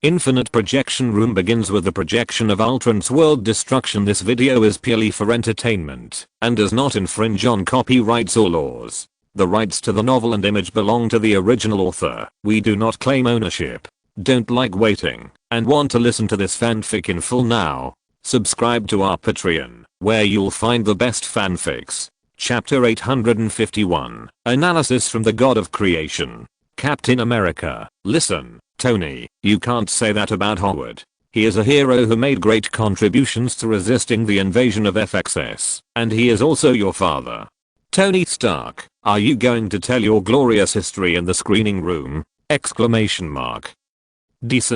Infinite projection room begins with the projection of Ultron's world destruction. This video is purely for entertainment and does not infringe on copyrights or laws. The rights to the novel and image belong to the original author. We do not claim ownership. Don't like waiting and want to listen to this fanfic in full now? Subscribe to our Patreon, where you'll find the best fanfics. Chapter 851, Analysis from the God of Creation. Captain America. Listen, Tony, you can't say that about Howard. He is a hero who made great contributions to resisting the invasion of FXS, and he is also your father. Tony Stark, are you going to tell your glorious history in the screening room? Deason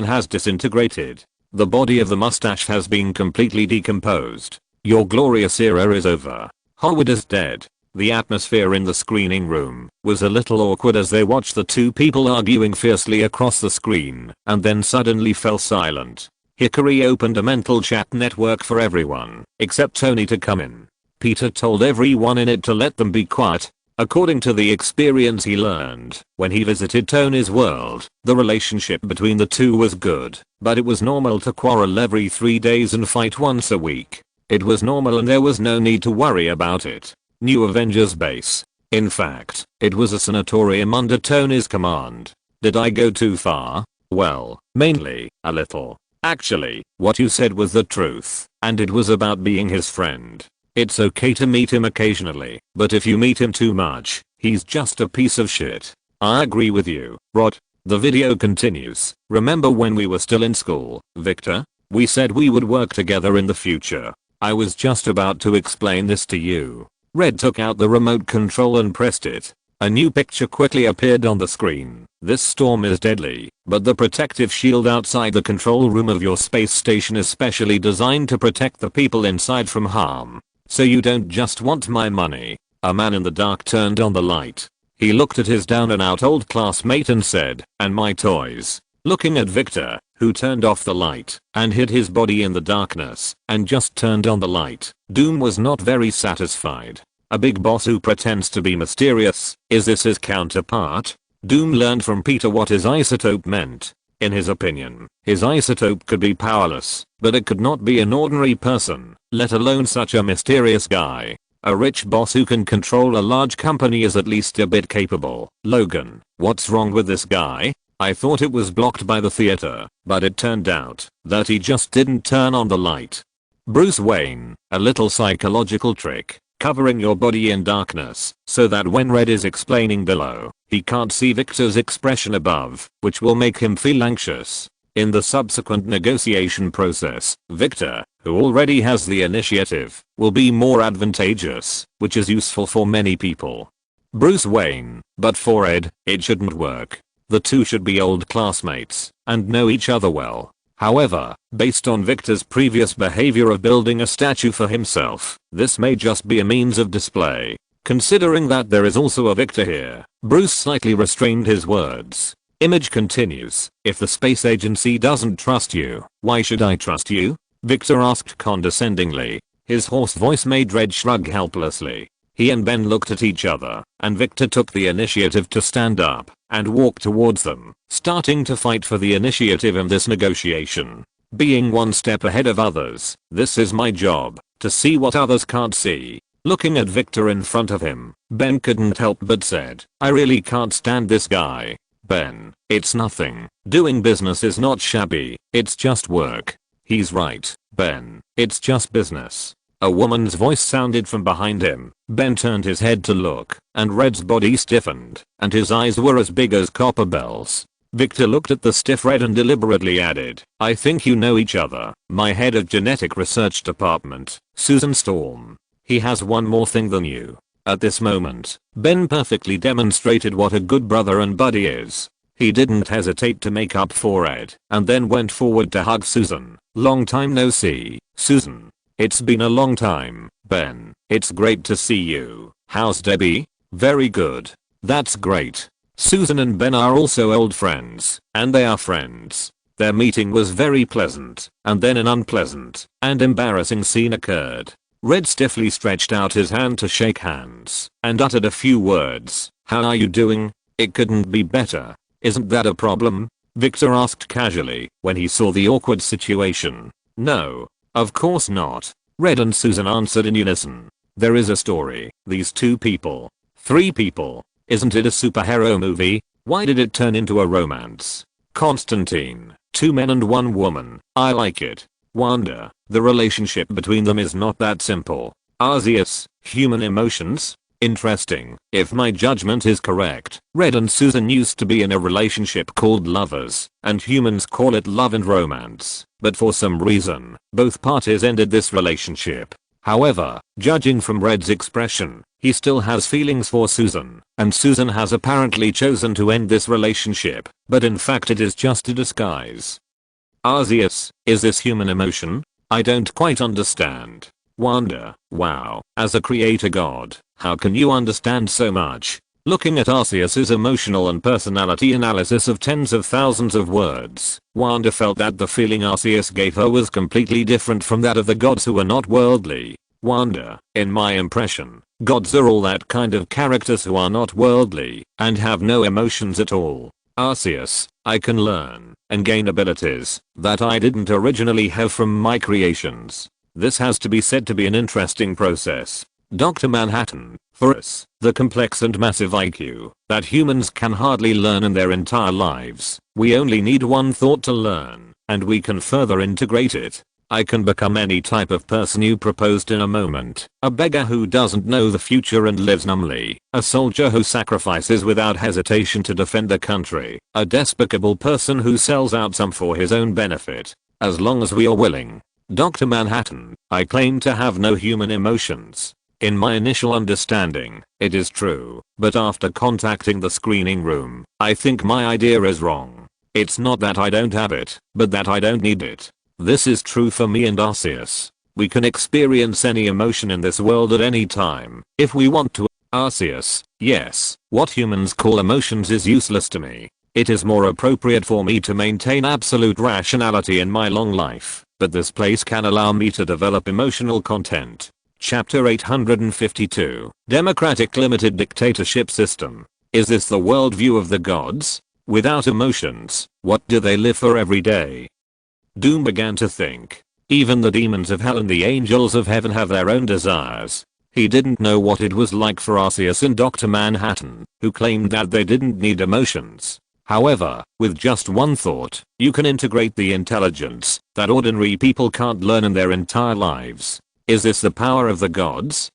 has disintegrated. The body of the mustache has been completely decomposed. Your glorious era is over. Howard is dead. The atmosphere in the screening room was a little awkward as they watched the two people arguing fiercely across the screen and then suddenly fell silent. Hickory opened a mental chat network for everyone except Tony to come in. Peter told everyone in it to let them be quiet. According to the experience he learned when he visited Tony's world, the relationship between the two was good, but it was normal to quarrel every 3 days and fight once a week. It was normal and there was no need to worry about it. New Avengers base. In fact, it was a sanatorium under Tony's command. Did I go too far? Well, mainly, a little. Actually, what you said was the truth, and it was about being his friend. It's okay to meet him occasionally, but if you meet him too much, he's just a piece of shit. I agree with you, Rod. The video continues. Remember when we were still in school, Victor? We said we would work together in the future. I was just about to explain this to you. Red took out the remote control and pressed it. A new picture quickly appeared on the screen. This storm is deadly, but the protective shield outside the control room of your space station is specially designed to protect the people inside from harm. So you don't just want my money. A man in the dark turned on the light. He looked at his down and out old classmate and said, "And my toys." Looking at Victor, who turned off the light and hid his body in the darkness and just turned on the light, Doom was not very satisfied. A big boss who pretends to be mysterious, is this his counterpart? Doom learned from Peter what his isotope meant. In his opinion, his isotope could be powerless, but it could not be an ordinary person, let alone such a mysterious guy. A rich boss who can control a large company is at least a bit capable. Logan, what's wrong with this guy? I thought it was blocked by the theater, but it turned out that he just didn't turn on the light. Bruce Wayne, a little psychological trick, covering your body in darkness so that when Red is explaining below, he can't see Victor's expression above, which will make him feel anxious. In the subsequent negotiation process, Victor, who already has the initiative, will be more advantageous, which is useful for many people. Bruce Wayne, but for Ed, it shouldn't work. The two should be old classmates and know each other well. However, based on Victor's previous behavior of building a statue for himself, this may just be a means of display. Considering that there is also a Victor here, Bruce slightly restrained his words. Image continues. If the space agency doesn't trust you, why should I trust you? Victor asked condescendingly. His hoarse voice made Red shrug helplessly. He and Ben looked at each other, and Victor took the initiative to stand up and walk towards them, starting to fight for the initiative in this negotiation. Being one step ahead of others, this is my job, to see what others can't see. Looking at Victor in front of him, Ben couldn't help but said, I really can't stand this guy. Ben, it's nothing. Doing business is not shabby, it's just work. He's right, Ben, it's just business. A woman's voice sounded from behind him. Ben turned his head to look, and Red's body stiffened, and his eyes were as big as copper bells. Victor looked at the stiff Red and deliberately added, I think you know each other. My head of genetic research department, Susan Storm. He has one more thing than you. At this moment, Ben perfectly demonstrated what a good brother and buddy is. He didn't hesitate to make up for Ed, and then went forward to hug Susan. Long time no see, Susan. It's been a long time, Ben. It's great to see you. How's Debbie? Very good. That's great. Susan and Ben are also old friends, and they are friends. Their meeting was very pleasant, and then an unpleasant and embarrassing scene occurred. Red stiffly stretched out his hand to shake hands and uttered a few words. How are you doing? It couldn't be better. Isn't that a problem? Victor asked casually when he saw the awkward situation. No. Of course not. Red and Susan answered in unison. There is a story. These two people. Three people. Isn't it a superhero movie? Why did it turn into a romance? Constantine. Two men and one woman. I like it. Wanda. The relationship between them is not that simple. Arceus. Human emotions? Interesting. If my judgment is correct, Red and Susan used to be in a relationship called lovers, and humans call it love and romance. But for some reason, both parties ended this relationship. However, judging from Red's expression, he still has feelings for Susan, and Susan has apparently chosen to end this relationship, but in fact it is just a disguise. Arceus, is this human emotion? I don't quite understand. Wanda, wow, as a creator god, how can you understand so much? Looking at Arceus's emotional and personality analysis of tens of thousands of words, Wanda felt that the feeling Arceus gave her was completely different from that of the gods who are not worldly. Wanda, in my impression, gods are all that kind of characters who are not worldly and have no emotions at all. Arceus, I can learn and gain abilities that I didn't originally have from my creations. This has to be said to be an interesting process. Dr. Manhattan, for us, the complex and massive IQ that humans can hardly learn in their entire lives, we only need one thought to learn, and we can further integrate it. I can become any type of person you proposed in a moment. A beggar who doesn't know the future and lives numbly. A soldier who sacrifices without hesitation to defend the country. A despicable person who sells out some for his own benefit. As long as we are willing. Dr. Manhattan, I claim to have no human emotions. In my initial understanding, it is true, but after contacting the screening room, I think my idea is wrong. It's not that I don't have it, but that I don't need it. This is true for me and Arceus. We can experience any emotion in this world at any time, if we want to. Arceus, yes, what humans call emotions is useless to me. It is more appropriate for me to maintain absolute rationality in my long life, but this place can allow me to develop emotional content. Chapter 852, Democratic Limited Dictatorship System. Is this the worldview of the gods? Without emotions, what do they live for every day? Doom began to think. Even the demons of hell and the angels of heaven have their own desires. He didn't know what it was like for Arceus and Dr. Manhattan, who claimed that they didn't need emotions. However, with just one thought, you can integrate the intelligence that ordinary people can't learn in their entire lives. Is this the power of the gods?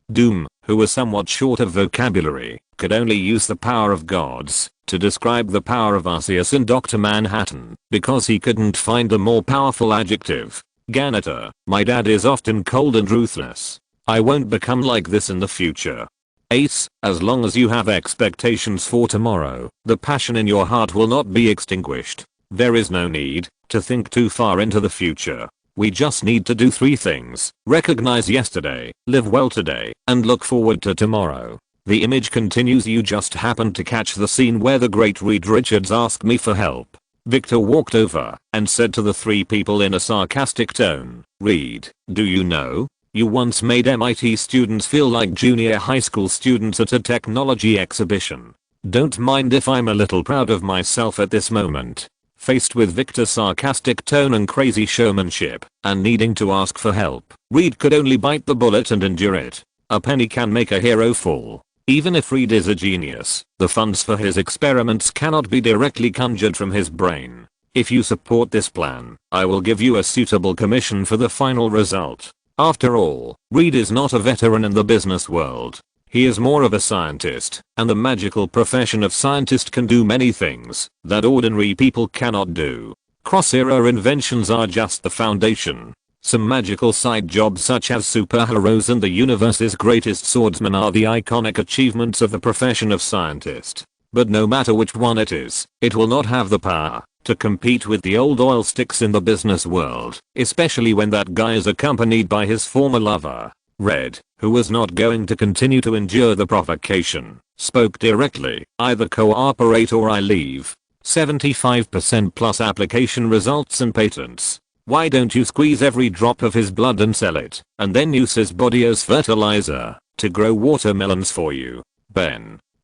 Doom, who was somewhat short of vocabulary, could only use the power of gods to describe the power of Arceus and Dr. Manhattan, because he couldn't find a more powerful adjective. Ganata, my dad is often cold and ruthless. I won't become like this in the future. Ace, as long as you have expectations for tomorrow, the passion in your heart will not be extinguished. There is no need to think too far into the future. We just need to do three things: recognize yesterday, live well today, and look forward to tomorrow. The image continues. You just happened to catch the scene where the great Reed Richards asked me for help. Victor walked over and said to the three people in a sarcastic tone, Reed, do you know? You once made MIT students feel like junior high school students at a technology exhibition. Don't mind if I'm a little proud of myself at this moment. Faced with Victor's sarcastic tone and crazy showmanship, and needing to ask for help, Reed could only bite the bullet and endure it. A penny can make a hero fall. Even if Reed is a genius, the funds for his experiments cannot be directly conjured from his brain. If you support this plan, I will give you a suitable commission for the final result. After all, Reed is not a veteran in the business world. He is more of a scientist, and the magical profession of scientist can do many things that ordinary people cannot do. Cross-era inventions are just the foundation. Some magical side jobs such as superheroes and the universe's greatest swordsman are the iconic achievements of the profession of scientist. But no matter which one it is, it will not have the power to compete with the old oil sticks in the business world, especially when that guy is accompanied by his former lover. Red, who was not going to continue to endure the provocation, spoke directly, either cooperate or I leave. 75% plus application results and patents. Why don't you squeeze every drop of his blood and sell it, and then use his body as fertilizer to grow watermelons for you?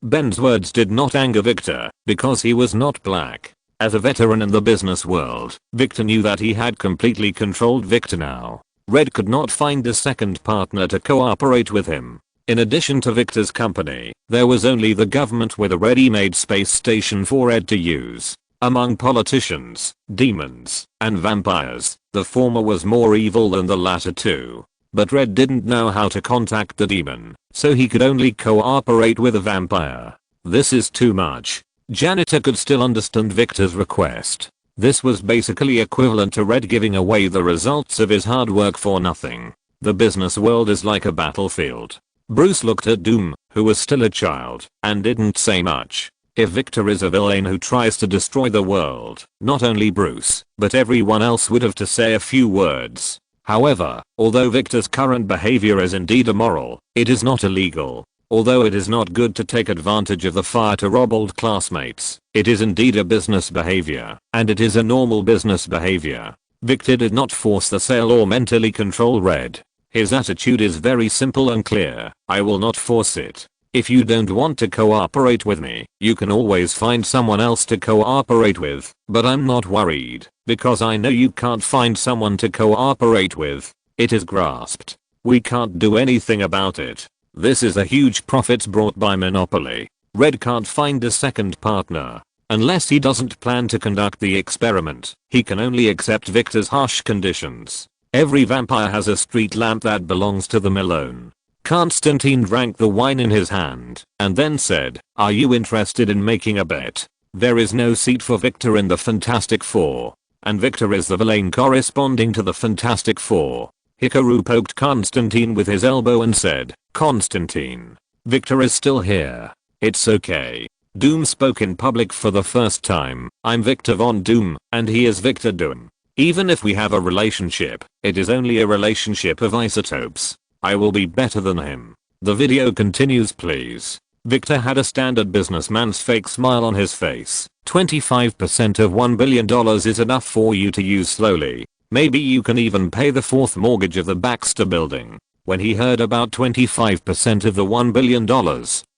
Ben's words did not anger Victor, because he was not black. As a veteran in the business world, Victor knew that he had completely controlled Victor now. Red could not find a second partner to cooperate with him. In addition to Victor's company, there was only the government with a ready-made space station for Red to use. Among politicians, demons, and vampires, the former was more evil than the latter two. But Red didn't know how to contact the demon, so he could only cooperate with a vampire. This is too much. Janitor could still understand Victor's request. This was basically equivalent to Red giving away the results of his hard work for nothing. The business world is like a battlefield. Bruce looked at Doom, who was still a child, and didn't say much. If Victor is a villain who tries to destroy the world, not only Bruce, but everyone else would have to say a few words. However, although Victor's current behavior is indeed immoral, it is not illegal. Although it is not good to take advantage of the fire to rob old classmates, it is indeed a business behavior, and it is a normal business behavior. Victor did not force the sale or mentally control Red. His attitude is very simple and clear. I will not force it. If you don't want to cooperate with me, you can always find someone else to cooperate with, but I'm not worried, because I know you can't find someone to cooperate with. It is grasped. We can't do anything about it. This is a huge profits brought by monopoly. Red can't find a second partner. Unless he doesn't plan to conduct the experiment, he can only accept Victor's harsh conditions. Every vampire has a street lamp that belongs to them alone. Constantine drank the wine in his hand, and then said, "Are you interested in making a bet?" There is no seat for Victor in the Fantastic Four. And Victor is the villain corresponding to the Fantastic Four. Hikaru poked Constantine with his elbow and said, "Constantine, Victor is still here. It's okay." Doom spoke in public for the first time. "I'm Victor Von Doom, and he is Victor Doom. Even if we have a relationship, it is only a relationship of isotopes. I will be better than him." The video continues, please. Victor had a standard businessman's fake smile on his face. 25% of $1 billion is enough for you to use slowly. Maybe you can even pay the fourth mortgage of the Baxter building. When he heard about 25% of the $1 billion,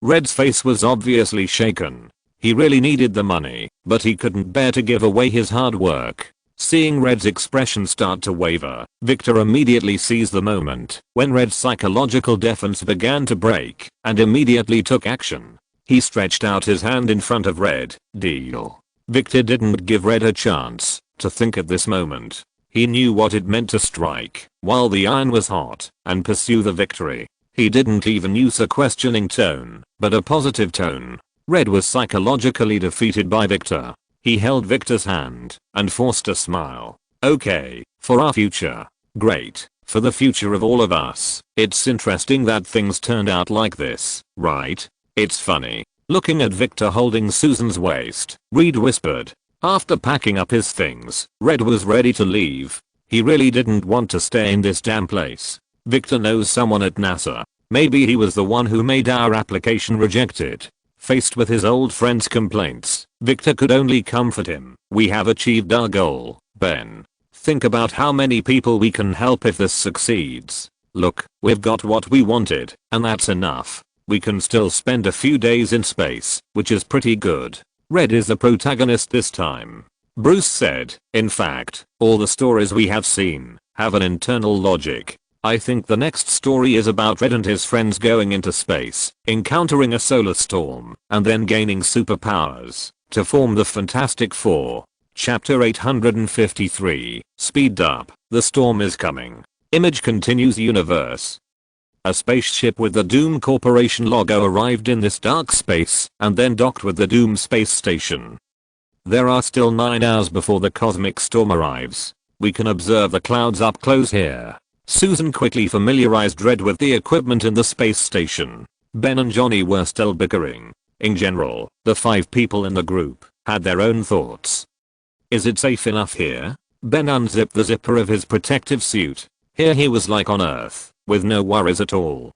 Red's face was obviously shaken. He really needed the money, but he couldn't bear to give away his hard work. Seeing Red's expression start to waver, Victor immediately seized the moment when Red's psychological defense began to break and immediately took action. He stretched out his hand in front of Red. "Deal." Victor didn't give Red a chance to think at this moment. He knew what it meant to strike while the iron was hot and pursue the victory. He didn't even use a questioning tone, but a positive tone. Red was psychologically defeated by Victor. He held Victor's hand and forced a smile. "Okay, for our future. Great, for the future of all of us. It's interesting that things turned out like this, right? It's funny." Looking at Victor holding Susan's waist, Reed whispered. After packing up his things, Red was ready to leave. He really didn't want to stay in this damn place. Victor knows someone at NASA. Maybe he was the one who made our application rejected. Faced with his old friend's complaints, Victor could only comfort him. "We have achieved our goal, Ben. Think about how many people we can help if this succeeds. Look, we've got what we wanted, and that's enough. We can still spend a few days in space, which is pretty good." Red is the protagonist this time. Bruce said, "In fact, all the stories we have seen have an internal logic. I think the next story is about Red and his friends going into space, encountering a solar storm, and then gaining superpowers to form the Fantastic Four." Chapter 853, Speed Up, the storm is coming. Image continues universe. A spaceship with the Doom Corporation logo arrived in this dark space and then docked with the Doom space station. There are still 9 hours before the cosmic storm arrives. We can observe the clouds up close here. Susan quickly familiarized Red with the equipment in the space station. Ben and Johnny were still bickering. In general, the 5 people in the group had their own thoughts. "Is it safe enough here?" Ben unzipped the zipper of his protective suit. Here he was like on Earth, with no worries at all.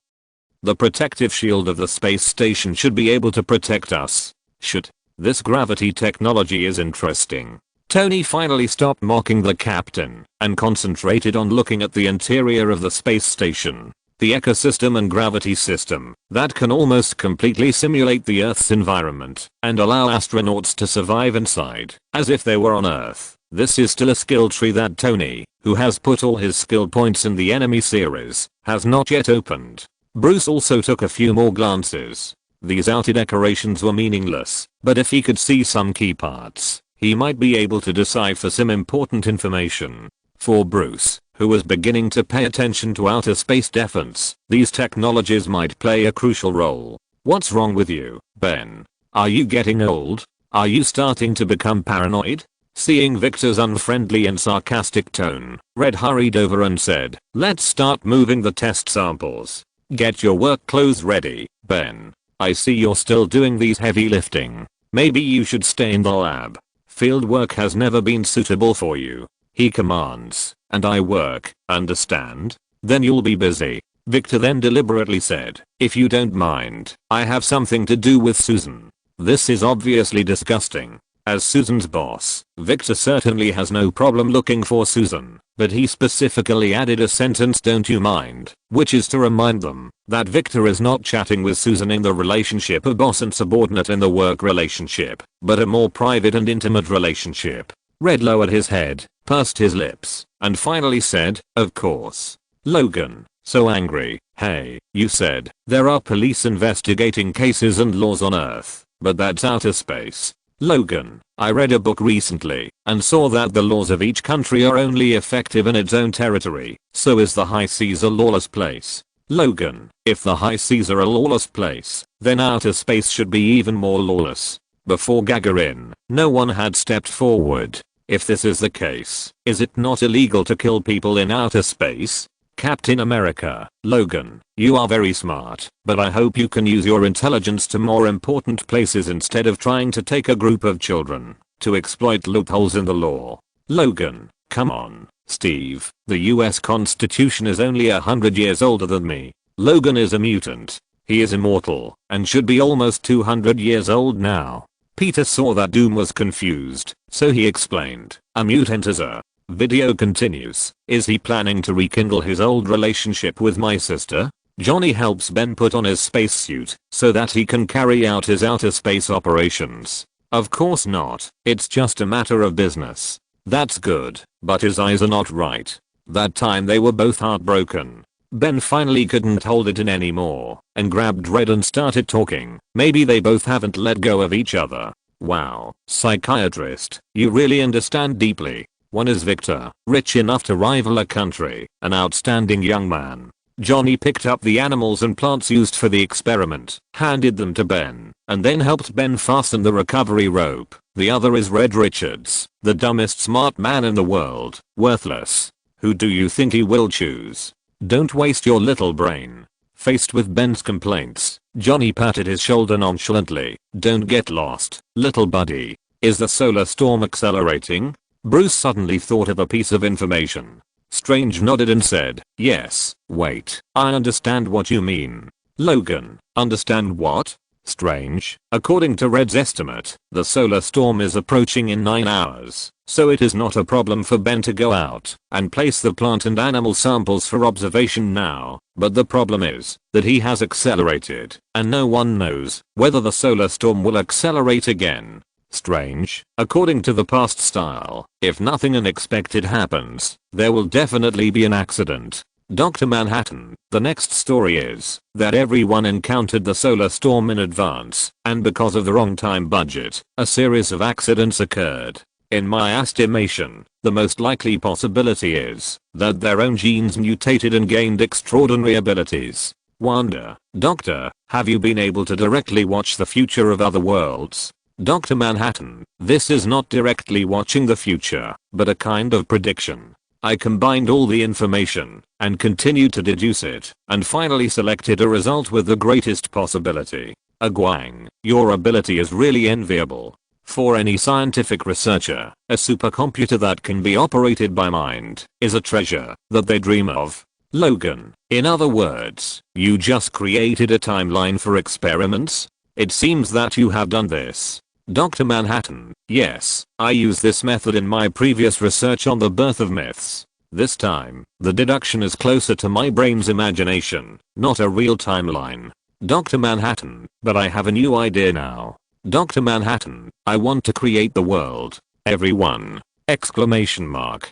"The protective shield of the space station should be able to protect us. Should. This gravity technology is interesting." Tony finally stopped mocking the captain and concentrated on looking at the interior of the space station. the ecosystem and gravity system that can almost completely simulate the Earth's environment and allow astronauts to survive inside as if they were on Earth. This is still a skill tree that Tony, who has put all his skill points in the enemy series, has not yet opened. Bruce also took a few more glances. These outer decorations were meaningless, but if he could see some key parts, he might be able to decipher some important information. For Bruce, who was beginning to pay attention to outer space defense, these technologies might play a crucial role. What's wrong with you, Ben? Are you getting old? Are you starting to become paranoid? Seeing Victor's unfriendly and sarcastic tone, Red hurried over and said, "Let's start moving the test samples. Get your work clothes ready, Ben. I see you're still doing these heavy lifting. Maybe you should stay in the lab. Field work has never been suitable for you." He commands, "And I work, understand? Then you'll be busy." Victor then deliberately said, "If you don't mind, I have something to do with Susan." This is obviously disgusting. As Susan's boss, Victor certainly has no problem looking for Susan, but he specifically added a sentence, "Don't you mind," which is to remind them that Victor is not chatting with Susan in the relationship of boss and subordinate in the work relationship, but a more private and intimate relationship. Red lowered his head, pursed his lips, and finally said, "Of course." Logan, so angry, "Hey, you said there are police investigating cases and laws on Earth, but that's outer space." Logan, I read a book recently and saw that the laws of each country are only effective in its own territory, so is the high seas a lawless place? Logan, if the high seas are a lawless place, then outer space should be even more lawless. Before Gagarin, no one had stepped forward. If this is the case, is it not illegal to kill people in outer space? Captain America, Logan, you are very smart, but I hope you can use your intelligence to more important places instead of trying to take a group of children to exploit loopholes in the law. Logan, come on, Steve, the US Constitution is only 100 years older than me. Logan is a mutant. He is immortal and should be almost 200 years old now. Peter saw that Doom was confused, so he explained, "A mutant is a..." Video continues. Is he planning to rekindle his old relationship with my sister? Johnny helps Ben put on his spacesuit so that he can carry out his outer space operations. Of course not, it's just a matter of business. That's good, but his eyes are not right. That time they were both heartbroken. Ben finally couldn't hold it in anymore and grabbed Red and started talking. Maybe they both haven't let go of each other. Wow, psychiatrist, you really understand deeply. One is Victor, rich enough to rival a country, an outstanding young man. Johnny picked up the animals and plants used for the experiment, handed them to Ben, and then helped Ben fasten the recovery rope. The other is Red Richards, the dumbest smart man in the world, worthless. Who do you think he will choose? Don't waste your little brain. Faced with Ben's complaints, Johnny patted his shoulder nonchalantly. Don't get lost, little buddy. Is the solar storm accelerating? Bruce suddenly thought of a piece of information. Strange nodded and said, "Yes, wait, I understand what you mean." Logan, understand what? Strange, according to Red's estimate, the solar storm is approaching in 9 hours, so it is not a problem for Ben to go out and place the plant and animal samples for observation now, but the problem is that he has accelerated, and no one knows whether the solar storm will accelerate again. Strange, according to the past style, if nothing unexpected happens, there will definitely be an accident. Dr. Manhattan, the next story is that everyone encountered the solar storm in advance, and because of the wrong time budget, a series of accidents occurred. In my estimation, the most likely possibility is that their own genes mutated and gained extraordinary abilities. Wonder, Doctor, have you been able to directly watch the future of other worlds? Dr. Manhattan, this is not directly watching the future, but a kind of prediction. I combined all the information and continued to deduce it, and finally selected a result with the greatest possibility. Guang, your ability is really enviable. For any scientific researcher, a supercomputer that can be operated by mind is a treasure that they dream of. Logan, in other words, you just created a timeline for experiments? It seems that you have done this. Dr. Manhattan, yes, I used this method in my previous research on the birth of myths. This time, the deduction is closer to my brain's imagination, not a real timeline. Dr. Manhattan, but I have a new idea now. Dr. Manhattan, I want to create the world. Everyone! Exclamation mark.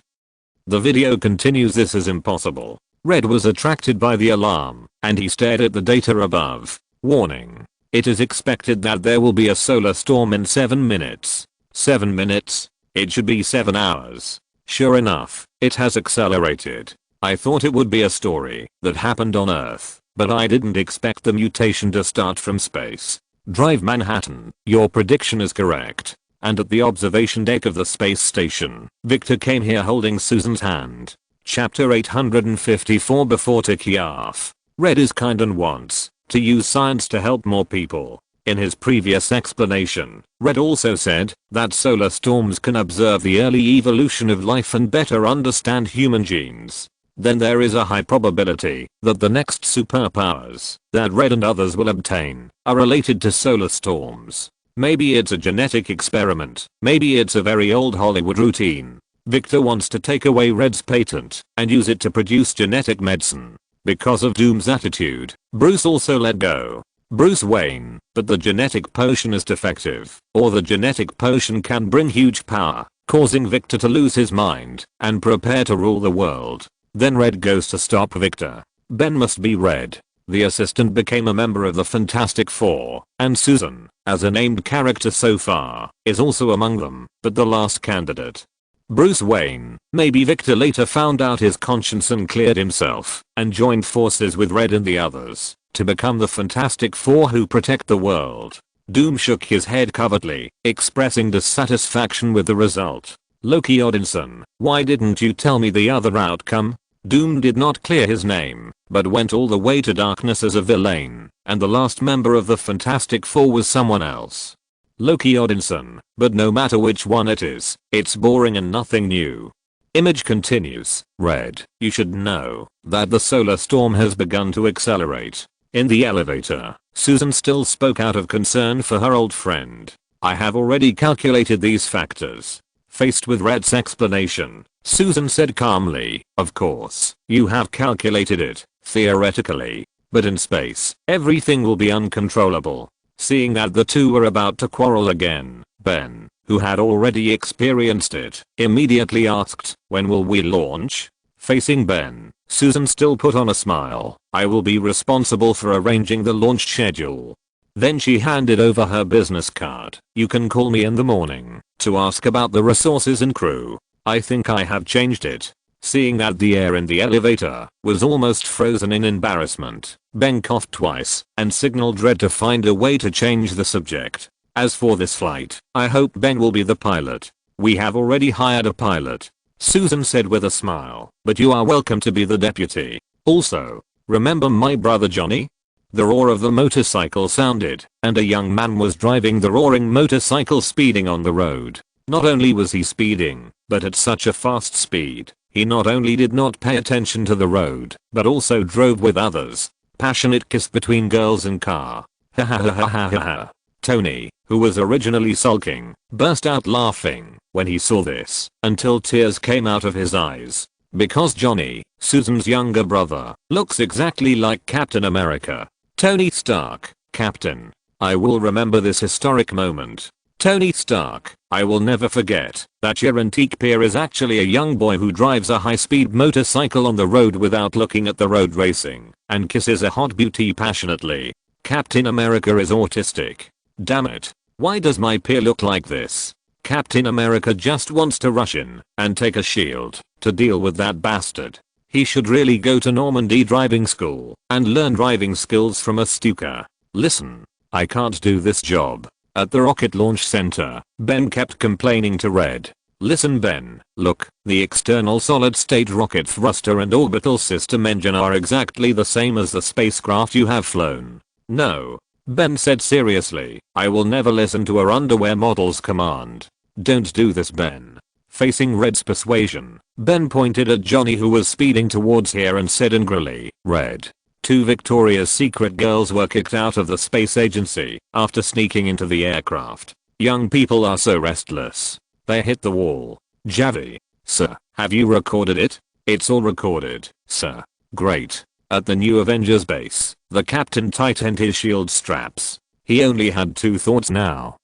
The video continues. This is impossible. Red was attracted by the alarm, and he stared at the data above. Warning. It is expected that there will be a solar storm in 7 minutes. 7 minutes? It should be 7 hours. Sure enough, it has accelerated. I thought it would be a story that happened on Earth, but I didn't expect the mutation to start from space. Drive Manhattan, your prediction is correct. And at the observation deck of the space station, Victor came here holding Susan's hand. Chapter 854. Before ticking off. Red is kind and wants to use science to help more people. In his previous explanation, Red also said that solar storms can observe the early evolution of life and better understand human genes. Then there is a high probability that the next superpowers that Red and others will obtain are related to solar storms. Maybe it's a genetic experiment, maybe it's a very old Hollywood routine. Victor wants to take away Red's patent and use it to produce genetic medicine. Because of Doom's attitude, Bruce also let go. Bruce Wayne, but the genetic potion is defective, or the genetic potion can bring huge power, causing Victor to lose his mind and prepare to rule the world. Then Red goes to stop Victor. Ben must be Red. The assistant became a member of the Fantastic Four, and Susan, as a named character so far, is also among them, but the last candidate. Bruce Wayne, maybe Victor later found out his conscience and cleared himself, and joined forces with Red and the others, to become the Fantastic Four who protect the world. Doom shook his head covertly, expressing dissatisfaction with the result. Loki Odinson, why didn't you tell me the other outcome? Doom did not clear his name, but went all the way to darkness as a villain, and the last member of the Fantastic Four was someone else. Loki Odinson, but no matter which one it is, it's boring and nothing new. Image continues. Red, you should know that the solar storm has begun to accelerate. In the elevator, Susan still spoke out of concern for her old friend. I have already calculated these factors. Faced with Red's explanation, Susan said calmly, of course, you have calculated it, theoretically. But in space, everything will be uncontrollable. Seeing that the two were about to quarrel again, Ben, who had already experienced it, immediately asked, when will we launch? Facing Ben, Susan still put on a smile. I will be responsible for arranging the launch schedule. Then she handed over her business card. You can call me in the morning to ask about the resources and crew. I think I have changed it. Seeing that the air in the elevator was almost frozen in embarrassment, Ben coughed twice and signaled Red to find a way to change the subject. As for this flight, I hope Ben will be the pilot. We have already hired a pilot, Susan said with a smile, but you are welcome to be the deputy. Also, remember my brother Johnny? The roar of the motorcycle sounded, and a young man was driving the roaring motorcycle speeding on the road. Not only was he speeding, but at such a fast speed, he not only did not pay attention to the road, but also drove with others. Passionate kiss between girls in car. Ha ha ha ha ha ha ha. Tony, who was originally sulking, burst out laughing when he saw this, until tears came out of his eyes. Because Johnny, Susan's younger brother, looks exactly like Captain America. Tony Stark, Captain. I will remember this historic moment. Tony Stark, I will never forget that your antique peer is actually a young boy who drives a high-speed motorcycle on the road without looking at the road racing, and kisses a hot beauty passionately. Captain America is autistic. Damn it. Why does my peer look like this? Captain America just wants to rush in and take a shield to deal with that bastard. He should really go to Normandy driving school and learn driving skills from a Stuka. Listen, I can't do this job. At the rocket launch center, Ben kept complaining to Red. Listen Ben, look, the external solid-state rocket thruster and orbital system engine are exactly the same as the spacecraft you have flown. No. Ben said seriously, I will never listen to a underwear model's command. Don't do this Ben. Facing Red's persuasion, Ben pointed at Johnny who was speeding towards here and said angrily, Red. 2 Victoria's Secret girls were kicked out of the space agency after sneaking into the aircraft. Young people are so restless. They hit the wall. Javi. Sir, have you recorded it? It's all recorded, sir. Great. At the new Avengers base, the captain tightened his shield straps. He only had two thoughts now.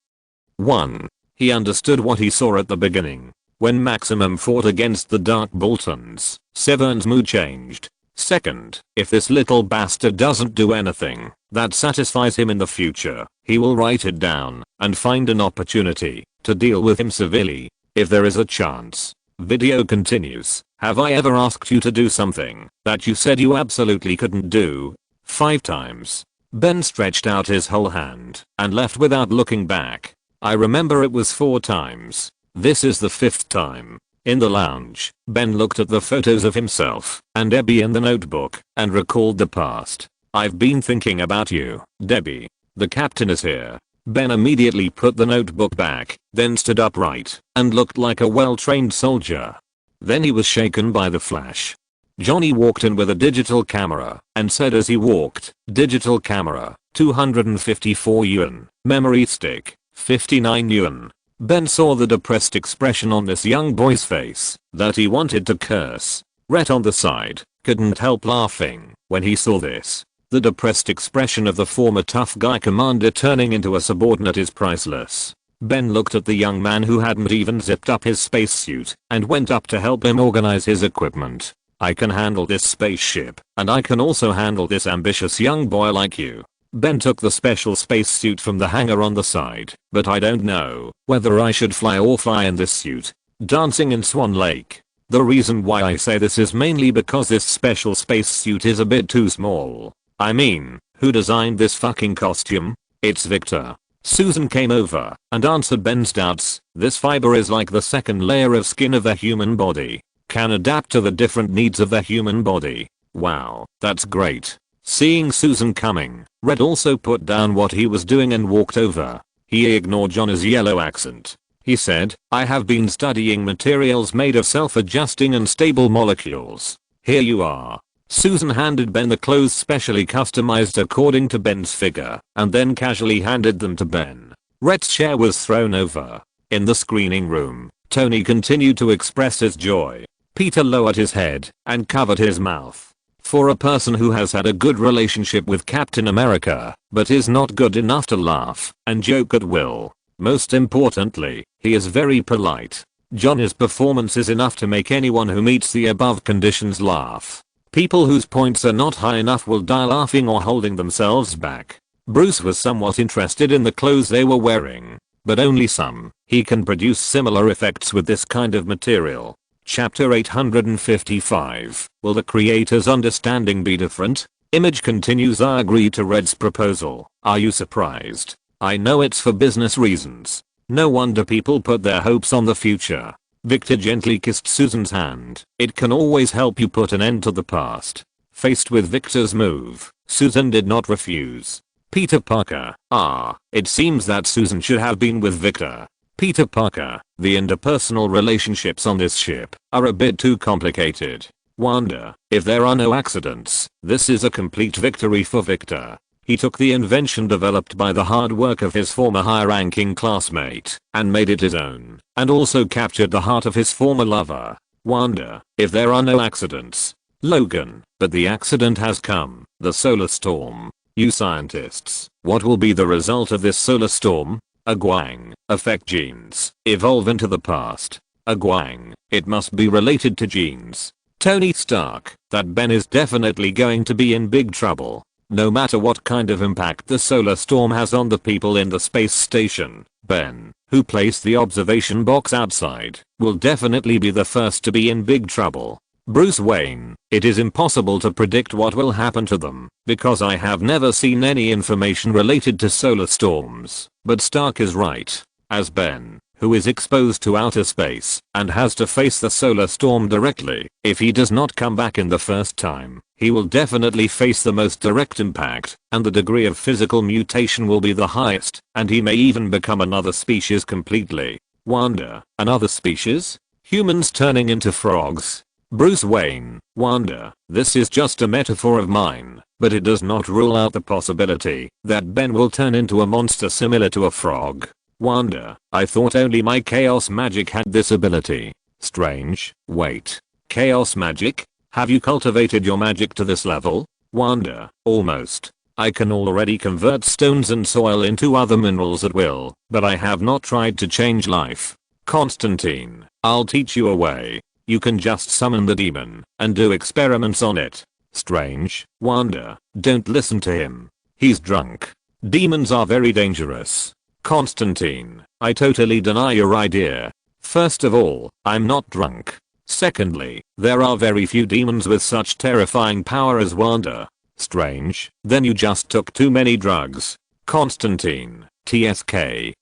1. He understood what he saw at the beginning. When Maximum fought against the Dark Boltons, Severn's mood changed. Second, if this little bastard doesn't do anything that satisfies him in the future, he will write it down and find an opportunity to deal with him civilly, if there is a chance. Video continues. Have I ever asked you to do something that you said you absolutely couldn't do? 5 times. Ben stretched out his whole hand and left without looking back. I remember it was 4 times. This is the 5th time. In the lounge, Ben looked at the photos of himself and Debbie in the notebook and recalled the past. I've been thinking about you, Debbie. The captain is here. Ben immediately put the notebook back, then stood upright and looked like a well-trained soldier. Then he was shaken by the flash. Johnny walked in with a digital camera and said as he walked, "Digital camera, 254 yuan. Memory stick, 59 yuan." Ben saw the depressed expression on this young boy's face that he wanted to curse. Rhett on the side couldn't help laughing when he saw this. The depressed expression of the former tough guy commander turning into a subordinate is priceless. Ben looked at the young man who hadn't even zipped up his spacesuit and went up to help him organize his equipment. "I can handle this spaceship, and I can also handle this ambitious young boy like you." Ben took the special spacesuit from the hangar on the side, "But I don't know whether I should fly or fly in this suit. Dancing in Swan Lake." The reason why I say this is mainly because this special spacesuit is a bit too small. I mean, who designed this fucking costume? It's Victor. Susan came over and answered Ben's doubts. "This fiber is like the second layer of skin of the human body. Can adapt to the different needs of the human body." Wow, that's great. Seeing Susan coming, Red also put down what he was doing and walked over. He ignored John's yellow accent. He said, "I have been studying materials made of self-adjusting and stable molecules. Here you are." Susan handed Ben the clothes specially customized according to Ben's figure, and then casually handed them to Ben. Rhett's chair was thrown over. In the screening room, Tony continued to express his joy. Peter lowered his head and covered his mouth. For a person who has had a good relationship with Captain America, but is not good enough to laugh and joke at will. Most importantly, he is very polite. John's performance is enough to make anyone who meets the above conditions laugh. People whose points are not high enough will die laughing or holding themselves back. Bruce was somewhat interested in the clothes they were wearing, but only some. He can produce similar effects with this kind of material. Chapter 855. Will the creator's understanding be different? Image continues. I agree to Red's proposal. Are you surprised? I know it's for business reasons. No wonder people put their hopes on the future. Victor gently kissed Susan's hand. It can always help you put an end to the past. Faced with Victor's move, Susan did not refuse. Peter Parker. It seems that Susan should have been with Victor. Peter Parker. The interpersonal relationships on this ship are a bit too complicated. Wonder if there are no accidents. This is a complete victory for Victor. He took the invention developed by the hard work of his former high-ranking classmate and made it his own, and also captured the heart of his former lover. Wonder if there are no accidents. Logan. But the accident has come. The solar storm. You scientists, what will be the result of this solar storm? A Guang. Affect genes. Evolve into the past. A Guang. It must be related to genes. Tony Stark. That Ben is definitely going to be in big trouble. No matter what kind of impact the solar storm has on the people in the space station, Ben, who placed the observation box outside, will definitely be the first to be in big trouble. Bruce Wayne. It is impossible to predict what will happen to them, because I have never seen any information related to solar storms, but Stark is right. As Ben, who is exposed to outer space and has to face the solar storm directly, if he does not come back in the first time, he will definitely face the most direct impact, and the degree of physical mutation will be the highest, and he may even become another species completely. Wanda. Another species? Humans turning into frogs? Bruce Wayne. Wanda. This is just a metaphor of mine, but it does not rule out the possibility that Ben will turn into a monster similar to a frog. Wanda. I thought only my chaos magic had this ability. Strange. Wait. Chaos magic? Have you cultivated your magic to this level? Wanda, almost. I can already convert stones and soil into other minerals at will, but I have not tried to change life. Constantine, I'll teach you a way. You can just summon the demon and do experiments on it. Strange, Wanda, don't listen to him. He's drunk. Demons are very dangerous. Constantine, I totally deny your idea. First of all, I'm not drunk. Secondly, there are very few demons with such terrifying power as Wanda. Strange, then you just took too many drugs. Constantine, TSK.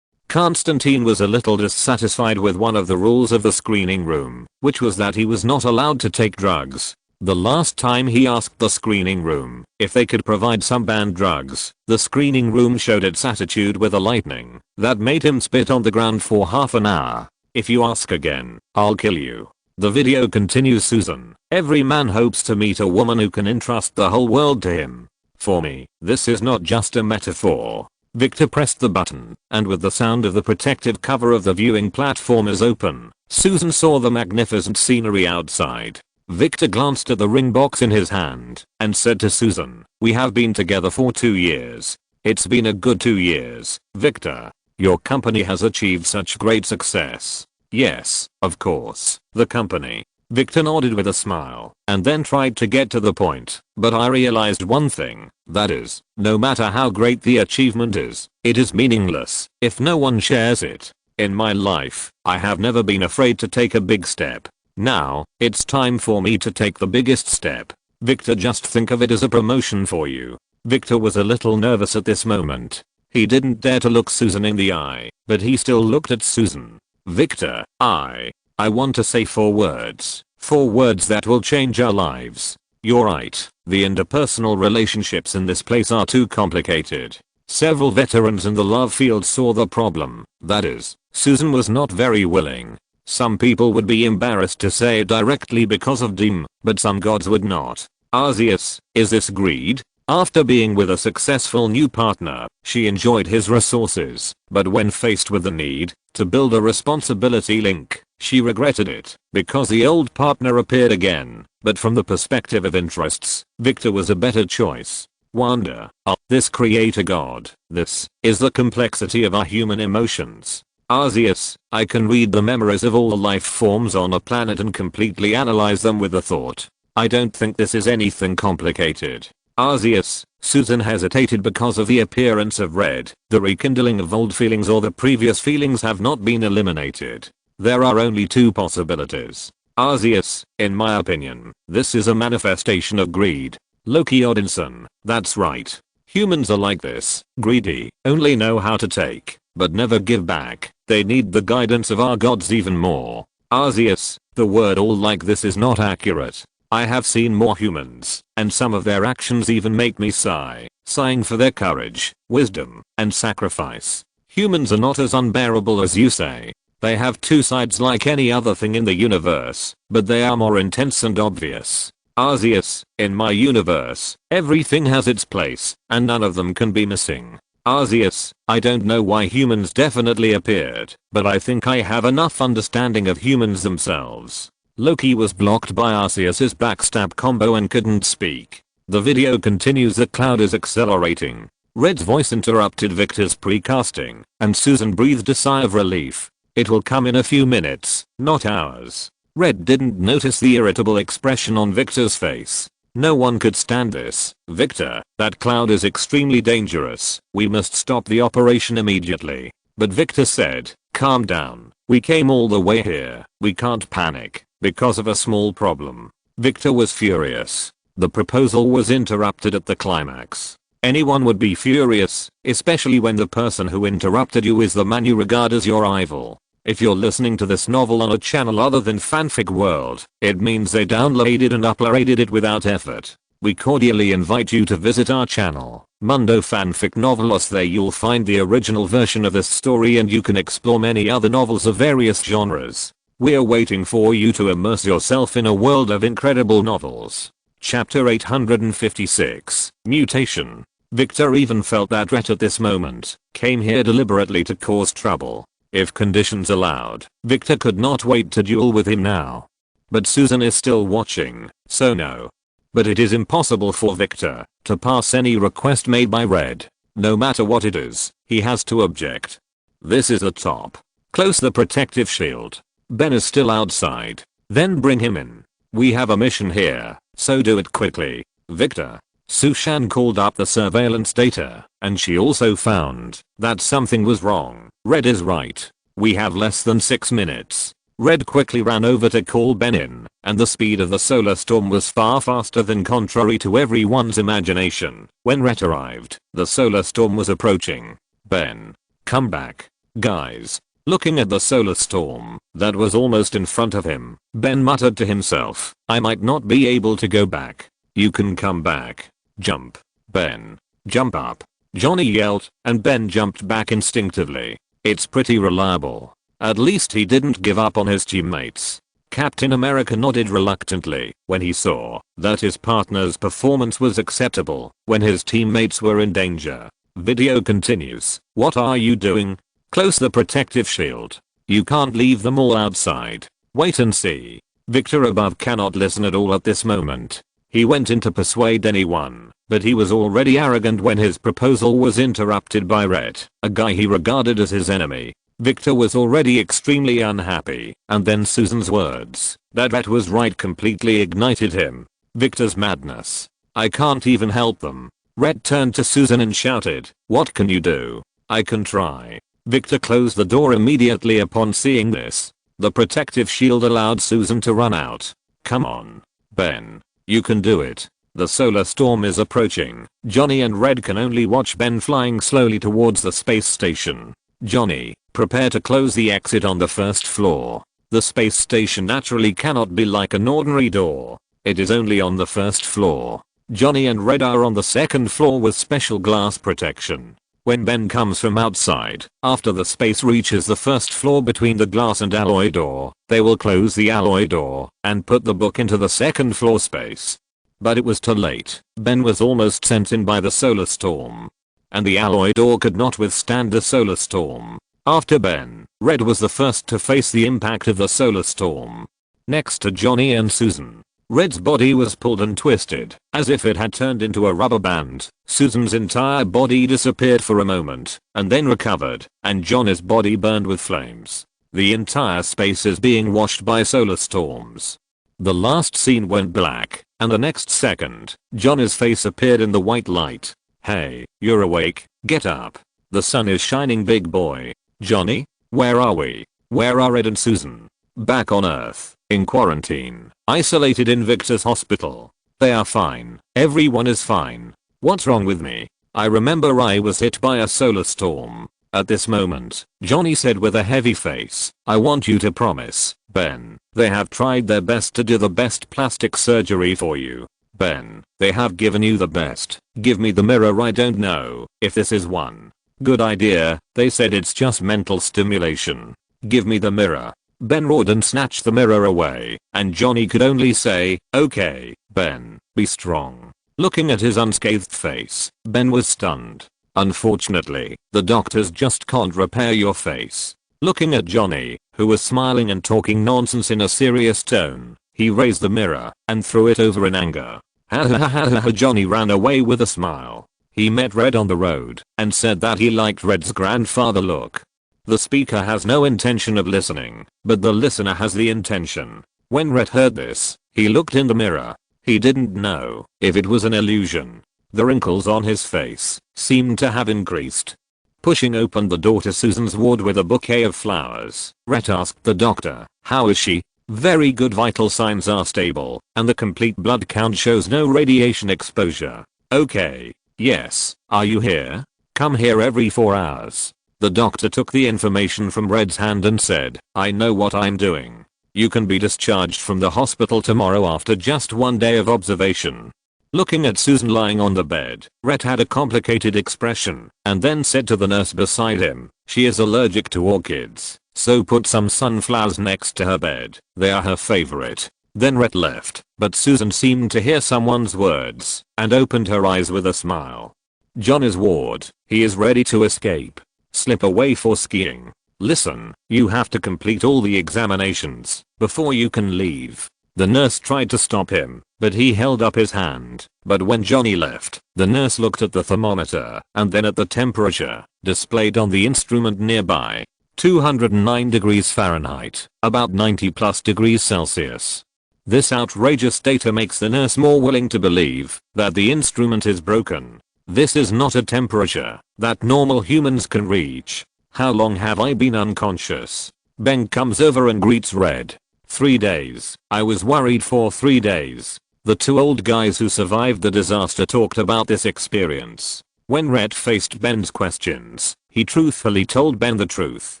Constantine was a little dissatisfied with one of the rules of the screening room, which was that he was not allowed to take drugs. The last time he asked the screening room if they could provide some banned drugs, the screening room showed its attitude with a lightning that made him spit on the ground for half an hour. If you ask again, I'll kill you. The video continues. Susan, every man hopes to meet a woman who can entrust the whole world to him. For me, this is not just a metaphor. Victor pressed the button, and with the sound of the protective cover of the viewing platform is open, Susan saw the magnificent scenery outside. Victor glanced at the ring box in his hand and said to Susan, "We have been together for 2 years. It's been a good 2 years, Victor. Your company has achieved such great success." "Yes, of course, the company." Victor nodded with a smile and then tried to get to the point, "But I realized one thing, that is, no matter how great the achievement is, it is meaningless if no one shares it. In my life, I have never been afraid to take a big step. Now, it's time for me to take the biggest step. Victor, just think of it as a promotion for you." Victor was a little nervous at this moment. He didn't dare to look Susan in the eye, but he still looked at Susan. "Victor, I want to say 4 words. 4 words that will change our lives." "You're right, the interpersonal relationships in this place are too complicated." Several veterans in the love field saw the problem. That is, Susan was not very willing. Some people would be embarrassed to say it directly because of Doom, but some gods would not. Arceus, is this greed? After being with a successful new partner, she enjoyed his resources, but when faced with the need to build a responsibility link, she regretted it because the old partner appeared again. But from the perspective of interests, Victor was a better choice. Wanda, this creator god, this is the complexity of our human emotions. Arceus, I can read the memories of all the life forms on a planet and completely analyze them with a thought. I don't think this is anything complicated. Arceus, Susan hesitated because of the appearance of red. The rekindling of old feelings or the previous feelings have not been eliminated. There are only 2 possibilities. Arceus, in my opinion, this is a manifestation of greed. Loki Odinson, that's right. Humans are like this, greedy, only know how to take, but never give back. They need the guidance of our gods even more. Arceus, the word all like this is not accurate. I have seen more humans, and some of their actions even make me sigh, sighing for their courage, wisdom, and sacrifice. Humans are not as unbearable as you say. They have 2 sides like any other thing in the universe, but they are more intense and obvious. Arceus, in my universe, everything has its place, and none of them can be missing. Arceus, I don't know why humans definitely appeared, but I think I have enough understanding of humans themselves. Loki was blocked by Arceus's backstab combo and couldn't speak. The video continues. The cloud is accelerating. Red's voice interrupted Victor's precasting, and Susan breathed a sigh of relief. It will come in a few minutes, not hours. Red didn't notice the irritable expression on Victor's face. No one could stand this. "Victor, that cloud is extremely dangerous. We must stop the operation immediately." But Victor said, "Calm down. We came all the way here. We can't panic because of a small problem." Victor was furious. The proposal was interrupted at the climax. Anyone would be furious, especially when the person who interrupted you is the man you regard as your rival. If you're listening to this novel on a channel other than Fanfic World, it means they downloaded and uploaded it without effort. We cordially invite you to visit our channel, Mundo Fanfic Novelos. There you'll find the original version of this story and you can explore many other novels of various genres. We're waiting for you to immerse yourself in a world of incredible novels. Chapter 856, Mutation. Victor even felt that Ret at this moment came here deliberately to cause trouble. If conditions allowed, Victor could not wait to duel with him now. but Susan is still watching, so no. But it is impossible for Victor to pass any request made by Red. No matter what it is, he has to object. This is the top. Close the protective shield. Ben is still outside. Then bring him in. We have a mission here, so do it quickly. Victor. Sushan called up the surveillance data, and she also found that something was wrong. Red is right. We have less than 6 minutes. Red quickly ran over to call Ben in, and the speed of the solar storm was far faster than contrary to everyone's imagination. When Red arrived, the solar storm was approaching. Ben. Come back. Guys. Looking at the solar storm that was almost in front of him, Ben muttered to himself, I might not be able to go back. You can come back. Jump. Ben. Jump up. Johnny yelled, and Ben jumped back instinctively. It's pretty reliable. At least he didn't give up on his teammates. Captain America nodded reluctantly when he saw that his partner's performance was acceptable when his teammates were in danger. Video continues. What are you doing? Close the protective shield. You can't leave them all outside. Wait and see. Victor above cannot listen at all at this moment. He went in to persuade anyone, but he was already arrogant when his proposal was interrupted by Red, a guy he regarded as his enemy. Victor was already extremely unhappy, and then Susan's words that Red was right completely ignited him. Victor's madness. I can't even help them. Red turned to Susan and shouted, what can you do? I can try. Victor closed the door immediately upon seeing this. The protective shield allowed Susan to run out. Come on. Ben. You can do it. The solar storm is approaching. Johnny and Red can only watch Ben flying slowly towards the space station. Johnny, prepare to close the exit on the first floor. The space station naturally cannot be like an ordinary door. It is only on the first floor. Johnny and Red are on the second floor with special glass protection. When Ben comes from outside, after the space reaches the first floor between the glass and alloy door, they will close the alloy door and put the book into the second floor space. But it was too late. Ben was almost sent in by the solar storm, and the alloy door could not withstand the solar storm. After Ben, Red was the first to face the impact of the solar storm. Next to Johnny and Susan, Red's body was pulled and twisted, as if it had turned into a rubber band. Susan's entire body disappeared for a moment, and then recovered, and Johnny's body burned with flames. The entire space is being washed by solar storms. The last scene went black, and the next second, Johnny's face appeared in the white light. Hey, you're awake, get up. The sun is shining, big boy. Johnny? Where are we? Where are Red and Susan? Back on Earth, in quarantine, isolated in Victor's hospital. They are fine. Everyone is fine. What's wrong with me? I remember I was hit by a solar storm. At this moment, Johnny said with a heavy face, I want you to promise, Ben, they have tried their best to do the best plastic surgery for you. Ben, they have given you the best. Give me the mirror. I don't know if this is one good idea. They said it's just mental stimulation. Give me the mirror. Ben roared and snatched the mirror away, and Johnny could only say, okay, Ben, be strong. Looking at his unscathed face, Ben was stunned. Unfortunately, the doctors just can't repair your face. Looking at Johnny, who was smiling and talking nonsense in a serious tone, he raised the mirror and threw it over in anger. Ha ha ha ha ha. Johnny ran away with a smile. He met Red on the road and said that he liked Red's grandfather look. The speaker has no intention of listening, but the listener has the intention. When Red heard this, he looked in the mirror. He didn't know if it was an illusion. The wrinkles on his face seemed to have increased. Pushing open the door to Susan's ward with a bouquet of flowers, Red asked the doctor, how is she? Very good, vital signs are stable, and the complete blood count shows no radiation exposure. Okay. Yes. Are you here? Come here every 4 hours. The doctor took the information from Red's hand and said, I know what I'm doing. You can be discharged from the hospital tomorrow after just 1 day of observation. Looking at Susan lying on the bed, Red had a complicated expression and then said to the nurse beside him, she is allergic to orchids, so put some sunflowers next to her bed. They are her favorite. Then Red left, but Susan seemed to hear someone's words and opened her eyes with a smile. Johnny's ward. He is ready to escape. Slip away for skiing. Listen, you have to complete all the examinations before you can leave. The nurse tried to stop him, but he held up his hand. But when Johnny left, the nurse looked at the thermometer and then at the temperature displayed on the instrument nearby. 209 degrees Fahrenheit, about 90 plus degrees Celsius. This outrageous data makes the nurse more willing to believe that the instrument is broken. This is not a temperature that normal humans can reach. How long have I been unconscious? Ben comes over and greets Red. 3 days. I was worried for 3 days. The two old guys who survived the disaster talked about this experience. When Red faced Ben's questions, he truthfully told Ben the truth.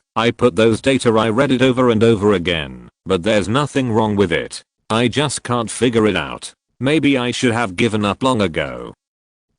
I put those data, I read it over and over again, but there's nothing wrong with it. I just can't figure it out. Maybe I should have given up long ago.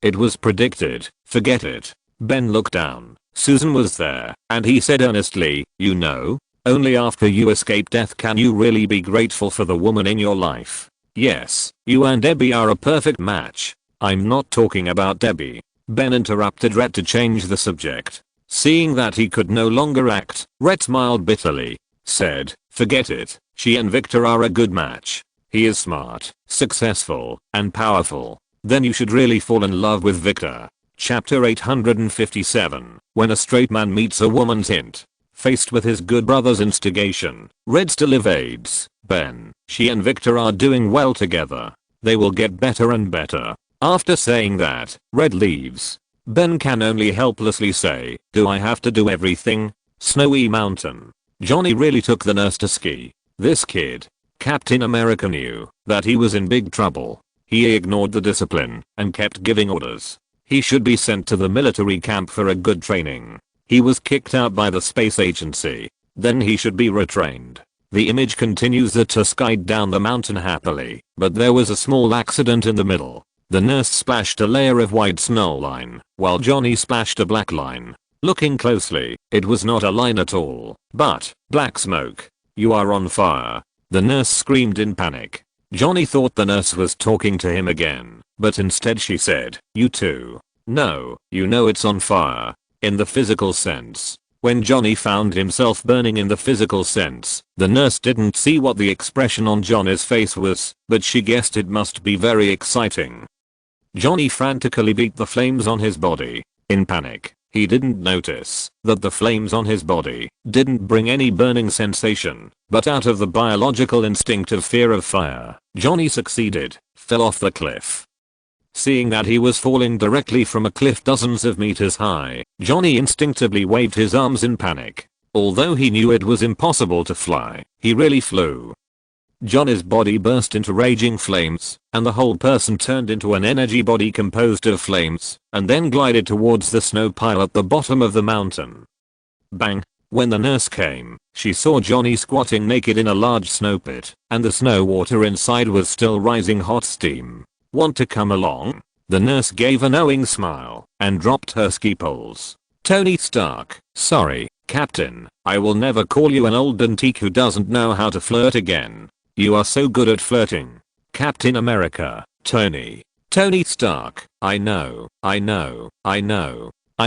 It was predicted. Forget it. Ben looked down. Susan was there, and he said earnestly, you know, only after you escape death can you really be grateful for the woman in your life. Yes, you and Debbie are a perfect match. I'm not talking about Debbie. Ben interrupted Rhett to change the subject. Seeing that he could no longer act, Rhett smiled bitterly. Said, forget it. She and Victor are a good match. He is smart, successful, and powerful. Then you should really fall in love with Victor. Chapter 857. When a straight man meets a woman's hint. Faced with his good brother's instigation, Red still evades. Ben, she and Victor are doing well together. They will get better and better. After saying that, Red leaves. Ben can only helplessly say, do I have to do everything? Snowy Mountain. Johnny really took the nurse to ski. This kid. Captain America knew that he was in big trouble. He ignored the discipline and kept giving orders. He should be sent to the military camp for a good training. He was kicked out by the space agency. Then he should be retrained. The image continues. The two skied down the mountain happily, but there was a small accident in the middle. The nurse splashed a layer of white snow line, while Johnny splashed a black line. Looking closely, it was not a line at all, but black smoke. You are on fire. The nurse screamed in panic. Johnny thought the nurse was talking to him again, but instead she said, you too. No, you know it's on fire. In the physical sense. When Johnny found himself burning in the physical sense, the nurse didn't see what the expression on Johnny's face was, but she guessed it must be very exciting. Johnny frantically beat the flames on his body. In panic, he didn't notice that the flames on his body didn't bring any burning sensation, but out of the biological instinct of fear of fire, Johnny succeeded, fell off the cliff. Seeing that he was falling directly from a cliff dozens of meters high, Johnny instinctively waved his arms in panic. Although he knew it was impossible to fly, he really flew. Johnny's body burst into raging flames, and the whole person turned into an energy body composed of flames, and then glided towards the snow pile at the bottom of the mountain. Bang! When the nurse came, she saw Johnny squatting naked in a large snow pit, and the snow water inside was still rising hot steam. Want to come along? The nurse gave a knowing smile and dropped her ski poles. Tony Stark, sorry, Captain, I will never call you an old antique who doesn't know how to flirt again. You are so good at flirting. Captain America, Tony. Tony Stark, I know. I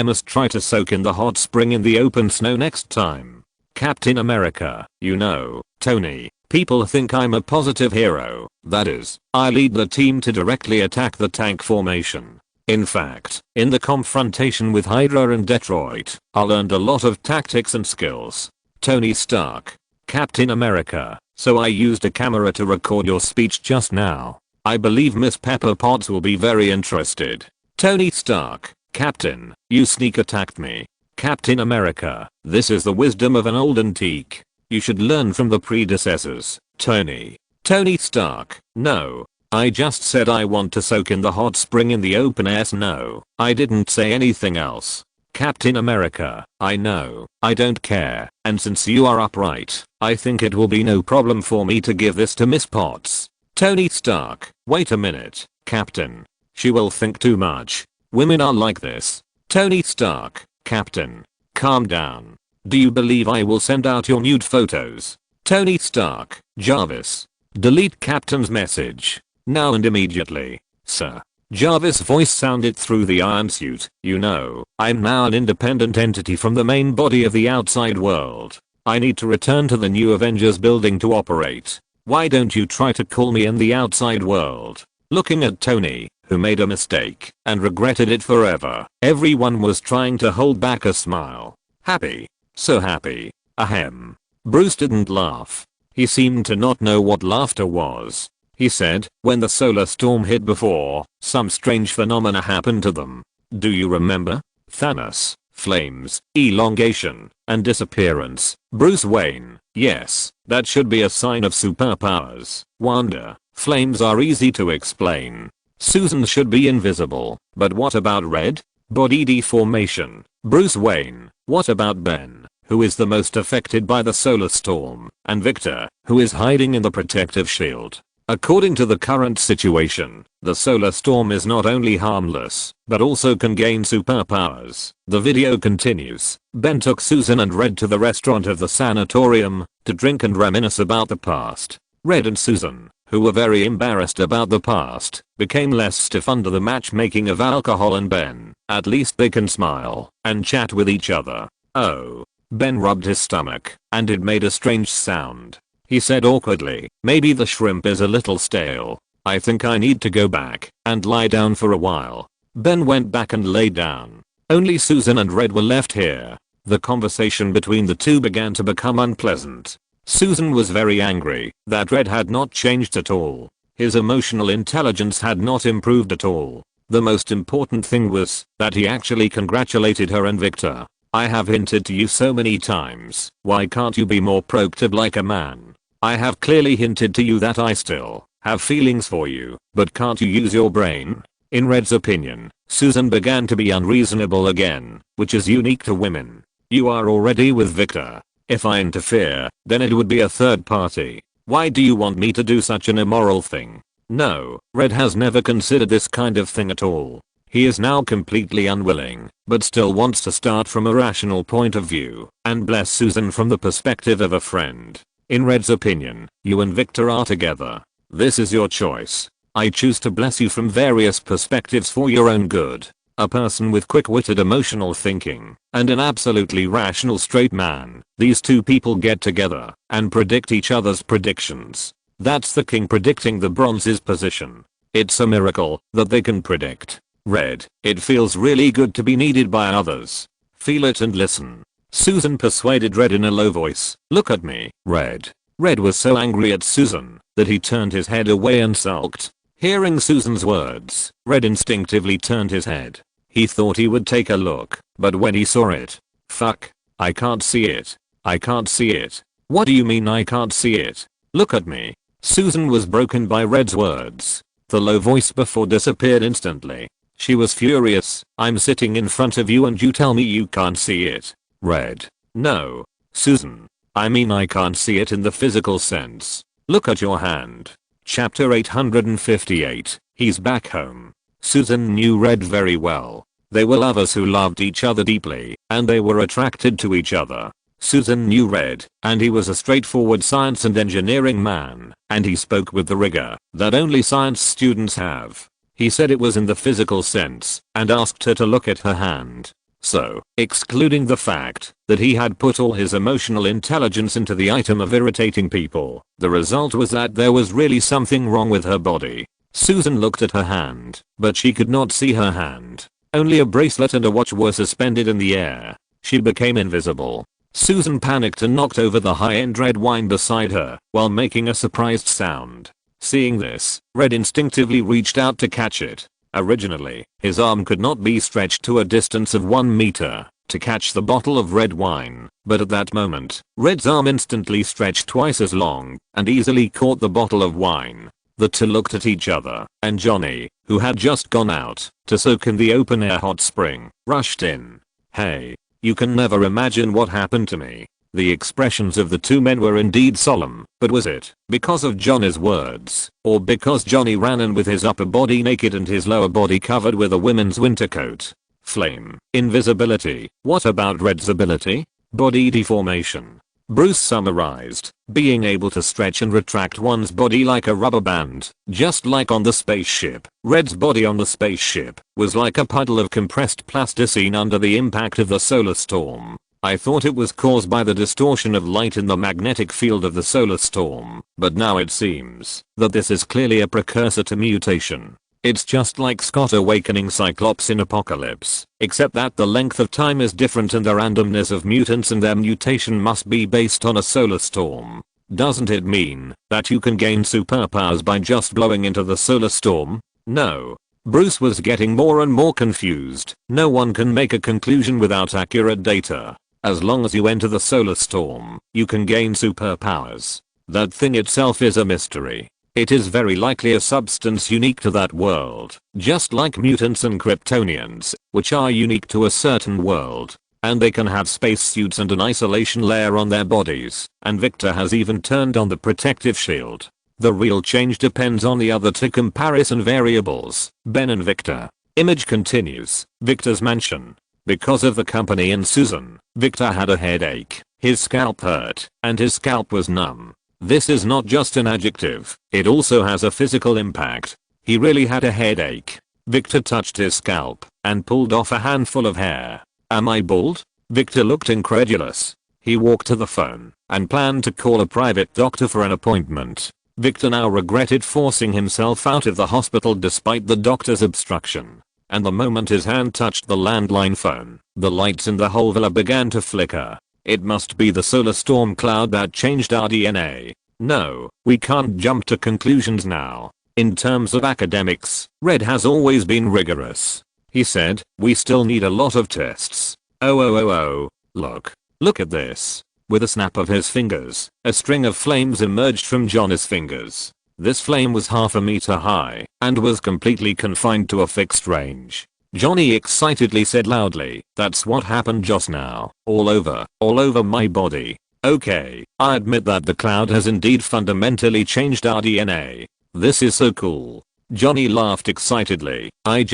must try to soak in the hot spring in the open snow next time. Captain America, you know, Tony. People think I'm a positive hero, that is, I lead the team to directly attack the tank formation. In fact, in the confrontation with Hydra and Detroit, I learned a lot of tactics and skills. Tony Stark. Captain America, so I used a camera to record your speech just now. I believe Miss Pepper Potts will be very interested. Tony Stark. Captain, you sneak attacked me. Captain America, this is the wisdom of an old antique. You should learn from the predecessors, Tony. Tony Stark, no. I just said I want to soak in the hot spring in the open air snow. I didn't say anything else. Captain America, I know. I don't care. And since you are upright, I think it will be no problem for me to give this to Miss Potts. Tony Stark, wait a minute, Captain. She will think too much. Women are like this. Tony Stark, Captain. Calm down. Do you believe I will send out your nude photos? Tony Stark, Jarvis. Delete Captain's message. Now and immediately. Sir. Jarvis' voice sounded through the iron suit. You know, I'm now an independent entity from the main body of the outside world. I need to return to the new Avengers building to operate. Why don't you try to call me in the outside world? Looking at Tony, who made a mistake and regretted it forever. Everyone was trying to hold back a smile. Happy. So happy. Ahem. Bruce didn't laugh. He seemed to not know what laughter was. He said, when the solar storm hit before, some strange phenomena happened to them. Do you remember? Thanos, flames, elongation, and disappearance. Bruce Wayne, yes, that should be a sign of superpowers. Wanda, flames are easy to explain. Susan should be invisible, but what about Red? Body deformation. Bruce Wayne, what about Ben, who is the most affected by the solar storm, and Victor, who is hiding in the protective shield? According to the current situation, the solar storm is not only harmless, but also can gain superpowers. The video continues. Ben took Susan and Red to the restaurant of the sanatorium to drink and reminisce about the past. Red and Susan, who were very embarrassed about the past, became less stiff under the matchmaking of alcohol, and Ben, at least they can smile and chat with each other. Oh. Ben rubbed his stomach, and it made a strange sound. He said awkwardly, maybe the shrimp is a little stale. I think I need to go back and lie down for a while. Ben went back and lay down. Only Susan and Red were left here. The conversation between the two began to become unpleasant. Susan was very angry that Red had not changed at all. His emotional intelligence had not improved at all. The most important thing was that he actually congratulated her and Victor. I have hinted to you so many times. Why can't you be more proactive like a man? I have clearly hinted to you that I still have feelings for you, but can't you use your brain? In Red's opinion, Susan began to be unreasonable again, which is unique to women. You are already with Victor. If I interfere, then it would be a third party. Why do you want me to do such an immoral thing? No, Red has never considered this kind of thing at all. He is now completely unwilling, but still wants to start from a rational point of view and bless Susan from the perspective of a friend. In Red's opinion, you and Victor are together. This is your choice. I choose to bless you from various perspectives for your own good. A person with quick-witted emotional thinking and an absolutely rational straight man. These two people get together and predict each other's predictions. That's the king predicting the bronze's position. It's a miracle that they can predict. Red, it feels really good to be needed by others. Feel it and listen. Susan persuaded Red in a low voice. Look at me, Red. Red was so angry at Susan that he turned his head away and sulked. Hearing Susan's words, Red instinctively turned his head. He thought he would take a look, but when he saw it, fuck, I can't see it. I can't see it. What do you mean I can't see it? Look at me. Susan was broken by Red's words. The low voice before disappeared instantly. She was furious. I'm sitting in front of you and you tell me you can't see it. Red. No. Susan. I mean I can't see it in the physical sense. Look at your hand. Chapter 858. He's back home. Susan knew Red very well. They were lovers who loved each other deeply, and they were attracted to each other. Susan knew Red, and he was a straightforward science and engineering man, and he spoke with the rigor that only science students have. He said it was in the physical sense, and asked her to look at her hand. So, excluding the fact that he had put all his emotional intelligence into the item of irritating people, the result was that there was really something wrong with her body. Susan looked at her hand, but she could not see her hand. Only a bracelet and a watch were suspended in the air. She became invisible. Susan panicked and knocked over the high-end red wine beside her while making a surprised sound. Seeing this, Red instinctively reached out to catch it. Originally, his arm could not be stretched to a distance of 1 meter to catch the bottle of red wine, but at that moment, Red's arm instantly stretched twice as long and easily caught the bottle of wine. The two looked at each other, and Johnny, who had just gone out to soak in the open-air hot spring, rushed in. Hey, you can never imagine what happened to me. The expressions of the two men were indeed solemn, but was it because of Johnny's words, or because Johnny ran in with his upper body naked and his lower body covered with a women's winter coat? Flame. Invisibility. What about Red's ability? Body deformation. Bruce summarized, being able to stretch and retract one's body like a rubber band, just like on the spaceship. Red's body on the spaceship was like a puddle of compressed plasticine under the impact of the solar storm. I thought it was caused by the distortion of light in the magnetic field of the solar storm, but now it seems that this is clearly a precursor to mutation. It's just like Scott awakening Cyclops in Apocalypse, except that the length of time is different and the randomness of mutants and their mutation must be based on a solar storm. Doesn't it mean that you can gain superpowers by just blowing into the solar storm? No. Bruce was getting more and more confused. No one can make a conclusion without accurate data. As long as you enter the solar storm, you can gain superpowers. That thing itself is a mystery. It is very likely a substance unique to that world, just like mutants and Kryptonians, which are unique to a certain world. And they can have spacesuits and an isolation layer on their bodies, and Victor has even turned on the protective shield. The real change depends on the other two comparison variables, Ben and Victor. Image continues. Victor's mansion. Because of the company and Susan, Victor had a headache, his scalp hurt, and his scalp was numb. This is not just an adjective, it also has a physical impact. He really had a headache. Victor touched his scalp and pulled off a handful of hair. Am I bald? Victor looked incredulous. He walked to the phone and planned to call a private doctor for an appointment. Victor now regretted forcing himself out of the hospital despite the doctor's obstruction. And the moment his hand touched the landline phone, the lights in the whole villa began to flicker. It must be the solar storm cloud that changed our DNA. No, we can't jump to conclusions now. In terms of academics, Red has always been rigorous. He said, we still need a lot of tests. Oh, look at this. With a snap of his fingers, a string of flames emerged from Johnny's fingers. This flame was half a meter high and was completely confined to a fixed range. Johnny excitedly said loudly, that's what happened just now, all over my body. Okay, I admit that the cloud has indeed fundamentally changed our DNA. This is so cool. Johnny laughed excitedly. I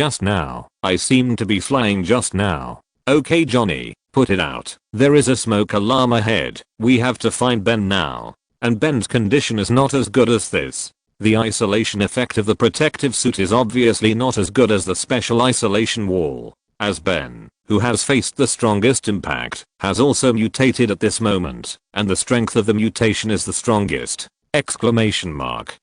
seem to be flying just now. Okay Johnny, put it out. There is a smoke alarm ahead. We have to find Ben now. And Ben's condition is not as good as this. The isolation effect of the protective suit is obviously not as good as the special isolation wall. As Ben, who has faced the strongest impact, has also mutated at this moment, and the strength of the mutation is the strongest. Exclamation mark.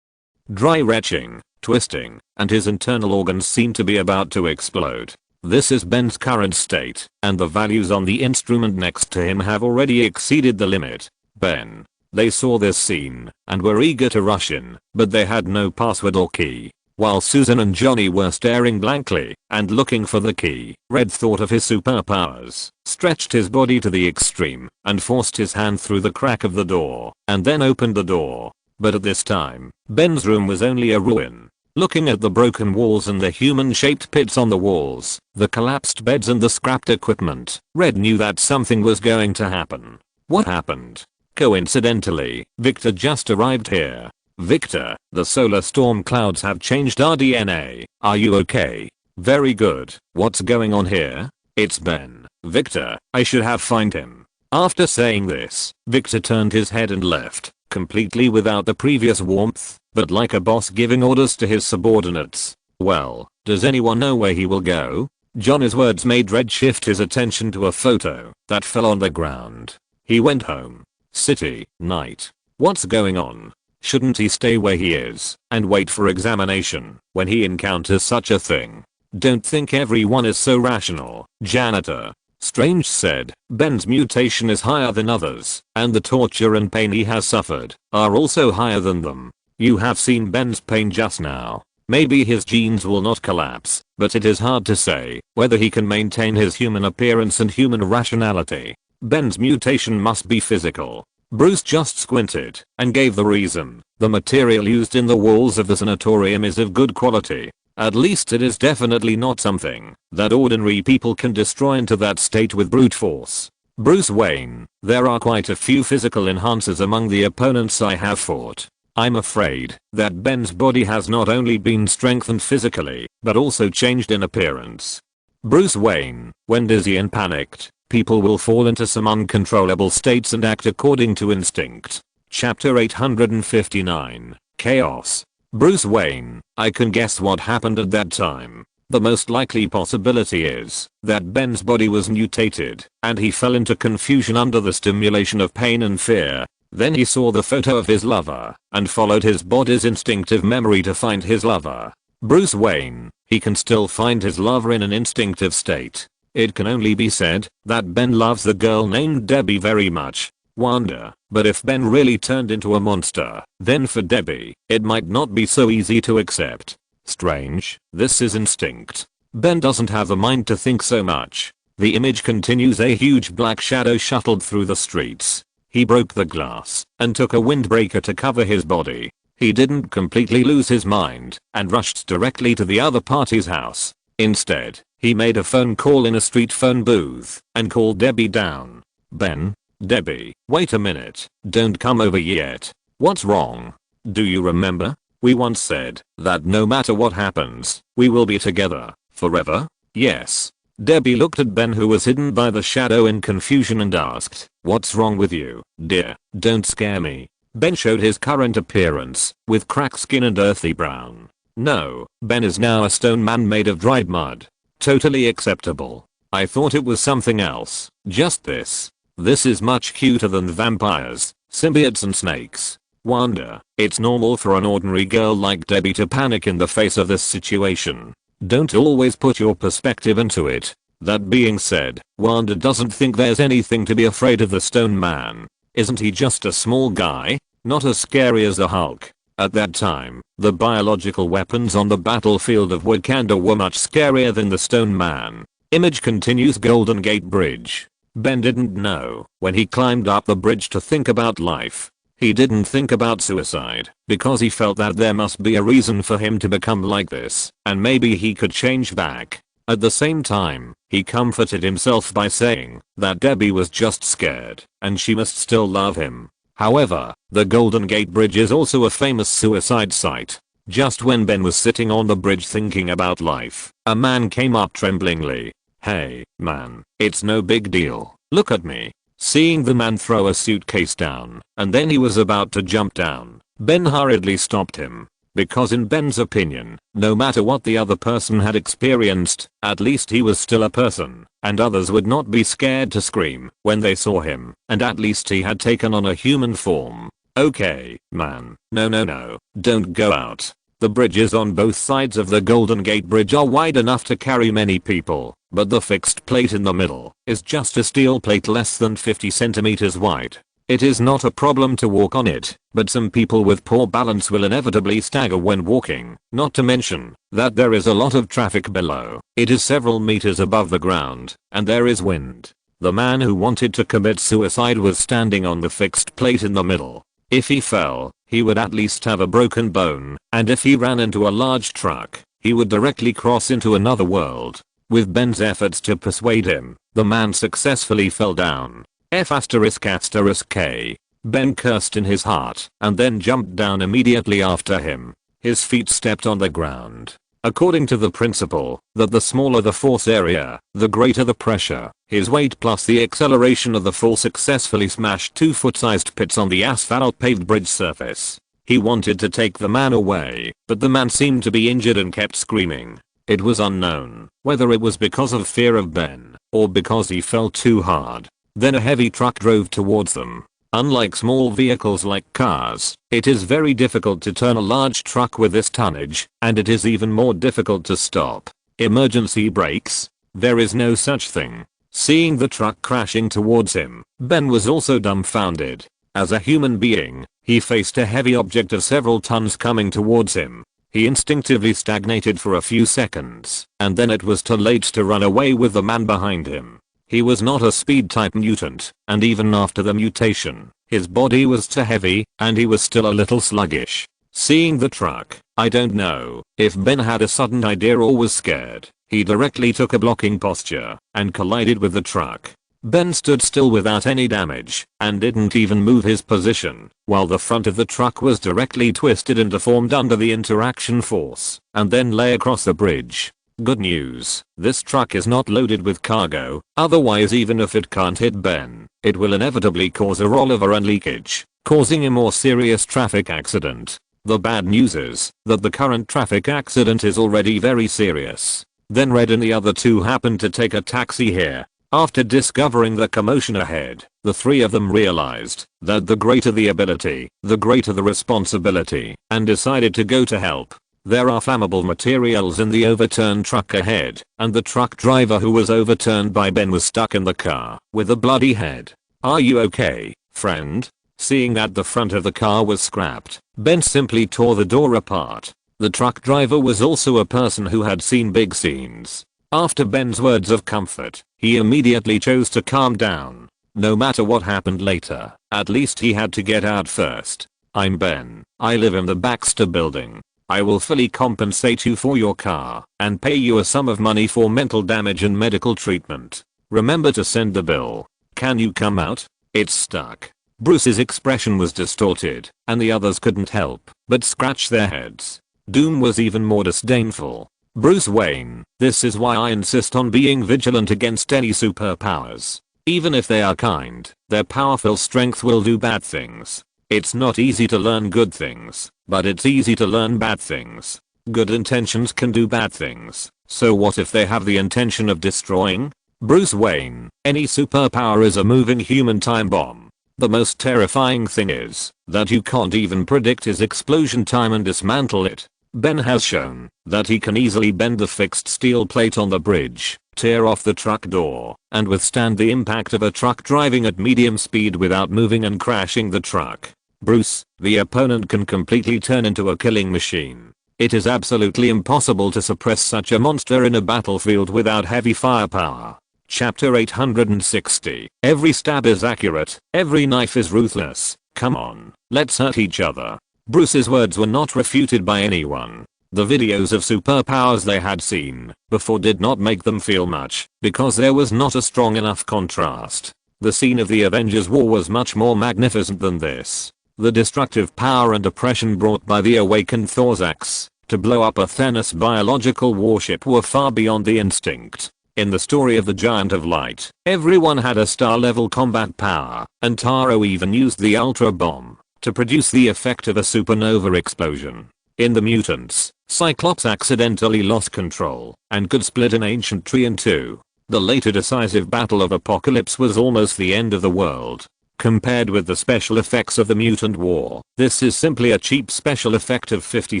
Dry retching, twisting, and his internal organs seem to be about to explode. This is Ben's current state, and the values on the instrument next to him have already exceeded the limit. Ben. They saw this scene and were eager to rush in, but they had no password or key. While Susan and Johnny were staring blankly and looking for the key, Red thought of his superpowers, stretched his body to the extreme, and forced his hand through the crack of the door, and then opened the door. But at this time, Ben's room was only a ruin. Looking at the broken walls and the human-shaped pits on the walls, the collapsed beds and the scrapped equipment, Red knew that something was going to happen. What happened? Coincidentally, Victor just arrived here. Victor, the solar storm clouds have changed our DNA. Are you okay? Very good. What's going on here? It's Ben. Victor, I should have found him. After saying this, Victor turned his head and left, completely without the previous warmth, but like a boss giving orders to his subordinates. Well, does anyone know where he will go? Johnny's words made Red shift his attention to a photo that fell on the ground. He went home. City, night. What's going on? Shouldn't he stay where he is and wait for examination when he encounters such a thing? Don't think everyone is so rational, janitor. Strange said, Ben's mutation is higher than others, and the torture and pain he has suffered are also higher than them. You have seen Ben's pain just now. Maybe his genes will not collapse, but it is hard to say whether he can maintain his human appearance and human rationality. Ben's mutation must be physical. Bruce just squinted and gave the reason. The material used in the walls of the sanatorium is of good quality. At least it is definitely not something that ordinary people can destroy into that state with brute force. Bruce Wayne, there are quite a few physical enhancers among the opponents I have fought. I'm afraid that Ben's body has not only been strengthened physically, but also changed in appearance. Bruce Wayne, when dizzy and panicked, people will fall into some uncontrollable states and act according to instinct. Chapter 859, Chaos. Bruce Wayne, I can guess what happened at that time. The most likely possibility is that Ben's body was mutated and he fell into confusion under the stimulation of pain and fear. Then he saw the photo of his lover and followed his body's instinctive memory to find his lover. Bruce Wayne, he can still find his lover in an instinctive state. It can only be said that Ben loves the girl named Debbie very much. Wanda, but if Ben really turned into a monster, then for Debbie, it might not be so easy to accept. Strange, this is instinct. Ben doesn't have the mind to think so much. The image continues. A huge black shadow shuttled through the streets. He broke the glass and took a windbreaker to cover his body. He didn't completely lose his mind and rushed directly to the other party's house. Instead, he made a phone call in a street phone booth and called Debbie down. Ben? Debbie, wait a minute, don't come over yet. What's wrong? Do you remember? We once said that no matter what happens, we will be together forever? Yes. Debbie looked at Ben, who was hidden by the shadow, in confusion and asked, "What's wrong with you, dear? Don't scare me." Ben showed his current appearance, with cracked skin and earthy brown. No, Ben is now a stone man made of dried mud. Totally acceptable. I thought it was something else. Just this. This is much cuter than vampires, symbiotes and snakes. Wanda, it's normal for an ordinary girl like Debbie to panic in the face of this situation. Don't always put your perspective into it. That being said, Wanda doesn't think there's anything to be afraid of the Stone Man. Isn't he just a small guy? Not as scary as the Hulk. At that time, the biological weapons on the battlefield of Wakanda were much scarier than the Stone Man. Image continues. Golden Gate Bridge. Ben didn't know when he climbed up the bridge to think about life. He didn't think about suicide because he felt that there must be a reason for him to become like this, and maybe he could change back. At the same time, he comforted himself by saying that Debbie was just scared and she must still love him. However, the Golden Gate Bridge is also a famous suicide site. Just when Ben was sitting on the bridge thinking about life, a man came up tremblingly. "Hey, man, it's no big deal. Look at me." Seeing the man throw a suitcase down, and then he was about to jump down, Ben hurriedly stopped him. Because in Ben's opinion, no matter what the other person had experienced, at least he was still a person, and others would not be scared to scream when they saw him, and at least he had taken on a human form. "Okay, man, no, don't go out." The bridges on both sides of the Golden Gate Bridge are wide enough to carry many people, but the fixed plate in the middle is just a steel plate less than 50 centimeters wide. It is not a problem to walk on it, but some people with poor balance will inevitably stagger when walking, not to mention that there is a lot of traffic below. It is several meters above the ground, and there is wind. The man who wanted to commit suicide was standing on the fixed plate in the middle. If he fell, he would at least have a broken bone, and if he ran into a large truck, he would directly cross into another world. With Ben's efforts to persuade him, the man successfully fell down. F***K. Ben cursed in his heart and then jumped down immediately after him. His feet stepped on the ground. According to the principle that the smaller the force area, the greater the pressure, his weight plus the acceleration of the fall successfully smashed 2-foot-sized pits on the asphalt-paved bridge surface. He wanted to take the man away, but the man seemed to be injured and kept screaming. It was unknown whether it was because of fear of Ben or because he fell too hard. Then a heavy truck drove towards them. Unlike small vehicles like cars, it is very difficult to turn a large truck with this tonnage, and it is even more difficult to stop. Emergency brakes? There is no such thing. Seeing the truck crashing towards him, Ben was also dumbfounded. As a human being, he faced a heavy object of several tons coming towards him. He instinctively stagnated for a few seconds, and then it was too late to run away with the man behind him. He was not a speed-type mutant, and even after the mutation, his body was too heavy, and he was still a little sluggish. Seeing the truck, I don't know if Ben had a sudden idea or was scared. He directly took a blocking posture and collided with the truck. Ben stood still without any damage and didn't even move his position, while the front of the truck was directly twisted and deformed under the interaction force, and then lay across the bridge. Good news, this truck is not loaded with cargo, otherwise even if it can't hit Ben, it will inevitably cause a rollover and leakage, causing a more serious traffic accident. The bad news is that the current traffic accident is already very serious. Then Red and the other two happened to take a taxi here. After discovering the commotion ahead, the three of them realized that the greater the ability, the greater the responsibility, and decided to go to help. There are flammable materials in the overturned truck ahead, and the truck driver who was overturned by Ben was stuck in the car with a bloody head. "Are you okay, friend?" Seeing that the front of the car was scrapped, Ben simply tore the door apart. The truck driver was also a person who had seen big scenes. After Ben's words of comfort, he immediately chose to calm down. No matter what happened later, at least he had to get out first. "I'm Ben. I live in the Baxter building. I will fully compensate you for your car and pay you a sum of money for mental damage and medical treatment. Remember to send the bill. Can you come out?" It's stuck. Bruce's expression was distorted, and the others couldn't help but scratch their heads. Doom was even more disdainful. "Bruce Wayne, this is why I insist on being vigilant against any superpowers. Even if they are kind, their powerful strength will do bad things. It's not easy to learn good things, but it's easy to learn bad things. Good intentions can do bad things, so what if they have the intention of destroying? Bruce Wayne, any superpower is a moving human time bomb. The most terrifying thing is that you can't even predict his explosion time and dismantle it. Ben has shown that he can easily bend the fixed steel plate on the bridge, tear off the truck door, and withstand the impact of a truck driving at medium speed without moving and crashing the truck. Bruce, the opponent, can completely turn into a killing machine. It is absolutely impossible to suppress such a monster in a battlefield without heavy firepower. Chapter 860. Every stab is accurate, every knife is ruthless. Come on, let's hurt each other. Bruce's words were not refuted by anyone. The videos of superpowers they had seen before did not make them feel much, because there was not a strong enough contrast. The scene of the Avengers war was much more magnificent than this. The destructive power and oppression brought by the awakened Thor's axe to blow up a Thanos biological warship were far beyond the instinct. In the story of the Giant of Light, everyone had a star-level combat power, and Taro even used the Ultra Bomb to produce the effect of a supernova explosion. In The Mutants, Cyclops accidentally lost control and could split an ancient tree in two. The later decisive battle of Apocalypse was almost the end of the world. Compared with the special effects of the Mutant War, this is simply a cheap special effect of 50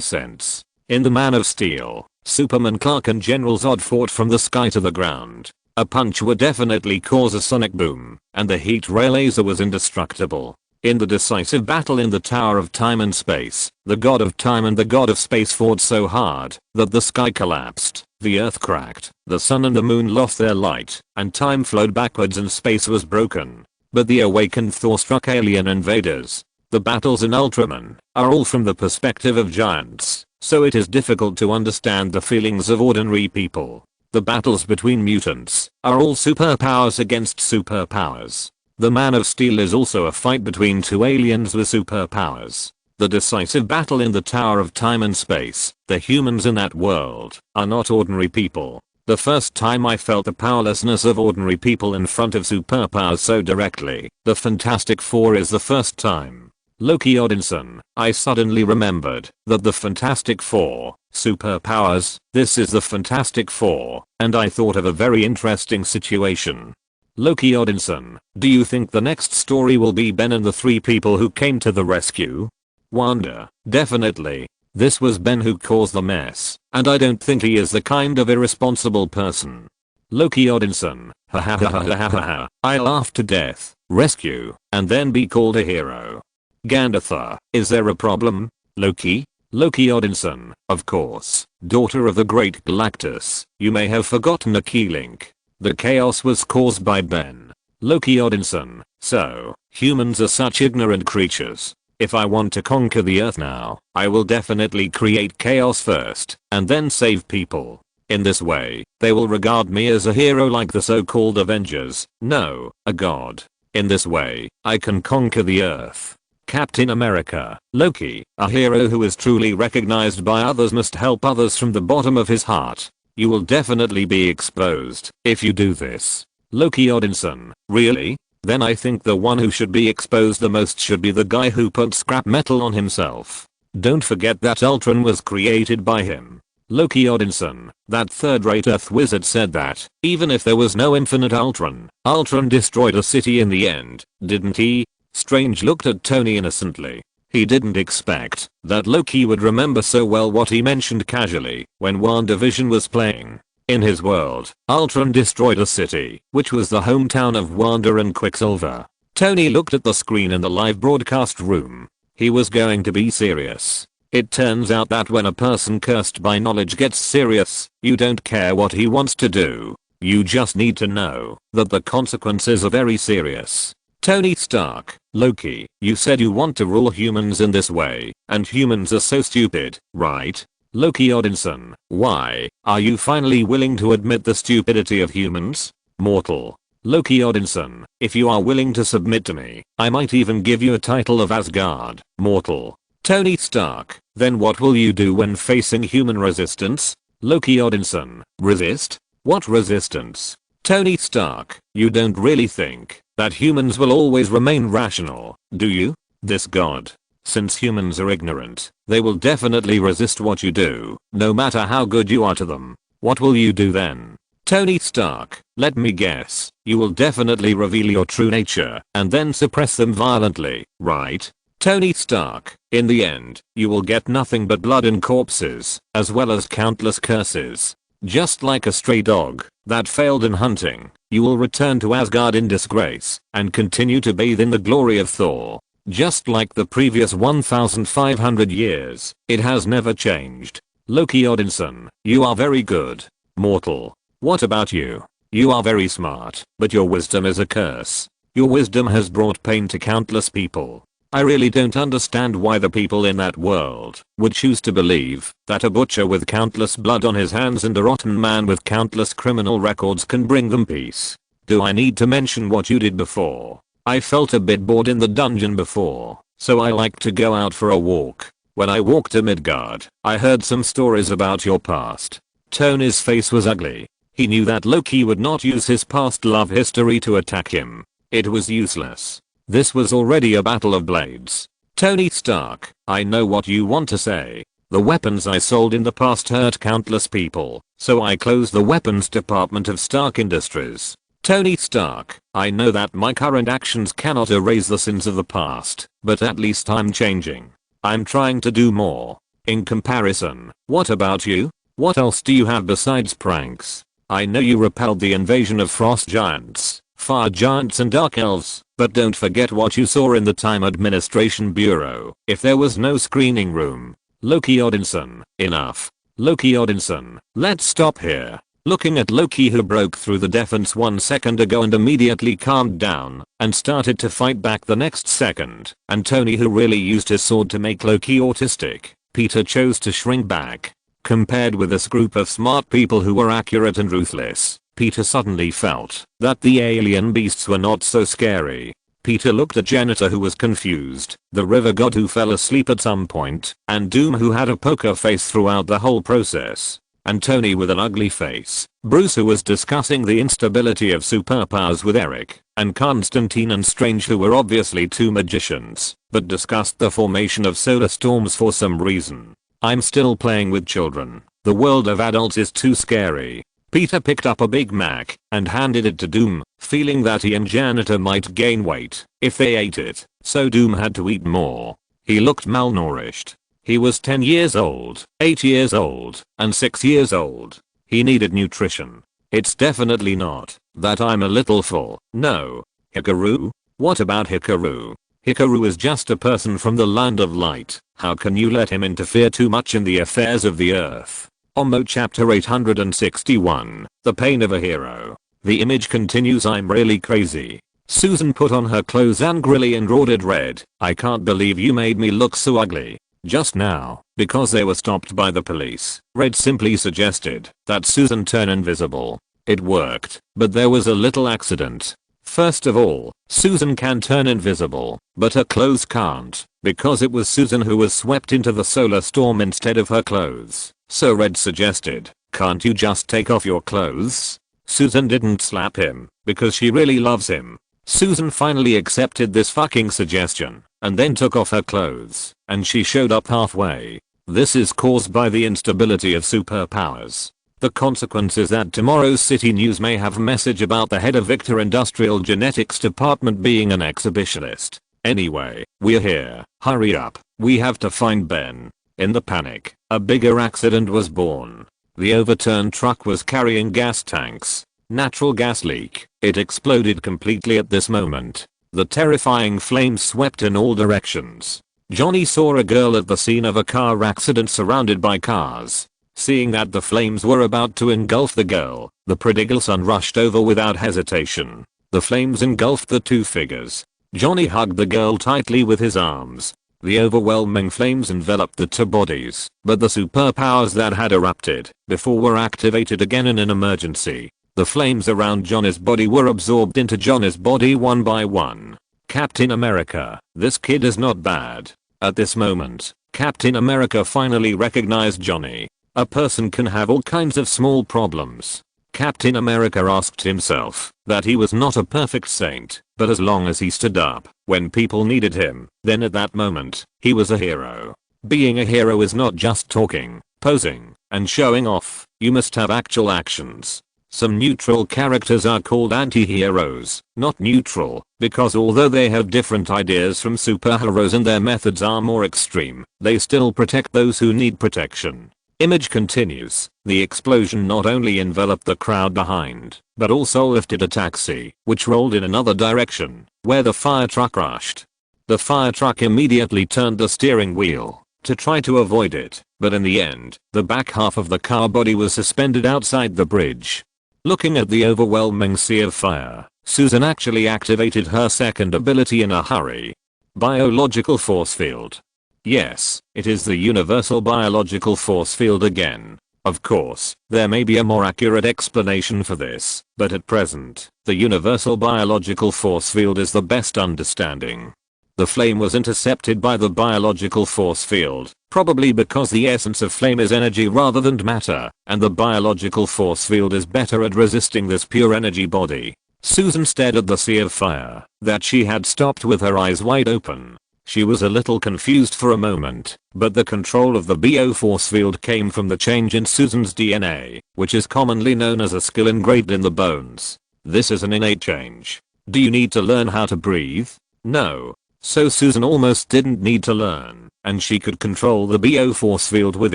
cents. In The Man of Steel, Superman, Clark and General Zod fought from the sky to the ground. A punch would definitely cause a sonic boom, and the heat ray laser was indestructible. In the decisive battle in the Tower of Time and Space, the God of Time and the God of Space fought so hard that the sky collapsed, the earth cracked, the sun and the moon lost their light, and time flowed backwards and space was broken. But the awakened Thor struck alien invaders. The battles in Ultraman are all from the perspective of giants, so it is difficult to understand the feelings of ordinary people. The battles between mutants are all superpowers against superpowers. The Man of Steel is also a fight between two aliens with superpowers. The decisive battle in the Tower of Time and Space, the humans in that world are not ordinary people. The first time I felt the powerlessness of ordinary people in front of superpowers so directly, the Fantastic Four is the first time. Loki Odinson, I suddenly remembered that the Fantastic Four, superpowers, this is the Fantastic Four, and I thought of a very interesting situation. Loki Odinson, do you think the next story will be Ben and the three people who came to the rescue? Wanda, definitely. This was Ben who caused the mess, and I don't think he is the kind of irresponsible person. Loki Odinson, ha ha ha ha ha ha ha, I laughed to death. Rescue, and then be called a hero. Gandalf, is there a problem? Loki? Loki Odinson, of course, daughter of the great Galactus, you may have forgotten a key link. The chaos was caused by Ben. Loki Odinson, so, humans are such ignorant creatures. If I want to conquer the earth now, I will definitely create chaos first, and then save people. In this way, they will regard me as a hero like the so-called Avengers, no, a god. In this way, I can conquer the earth. Captain America, Loki, a hero who is truly recognized by others must help others from the bottom of his heart. You will definitely be exposed if you do this. Loki Odinson, really? Then I think the one who should be exposed the most should be the guy who put scrap metal on himself. Don't forget that Ultron was created by him. Loki Odinson, that third-rate Earth wizard said that, even if there was no infinite Ultron, Ultron destroyed a city in the end, didn't he? Strange looked at Tony innocently. He didn't expect that Loki would remember so well what he mentioned casually when WandaVision was playing. In his world, Ultron destroyed a city, which was the hometown of Wanda and Quicksilver. Tony looked at the screen in the live broadcast room. He was going to be serious. It turns out that when a person cursed by knowledge gets serious, you don't care what he wants to do. You just need to know that the consequences are very serious. Tony Stark, Loki, you said you want to rule humans in this way, and humans are so stupid, right? Loki Odinson, why are you finally willing to admit the stupidity of humans? Mortal. Loki Odinson, if you are willing to submit to me, I might even give you a title of Asgard. Mortal. Tony Stark, then what will you do when facing human resistance? Loki Odinson, resist? What resistance? Tony Stark, you don't really think that humans will always remain rational, do you? This god. Since humans are ignorant, they will definitely resist what you do, no matter how good you are to them. What will you do then? Tony Stark, let me guess, you will definitely reveal your true nature and then suppress them violently, right? Tony Stark, in the end, you will get nothing but blood and corpses, as well as countless curses. Just like a stray dog that failed in hunting, you will return to Asgard in disgrace and continue to bathe in the glory of Thor. Just like the previous 1,500 years, it has never changed. Loki Odinson, you are very good. Mortal. What about you? You are very smart, but your wisdom is a curse. Your wisdom has brought pain to countless people. I really don't understand why the people in that world would choose to believe that a butcher with countless blood on his hands and a rotten man with countless criminal records can bring them peace. Do I need to mention what you did before? I felt a bit bored in the dungeon before, so I like to go out for a walk. When I walked to Midgard, I heard some stories about your past. Tony's face was ugly. He knew that Loki would not use his past love history to attack him. It was useless. This was already a battle of blades. Tony Stark, I know what you want to say. The weapons I sold in the past hurt countless people, so I closed the weapons department of Stark Industries. Tony Stark, I know that my current actions cannot erase the sins of the past, but at least I'm changing. I'm trying to do more. In comparison, what about you? What else do you have besides pranks? I know you repelled the invasion of frost giants, fire giants and dark elves, but don't forget what you saw in the Time Administration Bureau. If there was no screening room. Loki Odinson, enough. Loki Odinson, let's stop here. Looking at Loki, who broke through the defense 1 second ago and immediately calmed down and started to fight back the next second, and Tony, who really used his sword to make Loki autistic, Peter chose to shrink back. Compared with this group of smart people who were accurate and ruthless, Peter suddenly felt that the alien beasts were not so scary. Peter looked at Janitor, who was confused, the river god who fell asleep at some point, and Doom, who had a poker face throughout the whole process, and Tony with an ugly face, Bruce, who was discussing the instability of superpowers with Eric, and Constantine and Strange, who were obviously two magicians, but discussed the formation of solar storms for some reason. I'm still playing with children. The world of adults is too scary. Peter picked up a Big Mac and handed it to Doom, feeling that he and Janitor might gain weight if they ate it, so Doom had to eat more. He looked malnourished. He was 10 years old, 8 years old, and 6 years old. He needed nutrition. It's definitely not that I'm a little full. No. Hikaru? What about Hikaru? Hikaru is just a person from the land of light. How can you let him interfere too much in the affairs of the earth? Ommo chapter 861, The Pain of a Hero. The image continues. I'm really crazy. Susan put on her clothes angrily and ordered Red, I can't believe you made me look so ugly. Just now, because they were stopped by the police, Red simply suggested that Susan turn invisible. It worked, but there was a little accident. First of all, Susan can turn invisible, but her clothes can't, because it was Susan who was swept into the solar storm instead of her clothes. So Red suggested, can't you just take off your clothes? Susan didn't slap him, because she really loves him. Susan finally accepted this fucking suggestion, and then took off her clothes, and she showed up halfway. This is caused by the instability of superpowers. The consequence is that tomorrow's city news may have a message about the head of Victor Industrial Genetics Department being an exhibitionist. Anyway, we're here. Hurry up. We have to find Ben. In the panic, a bigger accident was born. The overturned truck was carrying gas tanks. Natural gas leak. It exploded completely at this moment. The terrifying flames swept in all directions. Johnny saw a girl at the scene of a car accident surrounded by cars. Seeing that the flames were about to engulf the girl, the prodigal son rushed over without hesitation. The flames engulfed the two figures. Johnny hugged the girl tightly with his arms. The overwhelming flames enveloped the two bodies, but the superpowers that had erupted before were activated again in an emergency. The flames around Johnny's body were absorbed into Johnny's body one by one. Captain America, this kid is not bad. At this moment, Captain America finally recognized Johnny. A person can have all kinds of small problems. Captain America asked himself that he was not a perfect saint, but as long as he stood up when people needed him, then at that moment, he was a hero. Being a hero is not just talking, posing, and showing off. You must have actual actions. Some neutral characters are called anti-heroes, not neutral, because although they have different ideas from superheroes and their methods are more extreme, they still protect those who need protection. Image continues. The explosion not only enveloped the crowd behind, but also lifted a taxi, which rolled in another direction, where the fire truck rushed. The fire truck immediately turned the steering wheel to try to avoid it, but in the end, the back half of the car body was suspended outside the bridge. Looking at the overwhelming sea of fire, Susan actually activated her second ability in a hurry. Biological force field. Yes, it is the universal biological force field again. Of course, there may be a more accurate explanation for this, but at present, the universal biological force field is the best understanding. The flame was intercepted by the biological force field, probably because the essence of flame is energy rather than matter, and the biological force field is better at resisting this pure energy body. Susan stared at the sea of fire that she had stopped with her eyes wide open. She was a little confused for a moment, but the control of the BO force field came from the change in Susan's DNA, which is commonly known as a skill engraved in the bones. This is an innate change. Do you need to learn how to breathe? No. So Susan almost didn't need to learn, and she could control the BO force field with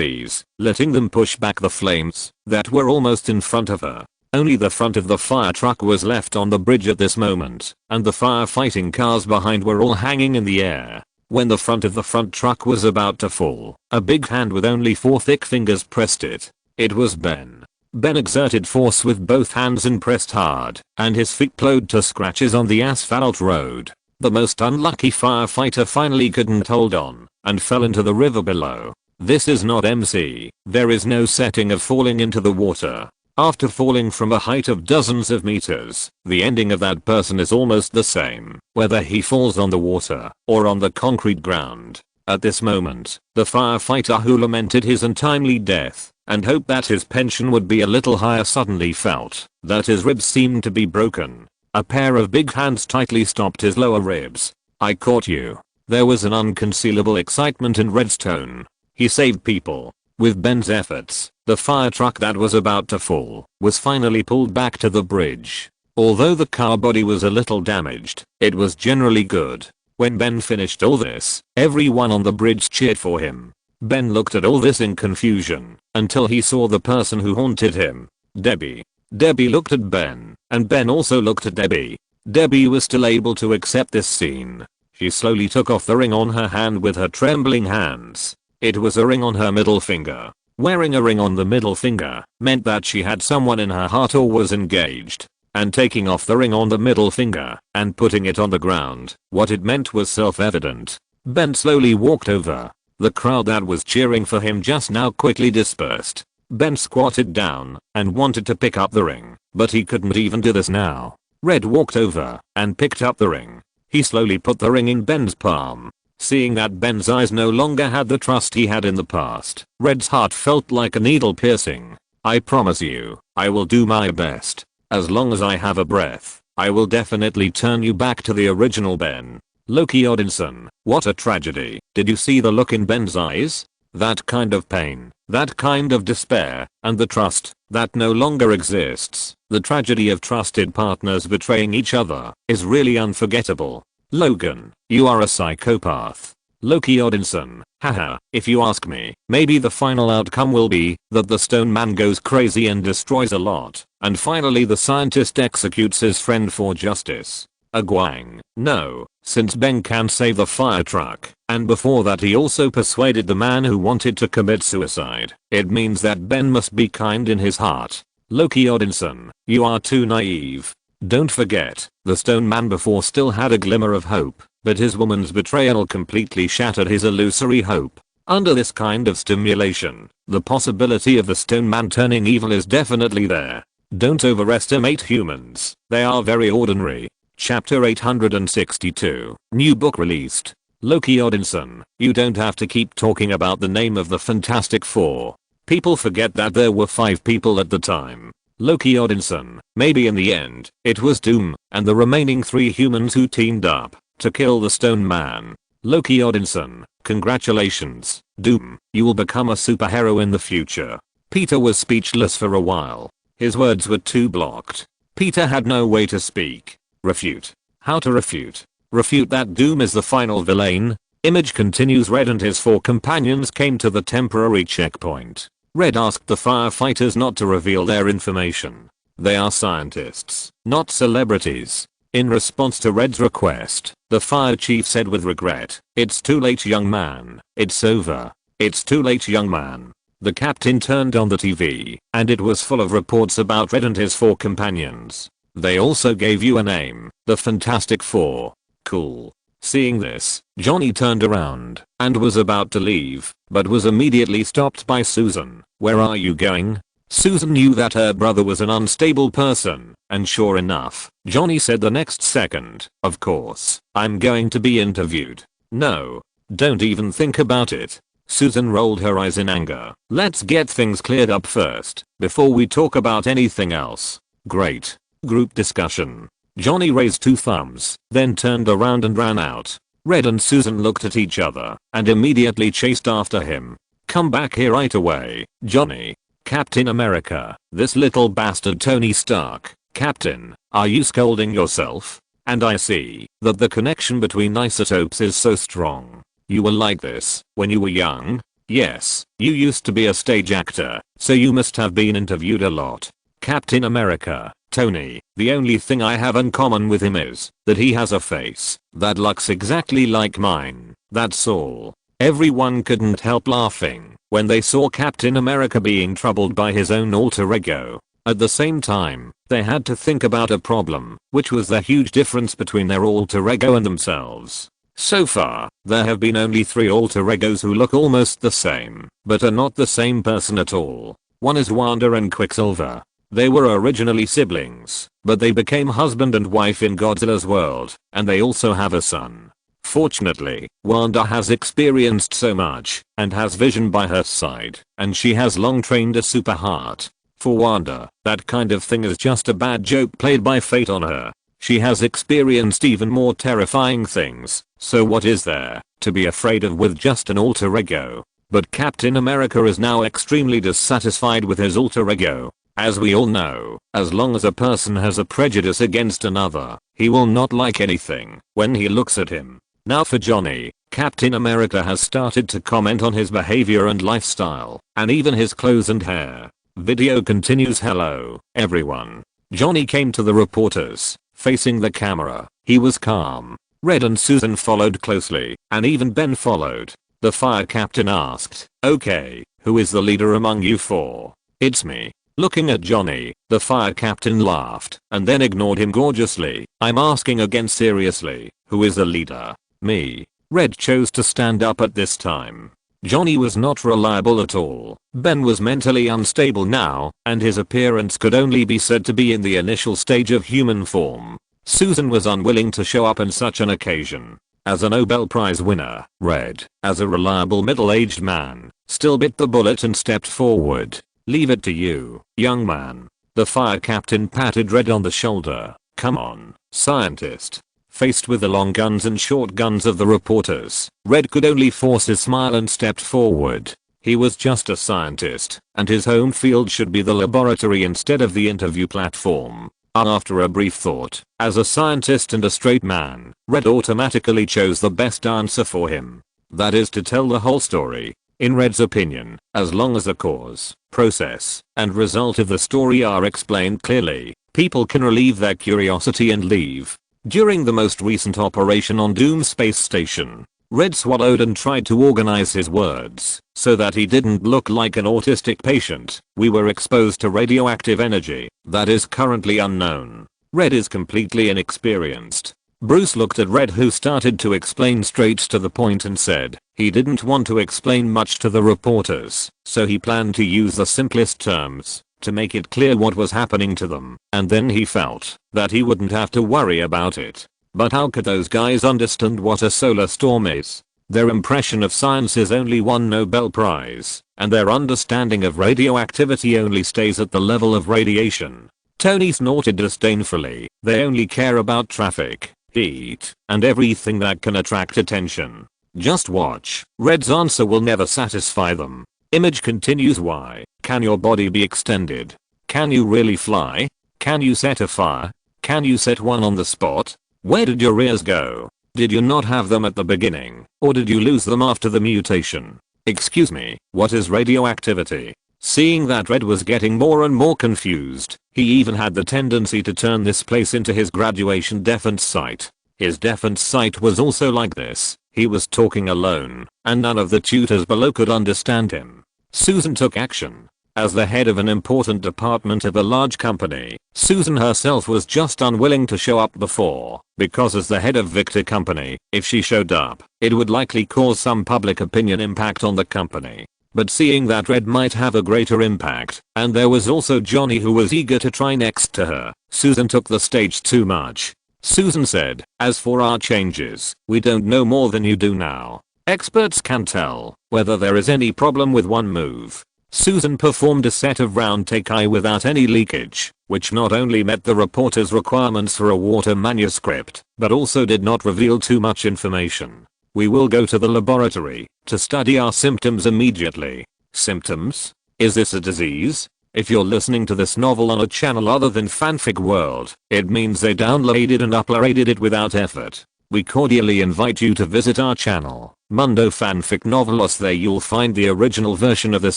ease, letting them push back the flames that were almost in front of her. Only the front of the fire truck was left on the bridge at this moment, and the firefighting cars behind were all hanging in the air. When the front of the front truck was about to fall, a big hand with only 4 thick fingers pressed it. It was Ben. Ben exerted force with both hands and pressed hard, and his feet plowed to scratches on the asphalt road. The most unlucky firefighter finally couldn't hold on, and fell into the river below. This is not MC. There is no setting of falling into the water. After falling from a height of dozens of meters, the ending of that person is almost the same, whether he falls on the water or on the concrete ground. At this moment, the firefighter who lamented his untimely death and hoped that his pension would be a little higher suddenly felt that his ribs seemed to be broken. A pair of big hands tightly stopped his lower ribs. I caught you. There was an unconcealable excitement in Red's tone. He saved people. With Ben's efforts, the fire truck that was about to fall was finally pulled back to the bridge. Although the car body was a little damaged, it was generally good. When Ben finished all this, everyone on the bridge cheered for him. Ben looked at all this in confusion until he saw the person who haunted him, Debbie. Debbie looked at Ben, and Ben also looked at Debbie. Debbie was still able to accept this scene. She slowly took off the ring on her hand with her trembling hands. It was a ring on her middle finger. Wearing a ring on the middle finger meant that she had someone in her heart or was engaged. And taking off the ring on the middle finger and putting it on the ground, what it meant was self-evident. Ben slowly walked over. The crowd that was cheering for him just now quickly dispersed. Ben squatted down and wanted to pick up the ring, but he couldn't even do this now. Red walked over and picked up the ring. He slowly put the ring in Ben's palm. Seeing that Ben's eyes no longer had the trust he had in the past, Red's heart felt like a needle piercing. I promise you, I will do my best. As long as I have a breath, I will definitely turn you back to the original Ben. Loki Odinson, what a tragedy. Did you see the look in Ben's eyes? That kind of pain, that kind of despair, and the trust that no longer exists. The tragedy of trusted partners betraying each other is really unforgettable. Logan, you are a psychopath. Loki Odinson, haha, if you ask me, maybe the final outcome will be that the stone man goes crazy and destroys a lot, and finally the scientist executes his friend for justice. Agwang, no, since Ben can save the fire truck, and before that he also persuaded the man who wanted to commit suicide, it means that Ben must be kind in his heart. Loki Odinson, you are too naive. Don't forget, the stone man before still had a glimmer of hope, but his woman's betrayal completely shattered his illusory hope. Under this kind of stimulation, the possibility of the stone man turning evil is definitely there. Don't overestimate humans, they are very ordinary. Chapter 862, new book released. Loki Odinson, you don't have to keep talking about the name of the Fantastic Four. People forget that there were 5 people at the time. Loki Odinson, maybe in the end, it was Doom, and the remaining 3 humans who teamed up to kill the Stone Man. Loki Odinson, congratulations, Doom, you will become a superhero in the future. Peter was speechless for a while. His words were too blocked. Peter had no way to speak. Refute. How to refute? Refute that Doom is the final villain? Image continues. Red and his 4 companions came to the temporary checkpoint. Red asked the firefighters not to reveal their information. They are scientists, not celebrities. In response to Red's request, the fire chief said with regret, "It's too late, young man. It's over. It's too late, young man." The captain turned on the TV, and it was full of reports about Red and his 4 companions. They also gave you a name, the Fantastic Four. Cool. Seeing this, Johnny turned around and was about to leave, but was immediately stopped by Susan. "Where are you going?" Susan knew that her brother was an unstable person, and sure enough, Johnny said the next second, "Of course, I'm going to be interviewed." "No. Don't even think about it." Susan rolled her eyes in anger. "Let's get things cleared up first, before we talk about anything else." "Great." Group discussion. Johnny raised 2 thumbs, then turned around and ran out. Red and Susan looked at each other, and immediately chased after him. "Come back here right away, Johnny." "Captain America, this little bastard Tony Stark." "Captain, are you scolding yourself? And I see that the connection between isotopes is so strong. You were like this when you were young?" "Yes, you used to be a stage actor, so you must have been interviewed a lot." "Captain America, Tony, the only thing I have in common with him is that he has a face that looks exactly like mine. That's all." Everyone couldn't help laughing when they saw Captain America being troubled by his own alter ego. At the same time, they had to think about a problem, which was the huge difference between their alter ego and themselves. So far, there have been only 3 alter egos who look almost the same, but are not the same person at all. One is Wanda and Quicksilver. They were originally siblings, but they became husband and wife in Godzilla's world, and they also have a son. Fortunately, Wanda has experienced so much, and has Vision by her side, and she has long trained a super heart. For Wanda, that kind of thing is just a bad joke played by fate on her. She has experienced even more terrifying things, so what is there to be afraid of with just an alter ego? But Captain America is now extremely dissatisfied with his alter ego. As we all know, as long as a person has a prejudice against another, he will not like anything when he looks at him. Now for Johnny, Captain America has started to comment on his behavior and lifestyle, and even his clothes and hair. Video continues. "Hello, everyone." Johnny came to the reporters, facing the camera. He was calm. Red and Susan followed closely, and even Ben followed. The fire captain asked, "Okay, who is the leader among you 4? "It's me." Looking at Johnny, the fire captain laughed, and then ignored him gorgeously. "I'm asking again seriously, who is the leader?" "Me." Red chose to stand up at this time. Johnny was not reliable at all. Ben was mentally unstable now, and his appearance could only be said to be in the initial stage of human form. Susan was unwilling to show up on such an occasion. As a Nobel Prize winner, Red, as a reliable middle-aged man, still bit the bullet and stepped forward. "Leave it to you, young man." The fire captain patted Red on the shoulder. "Come on, scientist. Faced with the long guns and short guns of the reporters, Red could only force his smile and stepped forward. He was just a scientist, and his home field should be the laboratory instead of the interview platform. After a brief thought, as a scientist and a straight man, Red automatically chose the best answer for him. That is to tell the whole story. In Red's opinion, as long as the cause, process, and result of the story are explained clearly, people can relieve their curiosity and leave. During the most recent operation on Doom Space Station, Red swallowed and tried to organize his words so that he didn't look like an autistic patient. We were exposed to radioactive energy that is currently unknown. Red is completely inexperienced. Bruce looked at Red, who started to explain straight to the point and said he didn't want to explain much to the reporters, so he planned to use the simplest terms to make it clear what was happening to them, and then he felt that he wouldn't have to worry about it. But how could those guys understand what a solar storm is? Their impression of science is only one Nobel Prize, and their understanding of radioactivity only stays at the level of radiation. Tony snorted disdainfully. They only care about traffic, heat, and everything that can attract attention. Just watch. Red's answer will never satisfy them. Image continues. Why? Can your body be extended? Can you really fly? Can you set a fire? Can you set one on the spot? Where did your ears go? Did you not have them at the beginning, or did you lose them after the mutation? Excuse me, what is radioactivity? Seeing that Red was getting more and more confused, he even had the tendency to turn this place into his graduation defense site. His defense site was also like this. He was talking alone, and none of the tutors below could understand him. Susan took action. As the head of an important department of a large company, Susan herself was just unwilling to show up before, because as the head of Victor Company, if she showed up, it would likely cause some public opinion impact on the company. But seeing that Red might have a greater impact, and there was also Johnny who was eager to try next to her, Susan took the stage too much. Susan said, as for our changes, we don't know more than you do now. Experts can tell whether there is any problem with one move. Susan performed a set of round take eye without any leakage, which not only met the reporter's requirements for a water manuscript, but also did not reveal too much information. We will go to the laboratory to study our symptoms immediately. Symptoms? Is this a disease? If you're listening to this novel on a channel other than Fanfic World, it means they downloaded and uploaded it without effort. We cordially invite you to visit our channel, Mundo Fanfic Novelos. There you'll find the original version of this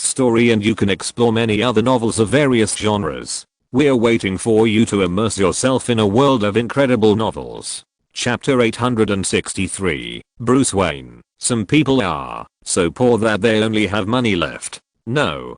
story, and you can explore many other novels of various genres. We're waiting for you to immerse yourself in a world of incredible novels. Chapter 863, Bruce Wayne. Some people are so poor that they only have money left. No.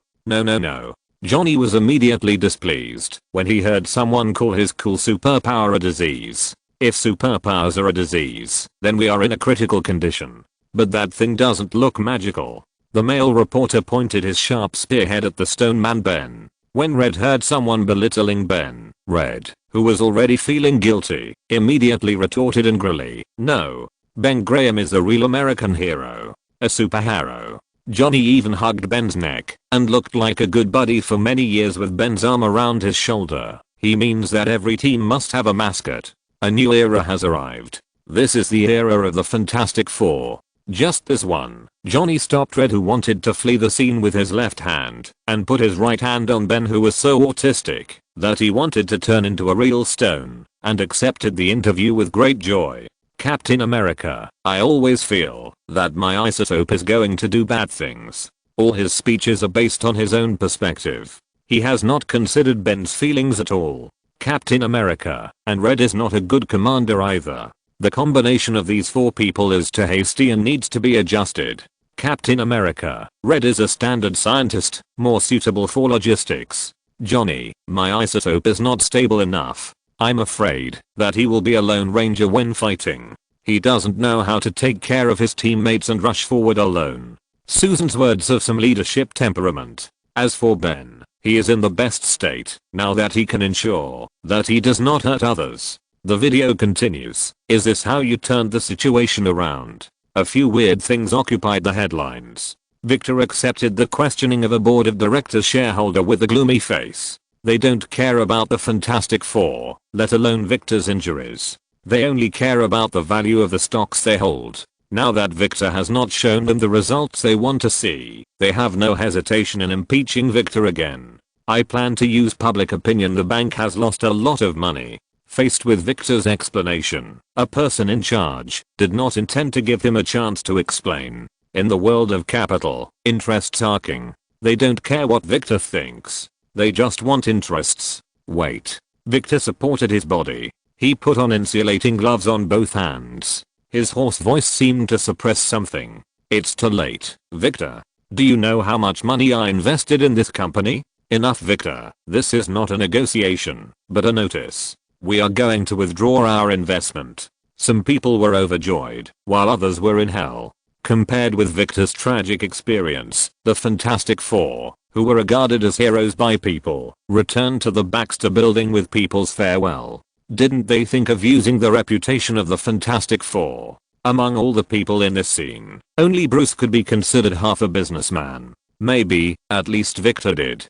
Johnny was immediately displeased when he heard someone call his cool superpower a disease. If superpowers are a disease, then we are in a critical condition. But that thing doesn't look magical. The male reporter pointed his sharp spearhead at the stone man Ben. When Red heard someone belittling Ben, Red, who was already feeling guilty, immediately retorted angrily, "No. Ben Graham is a real American hero. A superhero." Johnny even hugged Ben's neck and looked like a good buddy for many years with Ben's arm around his shoulder. He means that every team must have a mascot. A new era has arrived. This is the era of the Fantastic Four. Just this one. Johnny stopped Red, who wanted to flee the scene, with his left hand and put his right hand on Ben, who was so autistic that he wanted to turn into a real stone, and accepted the interview with great joy. Captain America, I always feel that my isotope is going to do bad things. All his speeches are based on his own perspective. He has not considered Ben's feelings at all. Captain America, and Red is not a good commander either. The combination of these four people is too hasty and needs to be adjusted. Captain America, Red is a standard scientist, more suitable for logistics. Johnny, my isotope is not stable enough. I'm afraid that he will be a lone ranger when fighting. He doesn't know how to take care of his teammates and rush forward alone. Susan's words of some leadership temperament. As for Ben, he is in the best state now that he can ensure that he does not hurt others. The video continues. Is this how you turned the situation around? A few weird things occupied the headlines. Victor accepted the questioning of a board of directors shareholder with a gloomy face. They don't care about the Fantastic Four, let alone Victor's injuries. They only care about the value of the stocks they hold. Now that Victor has not shown them the results they want to see, they have no hesitation in impeaching Victor again. I plan to use public opinion. The bank has lost a lot of money. Faced with Victor's explanation, a person in charge did not intend to give him a chance to explain. In the world of capital, interests are king. They don't care what Victor thinks. They just want interests. Wait. Victor supported his body. He put on insulating gloves on both hands. His hoarse voice seemed to suppress something. It's too late, Victor. Do you know how much money I invested in this company? Enough, Victor. This is not a negotiation, but a notice. We are going to withdraw our investment. Some people were overjoyed, while others were in hell. Compared with Victor's tragic experience, the Fantastic Four, who were regarded as heroes by people, returned to the Baxter Building with people's farewell. Didn't they think of using the reputation of the Fantastic Four? Among all the people in this scene, only Bruce could be considered half a businessman. Maybe, at least Victor did.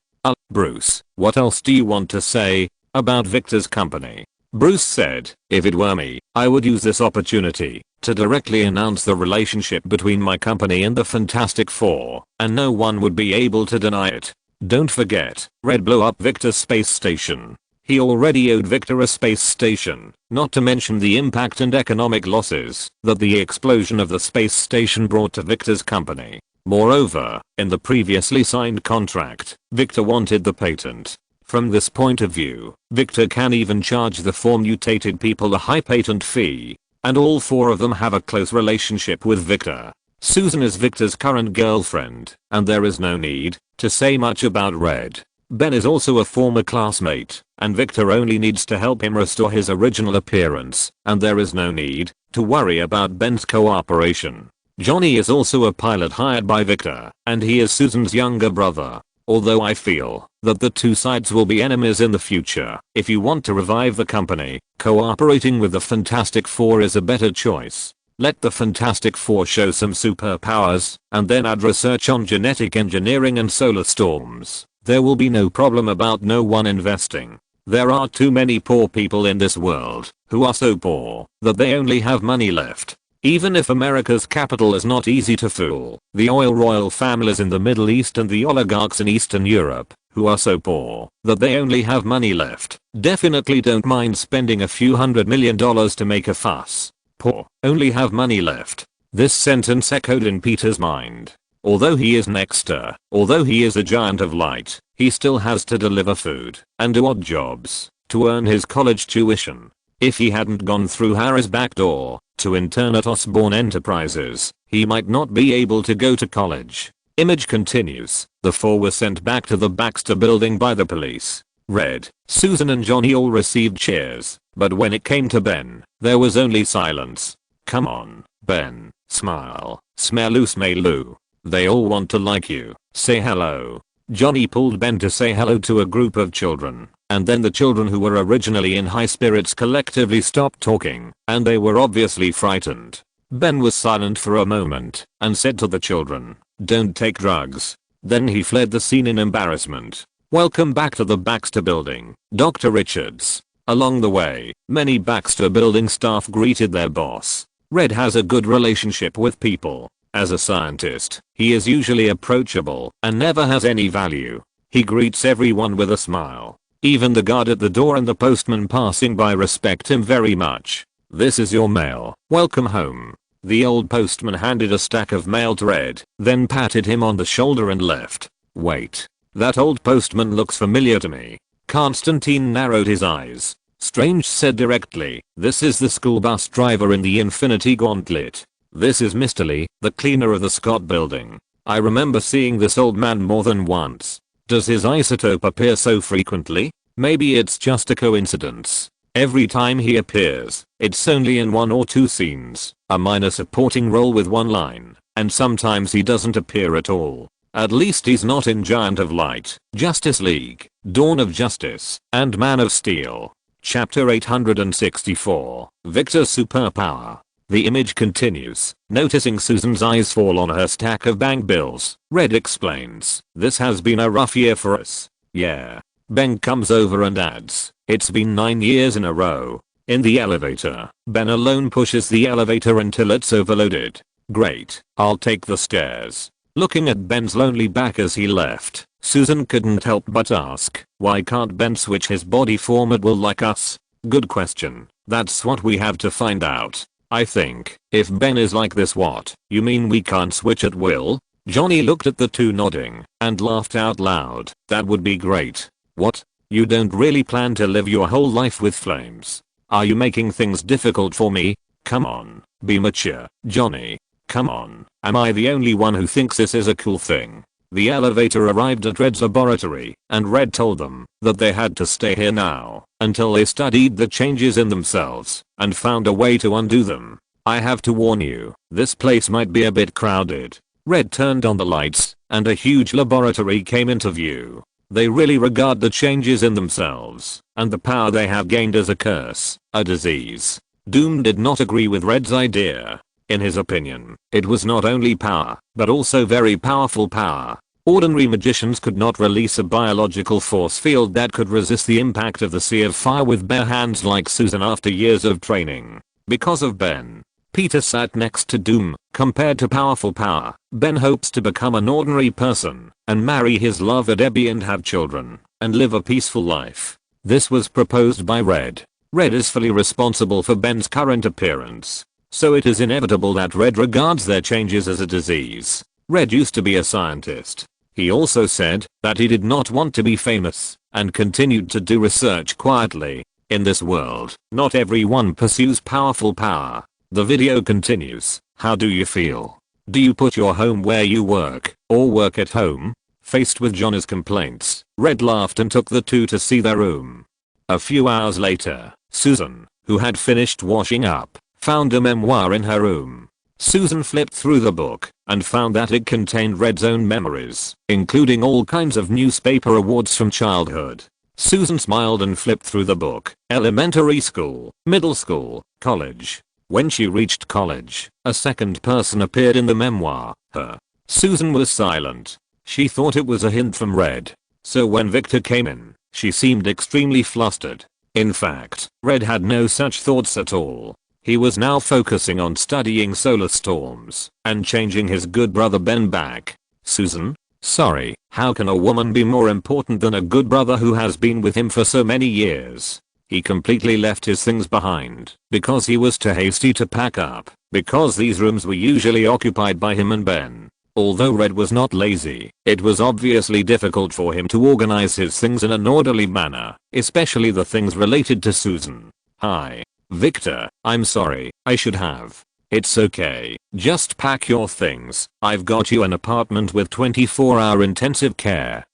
Bruce, what else do you want to say about Victor's company? Bruce said, if it were me, I would use this opportunity to directly announce the relationship between my company and the Fantastic Four, and no one would be able to deny it. Don't forget, Red blew up Victor's space station. He already owed Victor a space station, not to mention the impact and economic losses that the explosion of the space station brought to Victor's company. Moreover, in the previously signed contract, Victor wanted the patent. From this point of view, Victor can even charge the four mutated people a high patent fee, and all four of them have a close relationship with Victor. Susan is Victor's current girlfriend, and there is no need to say much about Red. Ben is also a former classmate, and Victor only needs to help him restore his original appearance, and there is no need to worry about Ben's cooperation. Johnny is also a pilot hired by Victor, and he is Susan's younger brother. Although I feel that the two sides will be enemies in the future, if you want to revive the company, cooperating with the Fantastic Four is a better choice. Let the Fantastic Four show some superpowers, and then add research on genetic engineering and solar storms. There will be no problem about no one investing. There are too many poor people in this world who are so poor that they only have money left. Even if America's capital is not easy to fool, the oil royal families in the Middle East and the oligarchs in Eastern Europe, who are so poor that they only have money left, definitely don't mind spending a few $100 million to make a fuss. Poor, only have money left. This sentence echoed in Peter's mind. Although he is Nexter, although he is a giant of light, he still has to deliver food and do odd jobs to earn his college tuition. If he hadn't gone through Harry's back door to intern at Osborne Enterprises, he might not be able to go to college. Image continues. The four were sent back to the Baxter Building by the police. Red, Susan and Johnny all received cheers, but when it came to Ben, there was only silence. Come on, Ben, smile, smelu. They all want to like you. Say hello. Johnny pulled Ben to say hello to a group of children, and then the children who were originally in high spirits collectively stopped talking, and they were obviously frightened. Ben was silent for a moment, and said to the children, "Don't take drugs." Then he fled the scene in embarrassment. Welcome back to the Baxter Building, Dr. Richards. Along the way, many Baxter Building staff greeted their boss. Red has a good relationship with people. As a scientist, he is usually approachable and never has any value. He greets everyone with a smile. Even the guard at the door and the postman passing by respect him very much. "This is your mail. Welcome home." The old postman handed a stack of mail to Red, then patted him on the shoulder and left. Wait. That old postman looks familiar to me. Constantine narrowed his eyes. Strange said directly, "This is the school bus driver in the Infinity Gauntlet. This is Mr. Lee, the cleaner of the Scott Building. I remember seeing this old man more than once. Does his isotope appear so frequently? Maybe it's just a coincidence. Every time he appears, it's only in 1 or 2 scenes, a minor supporting role with 1 line, and sometimes he doesn't appear at all. At least he's not in Giant of Light, Justice League, Dawn of Justice, and Man of Steel." Chapter 864, Victor's Superpower. The image continues. Noticing Susan's eyes fall on her stack of bank bills, Red explains, "This has been a rough year for us." "Yeah." Ben comes over and adds, "It's been 9 years in a row." In the elevator, Ben alone pushes the elevator until it's overloaded. Great, I'll take the stairs. Looking at Ben's lonely back as he left, Susan couldn't help but ask, why can't Ben switch his body form at will like us? Good question. That's what we have to find out. I think, if Ben is like this, what, you mean we can't switch at will? Johnny looked at the two nodding and laughed out loud. That would be great. What? You don't really plan to live your whole life with flames? Are you making things difficult for me? Come on, be mature, Johnny. Come on, am I the only one who thinks this is a cool thing? The elevator arrived at Red's laboratory, and Red told them that they had to stay here now until they studied the changes in themselves and found a way to undo them. I have to warn you, this place might be a bit crowded. Red turned on the lights, and a huge laboratory came into view. They really regard the changes in themselves and the power they have gained as a curse, a disease. Doom did not agree with Red's idea. In his opinion, it was not only power, but also very powerful power. Ordinary magicians could not release a biological force field that could resist the impact of the sea of fire with bare hands like Susan after years of training. Because of Ben, Peter sat next to Doom. Compared to powerful power, Ben hopes to become an ordinary person and marry his lover Debbie and have children and live a peaceful life. This was proposed by Red. Red is fully responsible for Ben's current appearance, so it is inevitable that Red regards their changes as a disease. Red used to be a scientist. He also said that he did not want to be famous and continued to do research quietly. In this world, not everyone pursues powerful power. The video continues. How do you feel? Do you put your home where you work or work at home? Faced with Johnny's complaints, Red laughed and took the two to see their room. A few hours later, Susan, who had finished washing up, found a memoir in her room. Susan flipped through the book and found that it contained Red's own memories, including all kinds of newspaper awards from childhood. Susan smiled and flipped through the book. Elementary school, middle school, college. When she reached college, a second person appeared in the memoir, her. Susan was silent. She thought it was a hint from Red. So when Victor came in, she seemed extremely flustered. In fact, Red had no such thoughts at all. He was now focusing on studying solar storms and changing his good brother Ben back. Susan? Sorry, how can a woman be more important than a good brother who has been with him for so many years? He completely left his things behind because he was too hasty to pack up, because these rooms were usually occupied by him and Ben. Although Red was not lazy, it was obviously difficult for him to organize his things in an orderly manner, especially the things related to Susan. Hi, Victor, I'm sorry, I should have. It's okay, just pack your things. I've got you an apartment with 24-hour intensive care.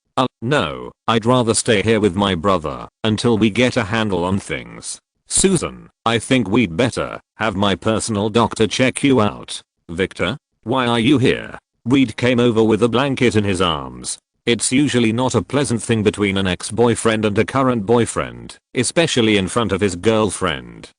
No, I'd rather stay here with my brother until we get a handle on things. Susan, I think we'd better have my personal doctor check you out. Victor, why are you here? Reed came over with a blanket in his arms. It's usually not a pleasant thing between an ex-boyfriend and a current boyfriend, especially in front of his girlfriend.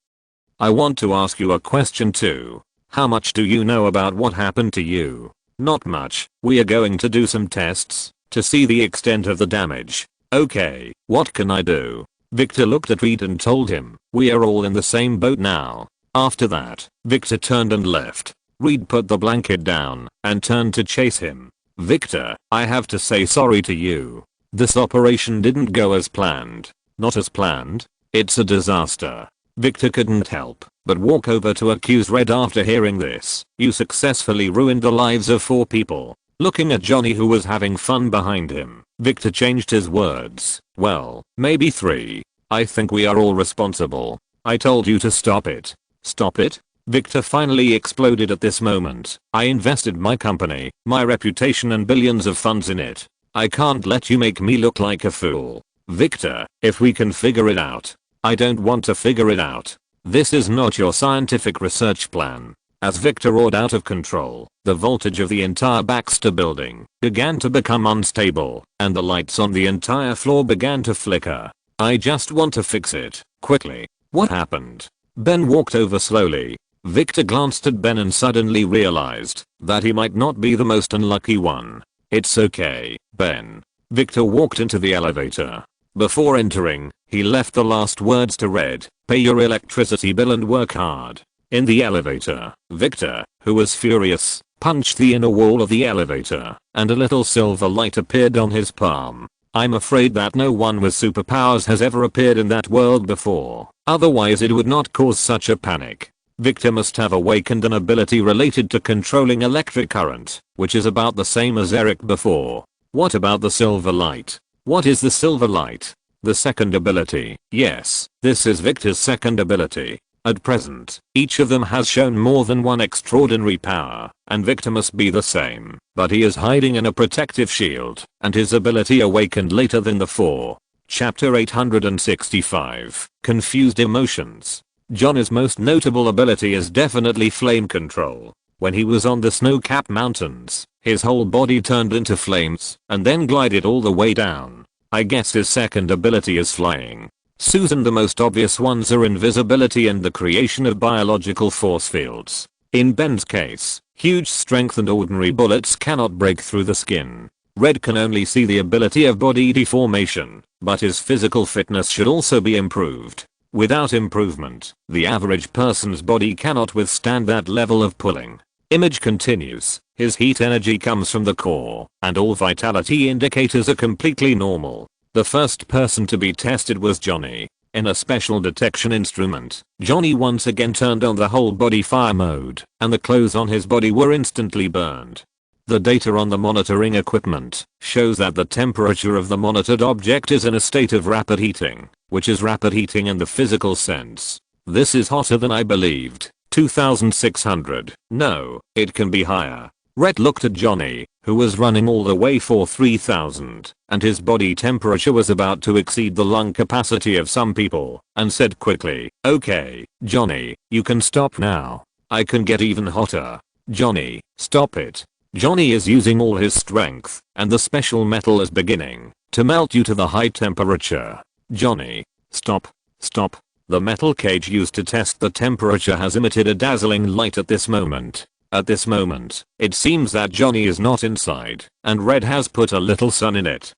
I want to ask you a question too. How much do you know about what happened to you? Not much. We are going to do some tests to see the extent of the damage. Okay, what can I do? Victor looked at Reed and told him, we are all in the same boat now. After that, Victor turned and left. Reed put the blanket down and turned to chase him. Victor, I have to say sorry to you. This operation didn't go as planned. Not as planned? It's a disaster. Victor couldn't help but walk over to accuse Red after hearing this. You successfully ruined the lives of 4 people. Looking at Johnny who was having fun behind him, Victor changed his words. Well, maybe 3. I think we are all responsible. I told you to stop it. Stop it? Victor finally exploded at this moment. I invested my company, my reputation and billions of funds in it. I can't let you make me look like a fool. Victor, if we can figure it out. I don't want to figure it out. This is not your scientific research plan. As Victor roared out of control, the voltage of the entire Baxter building began to become unstable, and the lights on the entire floor began to flicker. I just want to fix it, quickly. What happened? Ben walked over slowly. Victor glanced at Ben and suddenly realized that he might not be the most unlucky one. It's okay, Ben. Victor walked into the elevator. Before entering, he left the last words to Red. Pay your electricity bill and work hard. In the elevator, Victor, who was furious, punched the inner wall of the elevator, and a little silver light appeared on his palm. I'm afraid that no one with superpowers has ever appeared in that world before, otherwise it would not cause such a panic. Victor must have awakened an ability related to controlling electric current, which is about the same as Eric before. What about the silver light? What is the silver light? The second ability. Yes, this is Victor's second ability. At present, each of them has shown more than one extraordinary power, and Victor must be the same, but he is hiding in a protective shield, and his ability awakened later than the four. Chapter 865. Confused Emotions. Johnny's most notable ability is definitely flame control. When he was on the snow-capped mountains, his whole body turned into flames, and then glided all the way down. I guess his second ability is flying. Susan, the most obvious ones are invisibility and the creation of biological force fields. In Ben's case, huge strength and ordinary bullets cannot break through the skin. Red can only see the ability of body deformation, but his physical fitness should also be improved. Without improvement, the average person's body cannot withstand that level of pulling. Image continues. His heat energy comes from the core, and all vitality indicators are completely normal. The first person to be tested was Johnny. In a special detection instrument, Johnny once again turned on the whole body fire mode, and the clothes on his body were instantly burned. The data on the monitoring equipment shows that the temperature of the monitored object is in a state of rapid heating, which is rapid heating in the physical sense. This is hotter than I believed. 2600. No, it can be higher. Rhett looked at Johnny, who was running all the way for 3000, and his body temperature was about to exceed the lung capacity of some people, and said quickly, "Okay, Johnny, you can stop now. I can get even hotter. Johnny, stop it." Johnny is using all his strength, and the special metal is beginning to melt due to the high temperature. Johnny, stop, stop. The metal cage used to test the temperature has emitted a dazzling light at this moment. At this moment, it seems that Johnny is not inside, and Red has put a little sun in it.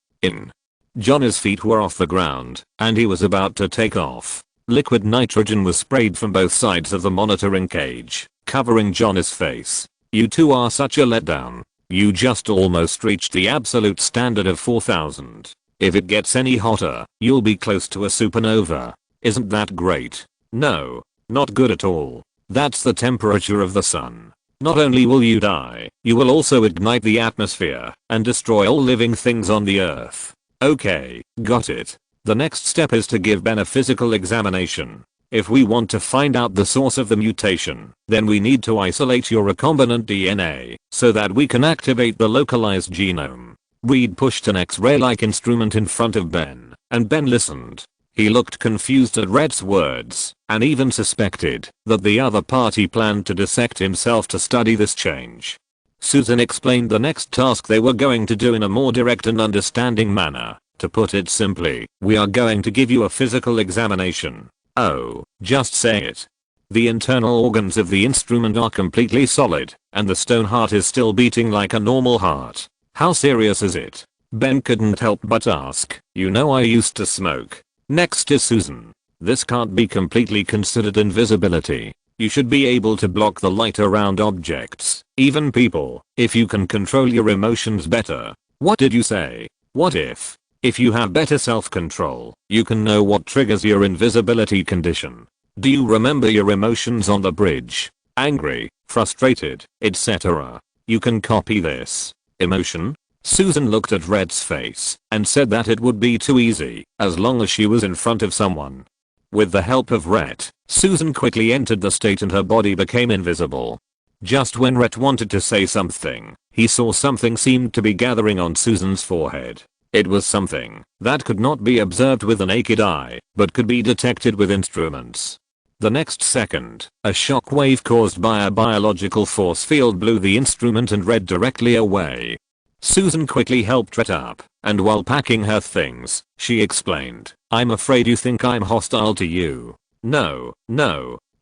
Johnny's feet were off the ground, and he was about to take off. Liquid nitrogen was sprayed from both sides of the monitoring cage, covering Johnny's face. You two are such a letdown. You just almost reached the absolute standard of 4000. If it gets any hotter, you'll be close to a supernova. Isn't that great? No, not good at all. That's the temperature of the sun. Not only will you die, you will also ignite the atmosphere and destroy all living things on the earth. Okay, got it. The next step is to give Ben a physical examination. If we want to find out the source of the mutation, then we need to isolate your recombinant DNA so that we can activate the localized genome. Reed pushed an X-ray-like instrument in front of Ben, and Ben listened. He looked confused at Red's words, and even suspected that the other party planned to dissect himself to study this change. Susan explained the next task they were going to do in a more direct and understanding manner. To put it simply, we are going to give you a physical examination. Oh, just say it. The internal organs of the instrument are completely solid, and the stone heart is still beating like a normal heart. How serious is it? Ben couldn't help but ask. You know I used to smoke. Next is Susan. This can't be completely considered invisibility. You should be able to block the light around objects, even people, if you can control your emotions better. What did you say? What if? If you have better self-control, you can know what triggers your invisibility condition. Do you remember your emotions on the bridge? Angry, frustrated, etc. You can copy this emotion. Susan looked at Red's face and said that it would be too easy as long as she was in front of someone. With the help of Red, Susan quickly entered the state and her body became invisible. Just when Red wanted to say something, he saw something seemed to be gathering on Susan's forehead. It was something that could not be observed with the naked eye, but could be detected with instruments. The next second, a shock wave caused by a biological force field blew the instrument and Red directly away. Susan quickly helped Red up, and while packing her things, she explained, "I'm afraid you think I'm hostile to you." No.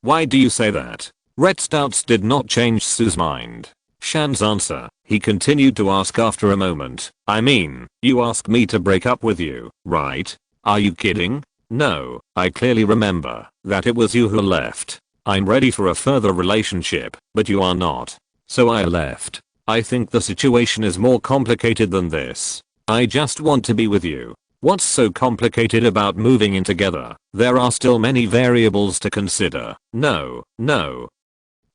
Why do you say that? Red's doubts did not change Sue's mind. Shan's answer, he continued to ask after a moment. I mean, you asked me to break up with you, right? Are you kidding? No, I clearly remember that it was you who left. I'm ready for a further relationship, but you are not. So I left. I think the situation is more complicated than this. I just want to be with you. What's so complicated about moving in together? There are still many variables to consider. No.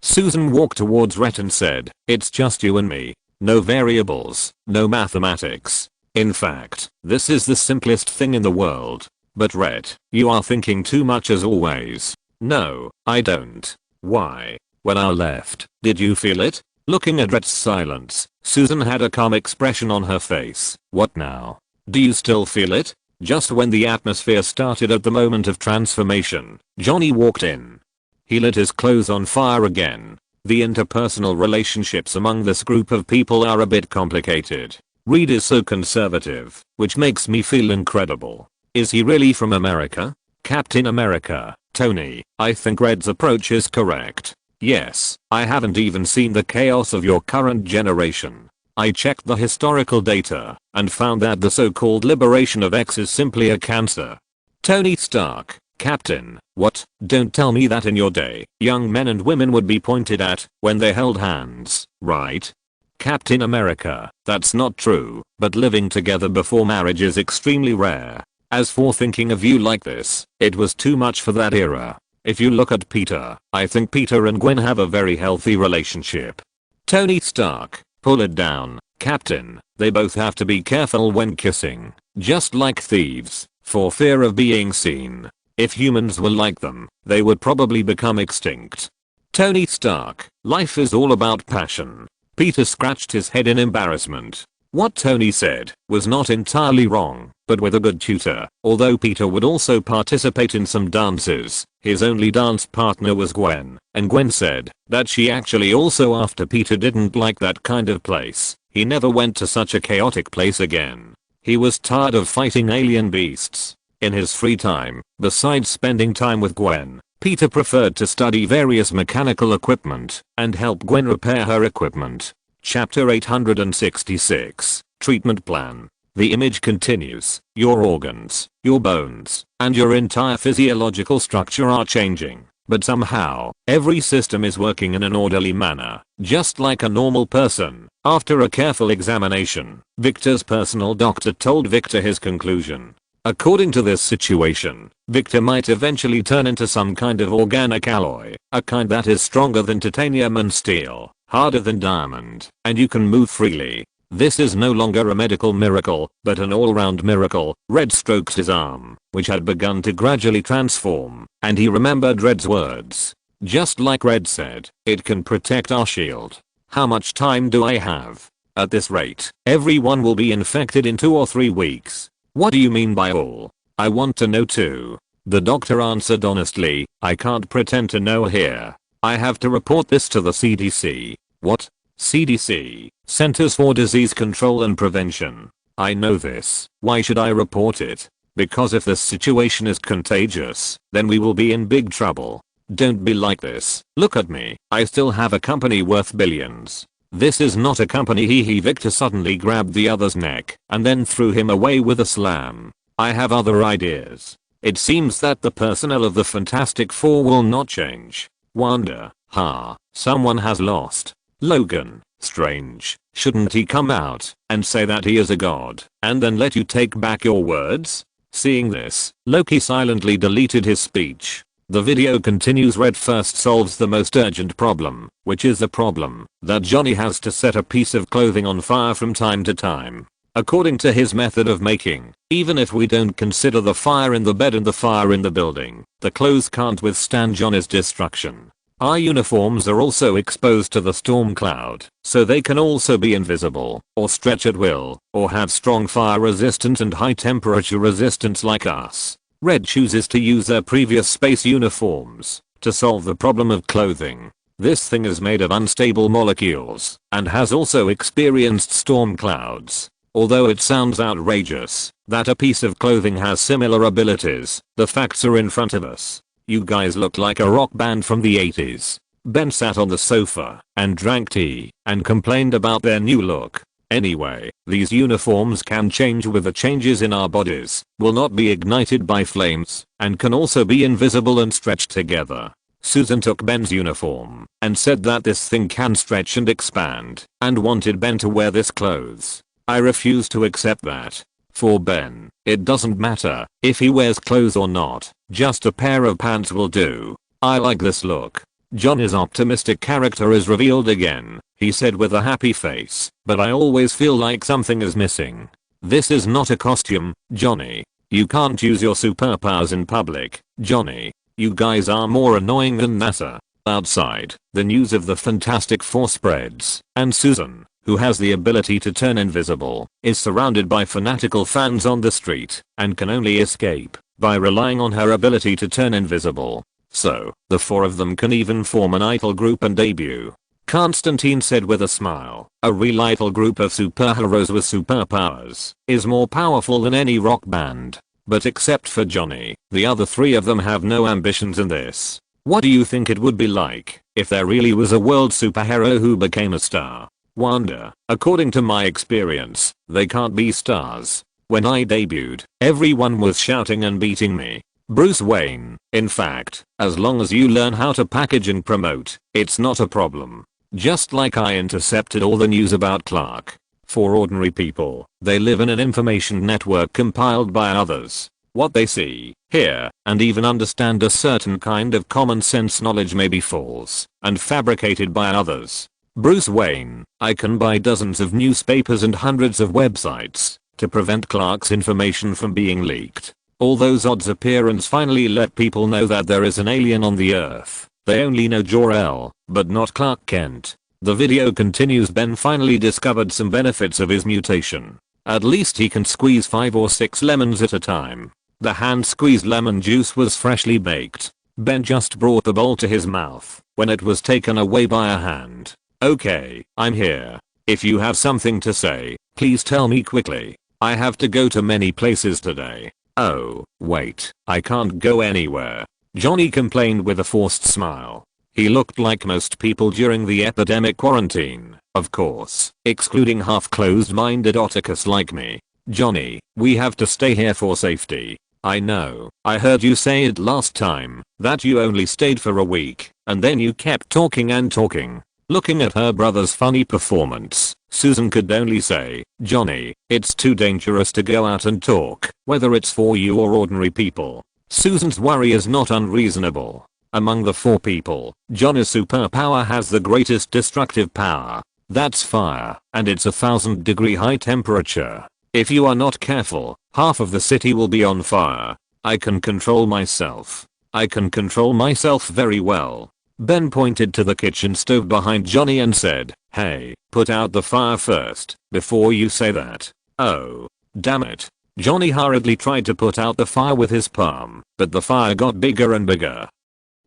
Susan walked towards Rhett and said, it's just you and me. No variables, no mathematics. In fact, this is the simplest thing in the world. But Rhett, you are thinking too much as always. No, I don't. Why? When I left, did you feel it? Looking at Rhett's silence, Susan had a calm expression on her face. What now? Do you still feel it? Just when the atmosphere started at the moment of transformation, Johnny walked in. He lit his clothes on fire again. The interpersonal relationships among this group of people are a bit complicated. Reed is so conservative, which makes me feel incredible. Is he really from America? Captain America, Tony, I think Red's approach is correct. Yes, I haven't even seen the chaos of your current generation. I checked the historical data and found that the so-called liberation of X is simply a cancer. Tony Stark, Captain, what? Don't tell me that in your day, young men and women would be pointed at when they held hands, right? Captain America, that's not true, but living together before marriage is extremely rare. As for thinking of you like this, it was too much for that era. If you look at Peter, I think Peter and Gwen have a very healthy relationship. Tony Stark, pull it down, Captain, they both have to be careful when kissing, just like thieves, for fear of being seen. If humans were like them, they would probably become extinct. Tony Stark, life is all about passion. Peter scratched his head in embarrassment. What Tony said was not entirely wrong, but with a good tutor, although Peter would also participate in some dances, his only dance partner was Gwen, and Gwen said that she actually also after Peter didn't like that kind of place, he never went to such a chaotic place again. He was tired of fighting alien beasts. In his free time, besides spending time with Gwen, Peter preferred to study various mechanical equipment and help Gwen repair her equipment. Chapter 866, Treatment Plan. The image continues. Your organs, your bones, and your entire physiological structure are changing, but somehow, every system is working in an orderly manner, just like a normal person. After a careful examination, Victor's personal doctor told Victor his conclusion. According to this situation, Victor might eventually turn into some kind of organic alloy, a kind that is stronger than titanium and steel, harder than diamond, and you can move freely. This is no longer a medical miracle, but an all-round miracle. Red stroked his arm, which had begun to gradually transform, and he remembered Red's words. Just like Red said, it can protect our shield. How much time do I have? At this rate, everyone will be infected in 2 or 3 weeks. What do you mean by all? I want to know too. The doctor answered honestly, I can't pretend to know here. I have to report this to the CDC. What? CDC, Centers for Disease Control and Prevention. I know this. Why should I report it? Because if this situation is contagious, then we will be in big trouble. Don't be like this. Look at me. I still have a company worth billions. This is not a company. Victor suddenly grabbed the other's neck and then threw him away with a slam. I have other ideas. It seems that the personnel of the Fantastic Four will not change. Wanda, someone has lost. Logan, Strange, shouldn't he come out and say that he is a god and then let you take back your words? Seeing this, Loki silently deleted his speech. The video continues. Red first solves the most urgent problem, which is the problem that Johnny has to set a piece of clothing on fire from time to time. According to his method of making, even if we don't consider the fire in the bed and the fire in the building, the clothes can't withstand Johnny's destruction. Our uniforms are also exposed to the storm cloud, so they can also be invisible, or stretch at will, or have strong fire resistance and high temperature resistance like us. Red chooses to use their previous space uniforms to solve the problem of clothing. This thing is made of unstable molecules and has also experienced storm clouds. Although it sounds outrageous that a piece of clothing has similar abilities, the facts are in front of us. You guys look like a rock band from the 80s. Ben sat on the sofa and drank tea and complained about their new look. Anyway, these uniforms can change with the changes in our bodies, will not be ignited by flames, and can also be invisible and stretched together. Susan took Ben's uniform and said that this thing can stretch and expand, and wanted Ben to wear this clothes. I refused to accept that. For Ben, it doesn't matter if he wears clothes or not, just a pair of pants will do. I like this look. Johnny's optimistic character is revealed again. He said with a happy face, but I always feel like something is missing. This is not a costume, Johnny. You can't use your superpowers in public, Johnny. You guys are more annoying than NASA. Outside, the news of the Fantastic Four spreads, and Susan, who has the ability to turn invisible, is surrounded by fanatical fans on the street, and can only escape by relying on her ability to turn invisible. So, the four of them can even form an idol group and debut. Constantine said with a smile, a real idol group of superheroes with superpowers is more powerful than any rock band. But except for Johnny, the other three of them have no ambitions in this. What do you think it would be like if there really was a world superhero who became a star? Wonder. According to my experience, they can't be stars. When I debuted, everyone was shouting and beating me. Bruce Wayne. In fact, as long as you learn how to package and promote, it's not a problem. Just like I intercepted all the news about Clark. For ordinary people, they live in an information network compiled by others. What they see, hear, and even understand a certain kind of common sense knowledge may be false and fabricated by others. Bruce Wayne. I can buy dozens of newspapers and hundreds of websites to prevent Clark's information from being leaked. All those odds appearance finally let people know that there is an alien on the earth. They only know Jor-El, but not Clark Kent. The video continues. Ben finally discovered some benefits of his mutation. At least he can squeeze 5 or 6 lemons at a time. The hand squeezed lemon juice was freshly baked. Ben just brought the bowl to his mouth when it was taken away by a hand. Okay, I'm here. If you have something to say, please tell me quickly. I have to go to many places today. Oh, wait, I can't go anywhere. Johnny complained with a forced smile. He looked like most people during the epidemic quarantine, of course, excluding half-closed-minded otakus like me. Johnny, we have to stay here for safety. I know, I heard you say it last time, that you only stayed for a week, and then you kept talking and talking. Looking at her brother's funny performance, Susan could only say, Johnny, it's too dangerous to go out and talk, whether it's for you or ordinary people. Susan's worry is not unreasonable. Among the 4 people, Johnny's superpower has the greatest destructive power. That's fire, and it's 1,000-degree high temperature. If you are not careful, half of the city will be on fire. I can control myself. I can control myself very well. Ben pointed to the kitchen stove behind Johnny and said, hey, put out the fire first, before you say that. Oh, damn it. Johnny hurriedly tried to put out the fire with his palm, but the fire got bigger and bigger.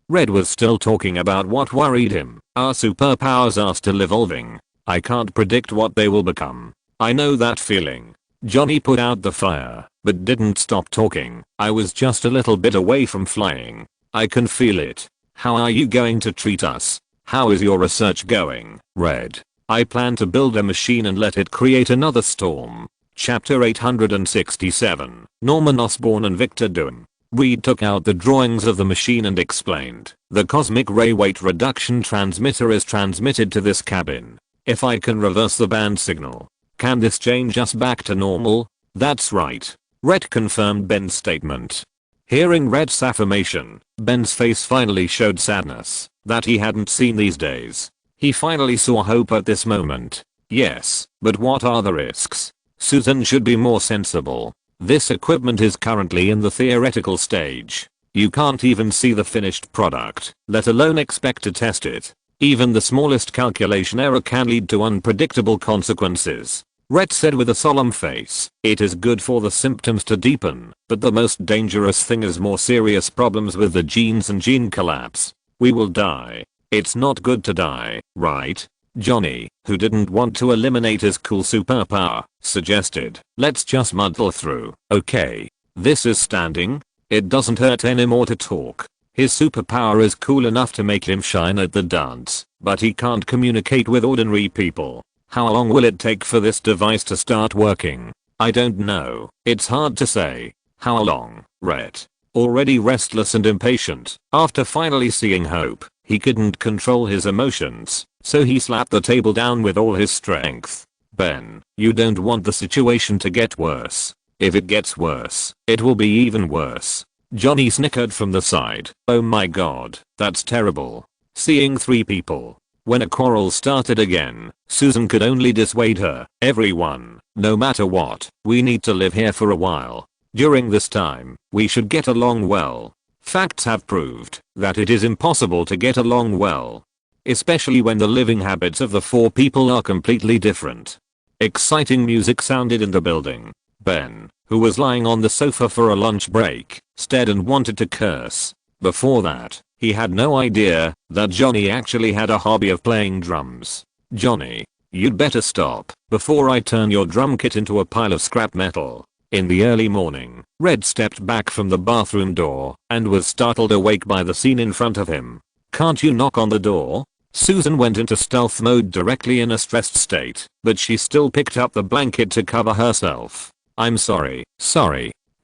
Red was still talking about what worried him. Our superpowers are still evolving. I can't predict what they will become. I know that feeling. Johnny put out the fire, but didn't stop talking. I was just a little bit away from flying. I can feel it. How are you going to treat us? How is your research going, Red? I plan to build a machine and let it create another storm. Chapter 867, Norman Osborn and Victor Doom. Reed took out the drawings of the machine and explained, the cosmic ray weight reduction transmitter is transmitted to this cabin. If I can reverse the band signal, can this change us back to normal? That's right. Red confirmed Ben's statement. Hearing Red's affirmation, Ben's face finally showed sadness that he hadn't seen these days. He finally saw hope at this moment. Yes, but what are the risks? Susan should be more sensible. This equipment is currently in the theoretical stage. You can't even see the finished product, let alone expect to test it. Even the smallest calculation error can lead to unpredictable consequences. Red said with a solemn face, it is good for the symptoms to deepen, but the most dangerous thing is more serious problems with the genes and gene collapse. We will die. It's not good to die, right? Johnny, who didn't want to eliminate his cool superpower, suggested, let's just muddle through. Okay. This is standing. It doesn't hurt anymore to talk. His superpower is cool enough to make him shine at the dance, but he can't communicate with ordinary people. How long will it take for this device to start working? I don't know. It's hard to say. How long? Rhett, already restless and impatient, after finally seeing hope, he couldn't control his emotions, so he slapped the table down with all his strength. Ben, you don't want the situation to get worse. If it gets worse, it will be even worse. Johnny snickered from the side. Oh my god, that's terrible. Seeing 3 people. When a quarrel started again, Susan could only dissuade her. Everyone, no matter what, we need to live here for a while. During this time, we should get along well. Facts have proved that it is impossible to get along well. Especially when the living habits of the 4 people are completely different. Exciting music sounded in the building. Ben, who was lying on the sofa for a lunch break, stared and wanted to curse. Before that, he had no idea that Johnny actually had a hobby of playing drums. Johnny, you'd better stop before I turn your drum kit into a pile of scrap metal. In the early morning, Red stepped back from the bathroom door and was startled awake by the scene in front of him. Can't you knock on the door? Susan went into stealth mode directly in a stressed state, but she still picked up the blanket to cover herself. I'm sorry.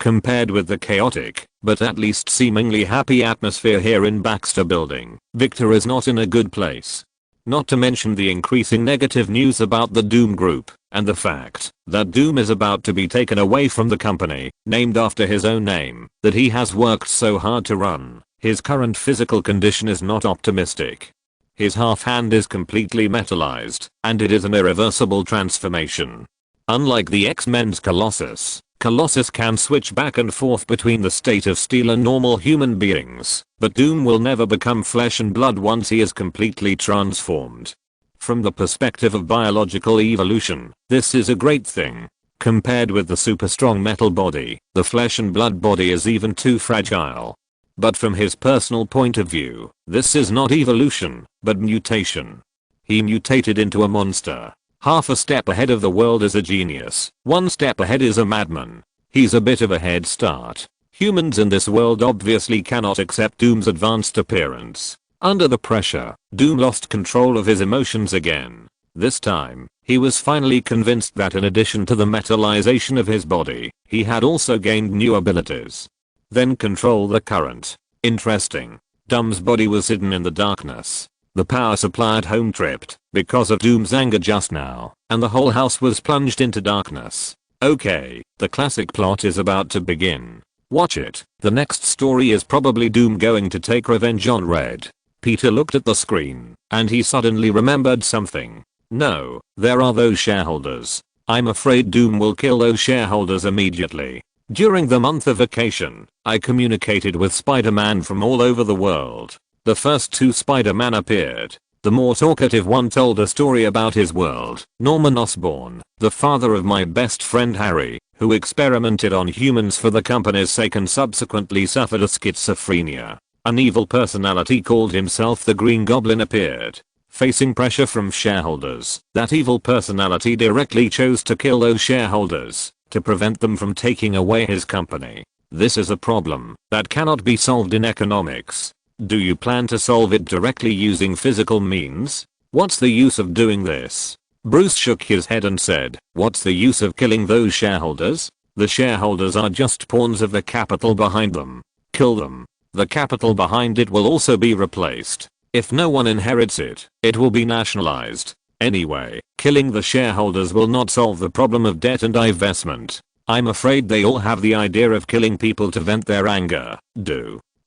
Compared with the chaotic, but at least seemingly happy atmosphere here in Baxter Building, Victor is not in a good place. Not to mention the increasing negative news about the Doom Group, and the fact that Doom is about to be taken away from the company, named after his own name, that he has worked so hard to run. His current physical condition is not optimistic. His half hand is completely metallized, and it is an irreversible transformation. Unlike the X-Men's Colossus can switch back and forth between the state of steel and normal human beings, but Doom will never become flesh and blood once he is completely transformed. From the perspective of biological evolution, this is a great thing. Compared with the super strong metal body, the flesh and blood body is even too fragile. But from his personal point of view, this is not evolution, but mutation. He mutated into a monster. Half a step ahead of the world is a genius, 1 step ahead is a madman. He's a bit of a head start. Humans in this world obviously cannot accept Doom's advanced appearance. Under the pressure, Doom lost control of his emotions again. This time, he was finally convinced that in addition to the metallization of his body, he had also gained new abilities. Then control the current. Interesting. Doom's body was hidden in the darkness. The power supply at home tripped because of Doom's anger just now, and the whole house was plunged into darkness. Okay, the classic plot is about to begin. Watch it. The next story is probably Doom going to take revenge on Red. Peter looked at the screen, and he suddenly remembered something. No, there are those shareholders. I'm afraid Doom will kill those shareholders immediately. During the month of vacation, I communicated with Spider-Man from all over the world. The first 2 Spider-Man appeared. The more talkative one told a story about his world. Norman Osborn, the father of my best friend Harry, who experimented on humans for the company's sake and subsequently suffered a schizophrenia. An evil personality called himself the Green Goblin appeared. Facing pressure from shareholders, that evil personality directly chose to kill those shareholders to prevent them from taking away his company. This is a problem that cannot be solved in economics. Do you plan to solve it directly using physical means? What's the use of doing this? Bruce shook his head and said, what's the use of killing those shareholders? The shareholders are just pawns of the capital behind them. Kill them. The capital behind it will also be replaced. If no one inherits it, it will be nationalized. Anyway, killing the shareholders will not solve the problem of debt and divestment. I'm afraid they all have the idea of killing people to vent their anger.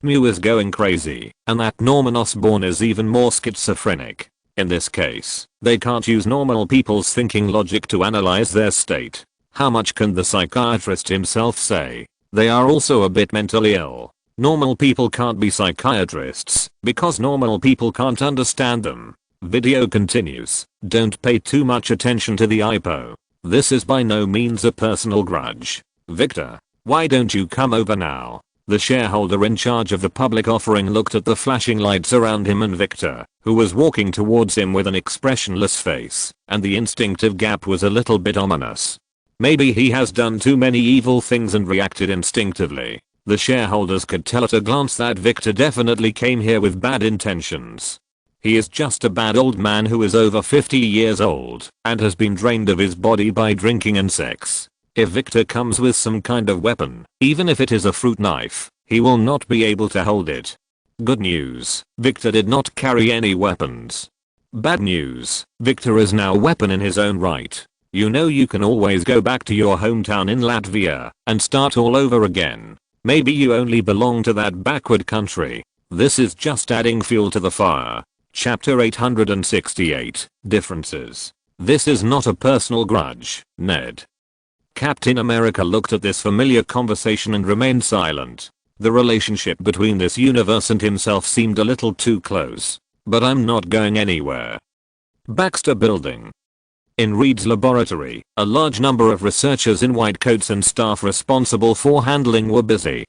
Mew is going crazy, and that Norman Osborn is even more schizophrenic. In this case, they can't use normal people's thinking logic to analyze their state. How much can the psychiatrist himself say? They are also a bit mentally ill. Normal people can't be psychiatrists, because normal people can't understand them. Video continues. Don't pay too much attention to the IPO. This is by no means a personal grudge. Victor, why don't you come over now? The shareholder in charge of the public offering looked at the flashing lights around him and Victor, who was walking towards him with an expressionless face, and the instinctive gap was a little bit ominous. Maybe he has done too many evil things and reacted instinctively. The shareholders could tell at a glance that Victor definitely came here with bad intentions. He is just a bad old man who is over 50 years old and has been drained of his body by drinking and sex. If Victor comes with some kind of weapon, even if it is a fruit knife, he will not be able to hold it. Good news, Victor did not carry any weapons. Bad news, Victor is now a weapon in his own right. You know you can always go back to your hometown in Latvia and start all over again. Maybe you only belong to that backward country. This is just adding fuel to the fire. Chapter 868, Differences. This is not a personal grudge, Ned. Captain America looked at this familiar conversation and remained silent. The relationship between this universe and himself seemed a little too close. But I'm not going anywhere. Baxter Building. In Reed's laboratory, a large number of researchers in white coats and staff responsible for handling were busy.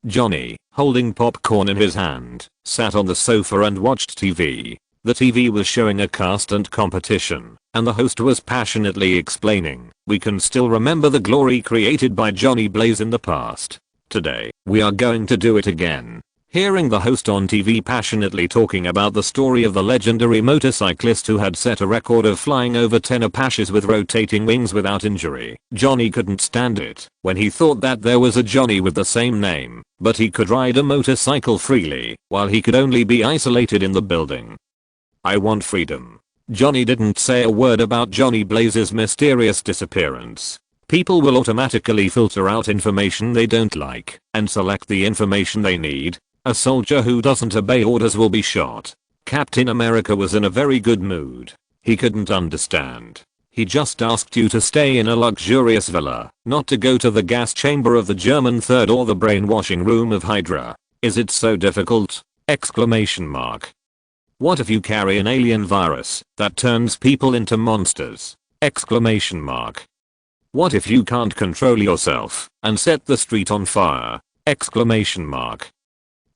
Johnny, holding popcorn in his hand, sat on the sofa and watched TV. The TV was showing a cast and competition, and the host was passionately explaining, "We can still remember the glory created by Johnny Blaze in the past. Today, we are going to do it again." Hearing the host on TV passionately talking about the story of the legendary motorcyclist who had set a record of flying over 10 Apaches with rotating wings without injury, Johnny couldn't stand it when he thought that there was a Johnny with the same name, but he could ride a motorcycle freely, while he could only be isolated in the building. "I want freedom." Johnny didn't say a word about Johnny Blaze's mysterious disappearance. People will automatically filter out information they don't like and select the information they need. A soldier who doesn't obey orders will be shot. Captain America was in a very good mood. He couldn't understand. He just asked you to stay in a luxurious villa, not to go to the gas chamber of the German Third or the brainwashing room of Hydra. Is it so difficult? Exclamation mark. What if you carry an alien virus that turns people into monsters? Exclamation mark. What if you can't control yourself and set the street on fire? Exclamation mark.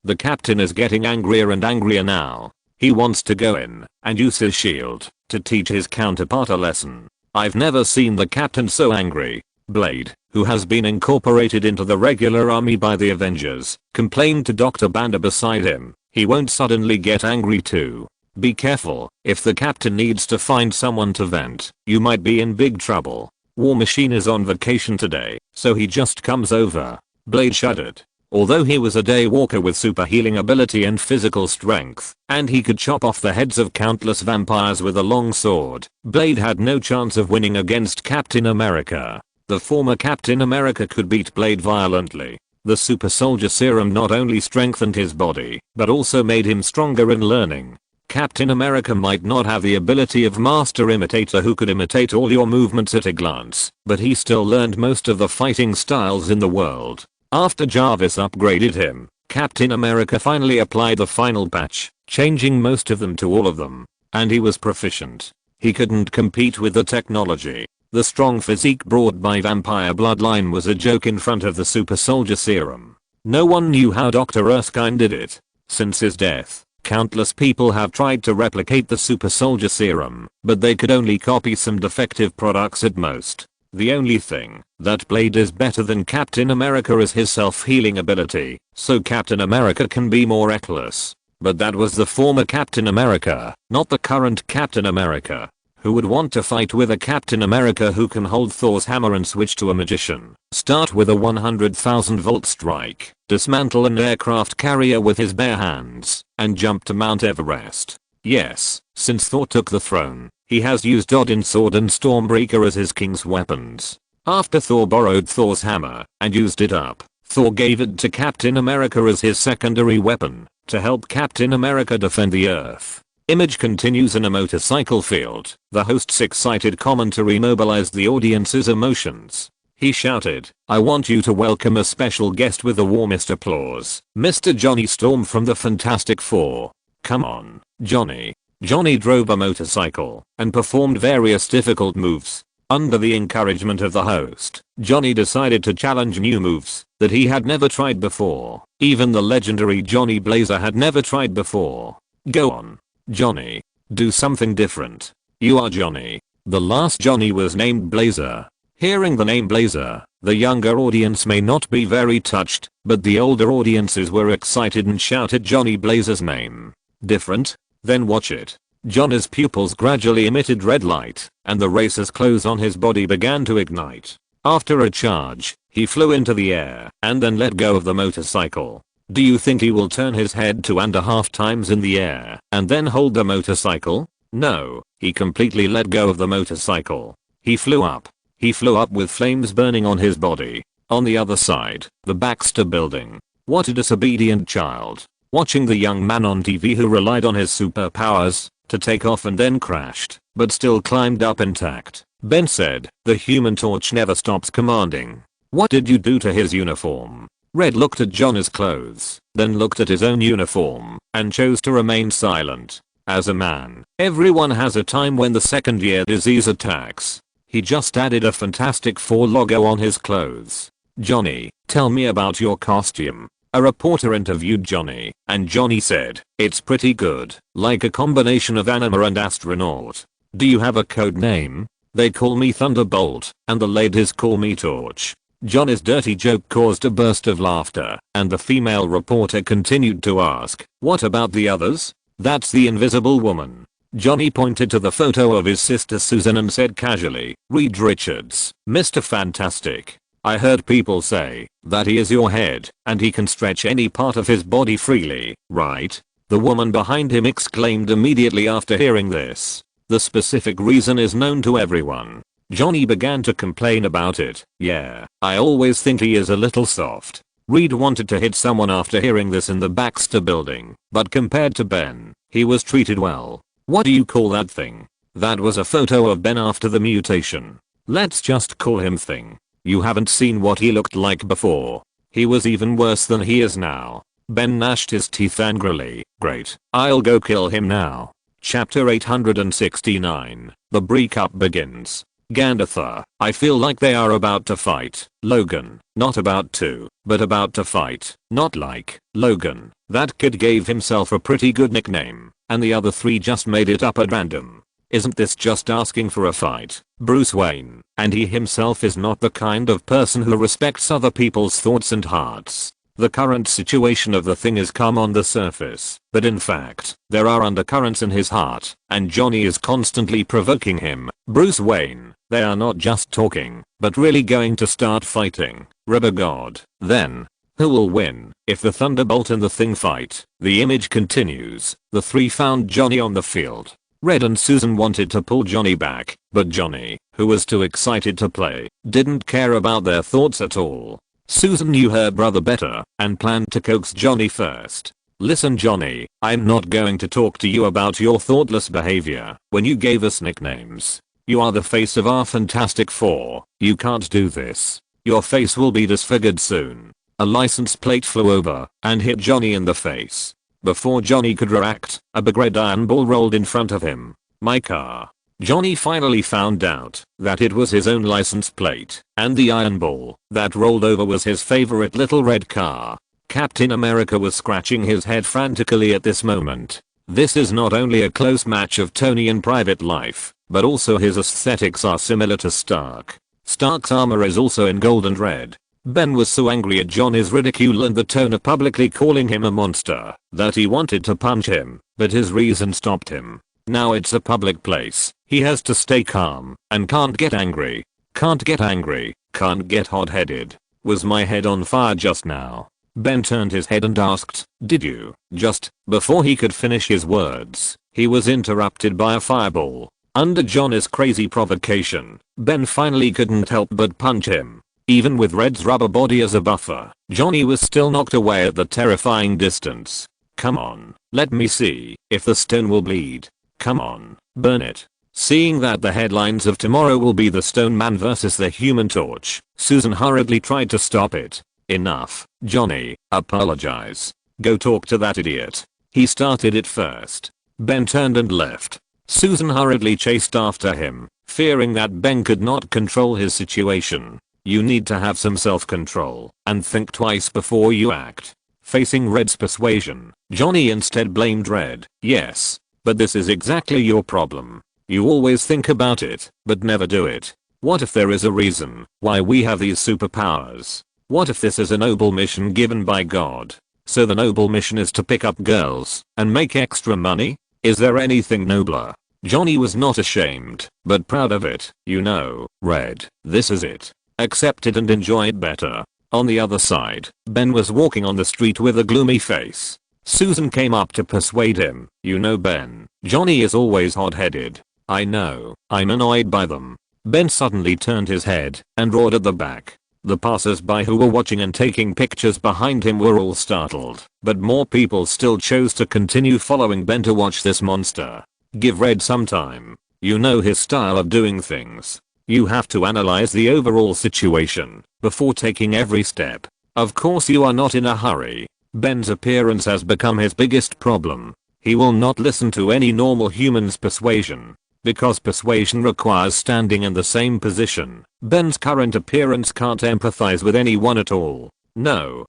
The captain is getting angrier and angrier now. He wants to go in and use his shield to teach his counterpart a lesson. I've never seen the captain so angry. Blade, who has been incorporated into the regular army by the Avengers, complained to Dr. Banner beside him. He won't suddenly get angry too. Be careful, if the captain needs to find someone to vent, you might be in big trouble. War Machine is on vacation today, so he just comes over. Blade shuddered. Although he was a day walker with super healing ability and physical strength, and he could chop off the heads of countless vampires with a long sword, Blade had no chance of winning against Captain America. The former Captain America could beat Blade violently. The super soldier serum not only strengthened his body, but also made him stronger in learning. Captain America might not have the ability of Master Imitator who could imitate all your movements at a glance, but he still learned most of the fighting styles in the world. After Jarvis upgraded him, Captain America finally applied the final patch, changing most of them to all of them, and he was proficient. He couldn't compete with the technology. The strong physique brought by vampire bloodline was a joke in front of the super soldier serum. No one knew how Dr. Erskine did it. Since his death, countless people have tried to replicate the super soldier serum, but they could only copy some defective products at most. The only thing that Blade is better than Captain America is his self-healing ability, so Captain America can be more reckless. But that was the former Captain America, not the current Captain America. Who would want to fight with a Captain America who can hold Thor's hammer and switch to a magician, start with a 100,000 volt strike, dismantle an aircraft carrier with his bare hands, and jump to Mount Everest? Yes, since Thor took the throne, he has used Odin's sword and Stormbreaker as his king's weapons. After Thor borrowed Thor's hammer and used it up, Thor gave it to Captain America as his secondary weapon to help Captain America defend the Earth. Image continues in a motorcycle field. The host's excited commentary mobilized the audience's emotions. He shouted, "I want you to welcome a special guest," with the warmest applause. Mr. Johnny Storm from the Fantastic Four. Come on, Johnny. Johnny drove a motorcycle and performed various difficult moves. Under the encouragement of the host, Johnny decided to challenge new moves that he had never tried before. Even the legendary Johnny Blazer had never tried before. Go on, Johnny. Do something different. You are Johnny. The last Johnny was named Blazer. Hearing the name Blazer, the younger audience may not be very touched, but the older audiences were excited and shouted Johnny Blazer's name. Different? Then watch it. Johnny's pupils gradually emitted red light, and the racer's clothes on his body began to ignite. After a charge, he flew into the air and then let go of the motorcycle. Do you think he will turn his head 2.5 times in the air and then hold the motorcycle? No, he completely let go of the motorcycle. He flew up. He flew up with flames burning on his body. On the other side, the Baxter building. What a disobedient child. Watching the young man on TV who relied on his superpowers to take off and then crashed, but still climbed up intact. Ben said, the Human Torch never stops commanding. What did you do to his uniform? Red looked at Johnny's clothes, then looked at his own uniform, and chose to remain silent. As a man, everyone has a time when the second year disease attacks. He just added a Fantastic Four logo on his clothes. Johnny, tell me about your costume. A reporter interviewed Johnny, and Johnny said, it's pretty good, like a combination of anima and astronaut. Do you have a code name? They call me Thunderbolt, and the ladies call me Torch. Johnny's dirty joke caused a burst of laughter, and the female reporter continued to ask, what about the others? That's the Invisible Woman. Johnny pointed to the photo of his sister Susan and said casually, Reed Richards, Mr. Fantastic. I heard people say that he is your head and he can stretch any part of his body freely, right? The woman behind him exclaimed immediately after hearing this. The specific reason is known to everyone. Johnny began to complain about it. Yeah, I always think he is a little soft. Reed wanted to hit someone after hearing this in the Baxter building, but compared to Ben, he was treated well. What do you call that thing? That was a photo of Ben after the mutation. Let's just call him Thing. You haven't seen what he looked like before. He was even worse than he is now. Ben gnashed his teeth angrily. Great, I'll go kill him now. Chapter 869. The breakup begins. Gandalf, I feel like they are about to fight. Logan, not about to, but about to fight. Not like, Logan. That kid gave himself a pretty good nickname, and the other three just made it up at random. Isn't this just asking for a fight? Bruce Wayne, and he himself is not the kind of person who respects other people's thoughts and hearts. The current situation of the Thing is calm on the surface, but in fact, there are undercurrents in his heart, and Johnny is constantly provoking him. Bruce Wayne, they are not just talking, but really going to start fighting. Rubber God. Then, who will win if the Thunderbolt and the Thing fight? The image continues. The three found Johnny on the field. Red and Susan wanted to pull Johnny back, but Johnny, who was too excited to play, didn't care about their thoughts at all. Susan knew her brother better and planned to coax Johnny first. Listen Johnny, I'm not going to talk to you about your thoughtless behavior when you gave us nicknames. You are the face of our Fantastic Four. You can't do this. Your face will be disfigured soon. A license plate flew over and hit Johnny in the face. Before Johnny could react, a big red iron ball rolled in front of him. My car. Johnny finally found out that it was his own license plate, and the iron ball that rolled over was his favorite little red car. Captain America was scratching his head frantically at this moment. This is not only a close match of Tony in private life, but also his aesthetics are similar to Stark. Stark's armor is also in gold and red. Ben was so angry at Johnny's ridicule and the tone of publicly calling him a monster that he wanted to punch him, but his reason stopped him. Now it's a public place. He has to stay calm and can't get angry. Can't get angry. Can't get hot-headed. Was my head on fire just now? Ben turned his head and asked, did you? Just before he could finish his words, he was interrupted by a fireball. Under Johnny's crazy provocation, Ben finally couldn't help but punch him. Even with Red's rubber body as a buffer, Johnny was still knocked away at the terrifying distance. Come on, let me see if the stone will bleed. Come on, burn it. Seeing that the headlines of tomorrow will be the Stone Man vs the Human Torch, Susan hurriedly tried to stop it. Enough, Johnny, apologize. Go talk to that idiot. He started it first. Ben turned and left. Susan hurriedly chased after him, fearing that Ben could not control his situation. You need to have some self-control and think twice before you act. Facing Red's persuasion, Johnny instead blamed Red. Yes, but this is exactly your problem. You always think about it, but never do it. What if there is a reason why we have these superpowers? What if this is a noble mission given by God? So the noble mission is to pick up girls and make extra money? Is there anything nobler? Johnny was not ashamed, but proud of it. You know, Red, this is it. Accept it and enjoy it better. On the other side, Ben was walking on the street with a gloomy face. Susan came up to persuade him. You know Ben, Johnny is always hot-headed. I know, I'm annoyed by them. Ben suddenly turned his head and roared at the back. The passers-by who were watching and taking pictures behind him were all startled, but more people still chose to continue following Ben to watch this monster. Give Red some time. You know his style of doing things. You have to analyze the overall situation before taking every step. Of course you are not in a hurry. Ben's appearance has become his biggest problem. He will not listen to any normal human's persuasion. Because persuasion requires standing in the same position, Ben's current appearance can't empathize with anyone at all. No.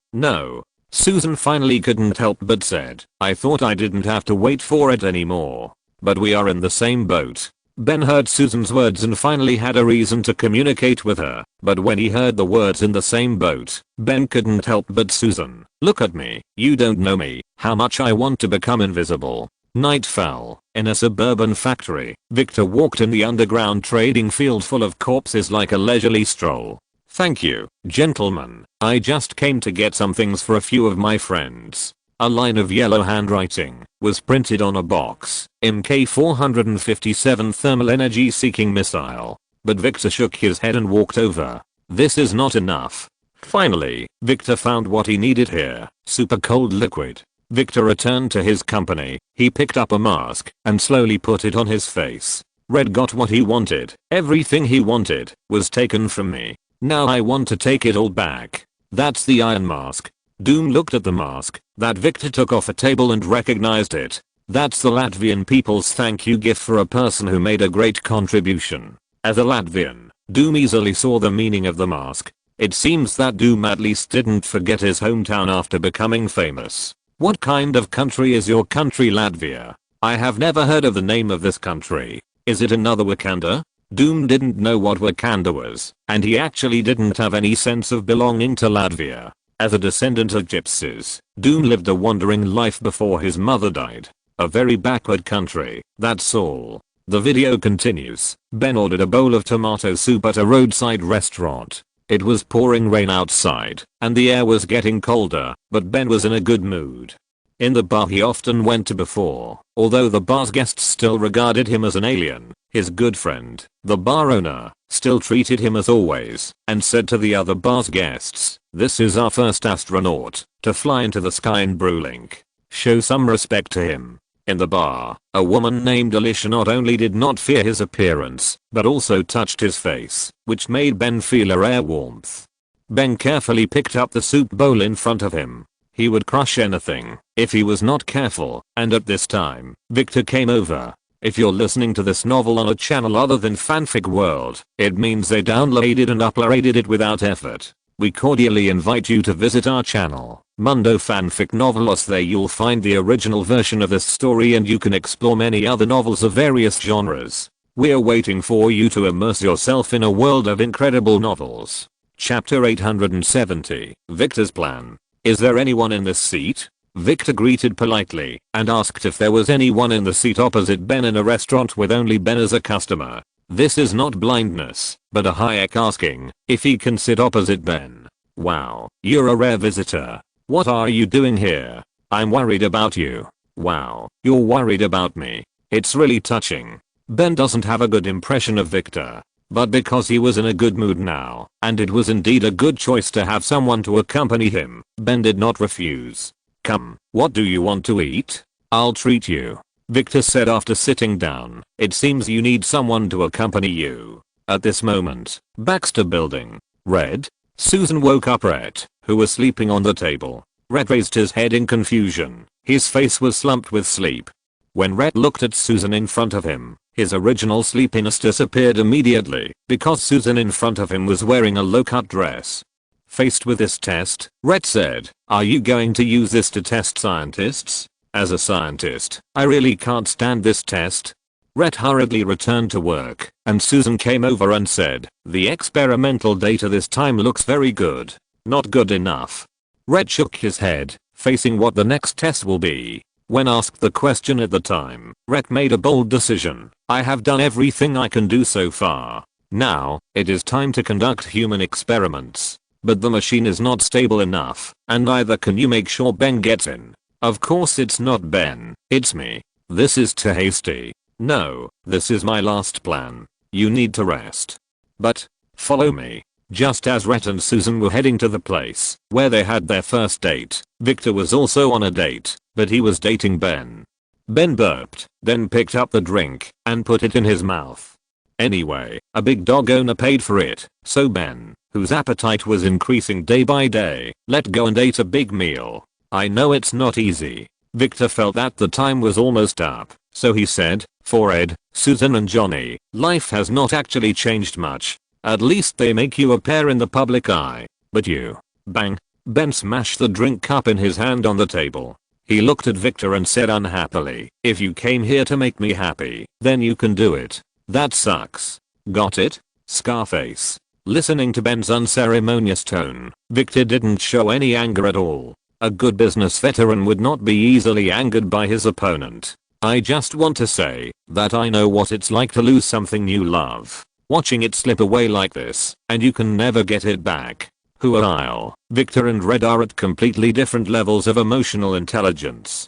Susan finally couldn't help but said, I thought I didn't have to wait for it anymore. But we are in the same boat. Ben heard Susan's words and finally had a reason to communicate with her, but when he heard the words in the same boat, Ben couldn't help but Susan, look at me, you don't know me, how much I want to become invisible. Night fell. In a suburban factory, Victor walked in the underground trading field full of corpses like a leisurely stroll. Thank you, gentlemen, I just came to get some things for a few of my friends. A line of yellow handwriting was printed on a box, MK457 thermal energy seeking missile. But Victor shook his head and walked over. This is not enough. Finally, Victor found what he needed here, super cold liquid. Victor returned to his company, he picked up a mask and slowly put it on his face. Red got what he wanted. Everything he wanted was taken from me. Now I want to take it all back. That's the Iron Mask. Doom looked at the mask that Victor took off a table and recognized it. That's the Latvian people's thank you gift for a person who made a great contribution. As a Latvian, Doom easily saw the meaning of the mask. It seems that Doom at least didn't forget his hometown after becoming famous. What kind of country is your country? Latvia? I have never heard of the name of this country. Is it another Wakanda? Doom didn't know what Wakanda was, and he actually didn't have any sense of belonging to Latvia. As a descendant of gypsies, Doom lived a wandering life before his mother died. A very backward country, that's all. The video continues. Ben ordered a bowl of tomato soup at a roadside restaurant. It was pouring rain outside, and the air was getting colder, but Ben was in a good mood. In the bar he often went to before, although the bar's guests still regarded him as an alien, his good friend, the bar owner, still treated him as always, and said to the other bar's guests, this is our first astronaut to fly into the sky in Brulink. Show some respect to him. In the bar, a woman named Alicia not only did not fear his appearance, but also touched his face, which made Ben feel a rare warmth. Ben carefully picked up the soup bowl in front of him. He would crush anything if he was not careful, and at this time, Victor came over. If you're listening to this novel on a channel other than Fanfic World, it means they downloaded and uploaded it without effort. We cordially invite you to visit our channel, Mundo Fanfic Novelos. There you'll find the original version of this story and you can explore many other novels of various genres. We're waiting for you to immerse yourself in a world of incredible novels. Chapter 870, Victor's Plan. Is there anyone in this seat? Victor greeted politely and asked if there was anyone in the seat opposite Ben in a restaurant with only Ben as a customer. This is not blindness, but a Hayek asking if he can sit opposite Ben. Wow, you're a rare visitor. What are you doing here? I'm worried about you. Wow, you're worried about me. It's really touching. Ben doesn't have a good impression of Victor, but because he was in a good mood now, and it was indeed a good choice to have someone to accompany him, Ben did not refuse. Come, what do you want to eat? I'll treat you, Victor said after sitting down. It seems you need someone to accompany you. At this moment, Baxter Building. Red? Susan woke up Rhett, who was sleeping on the table. Rhett raised his head in confusion. His face was slumped with sleep. When Rhett looked at Susan in front of him, his original sleepiness disappeared immediately because Susan in front of him was wearing a low-cut dress. Faced with this test, Rhett said, are you going to use this to test scientists? As a scientist, I really can't stand this test. Rhett hurriedly returned to work, and Susan came over and said, the experimental data this time looks very good. Not good enough. Rhett shook his head, facing what the next test will be. When asked the question at the time, Rhett made a bold decision. I have done everything I can do so far. Now, it is time to conduct human experiments. But the machine is not stable enough, and neither can you make sure Ben gets in. Of course it's not Ben, it's me. This is too hasty. No, this is my last plan. You need to rest. But, follow me. Just as Rhett and Susan were heading to the place where they had their first date, Victor was also on a date, but he was dating Ben. Ben burped, then picked up the drink and put it in his mouth. Anyway, a big dog owner paid for it, so Ben, whose appetite was increasing day by day, let go and ate a big meal. I know it's not easy. Victor felt that the time was almost up, so he said, for Ed, Susan and Johnny, life has not actually changed much. At least they make you a pair in the public eye. But you. Bang. Ben smashed the drink cup in his hand on the table. He looked at Victor and said unhappily, if you came here to make me happy, then you can do it. That sucks. Got it? Scarface. Listening to Ben's unceremonious tone, Victor didn't show any anger at all. A good business veteran would not be easily angered by his opponent. I just want to say that I know what it's like to lose something you love. Watching it slip away like this, and you can never get it back. While Victor and Red are at completely different levels of emotional intelligence.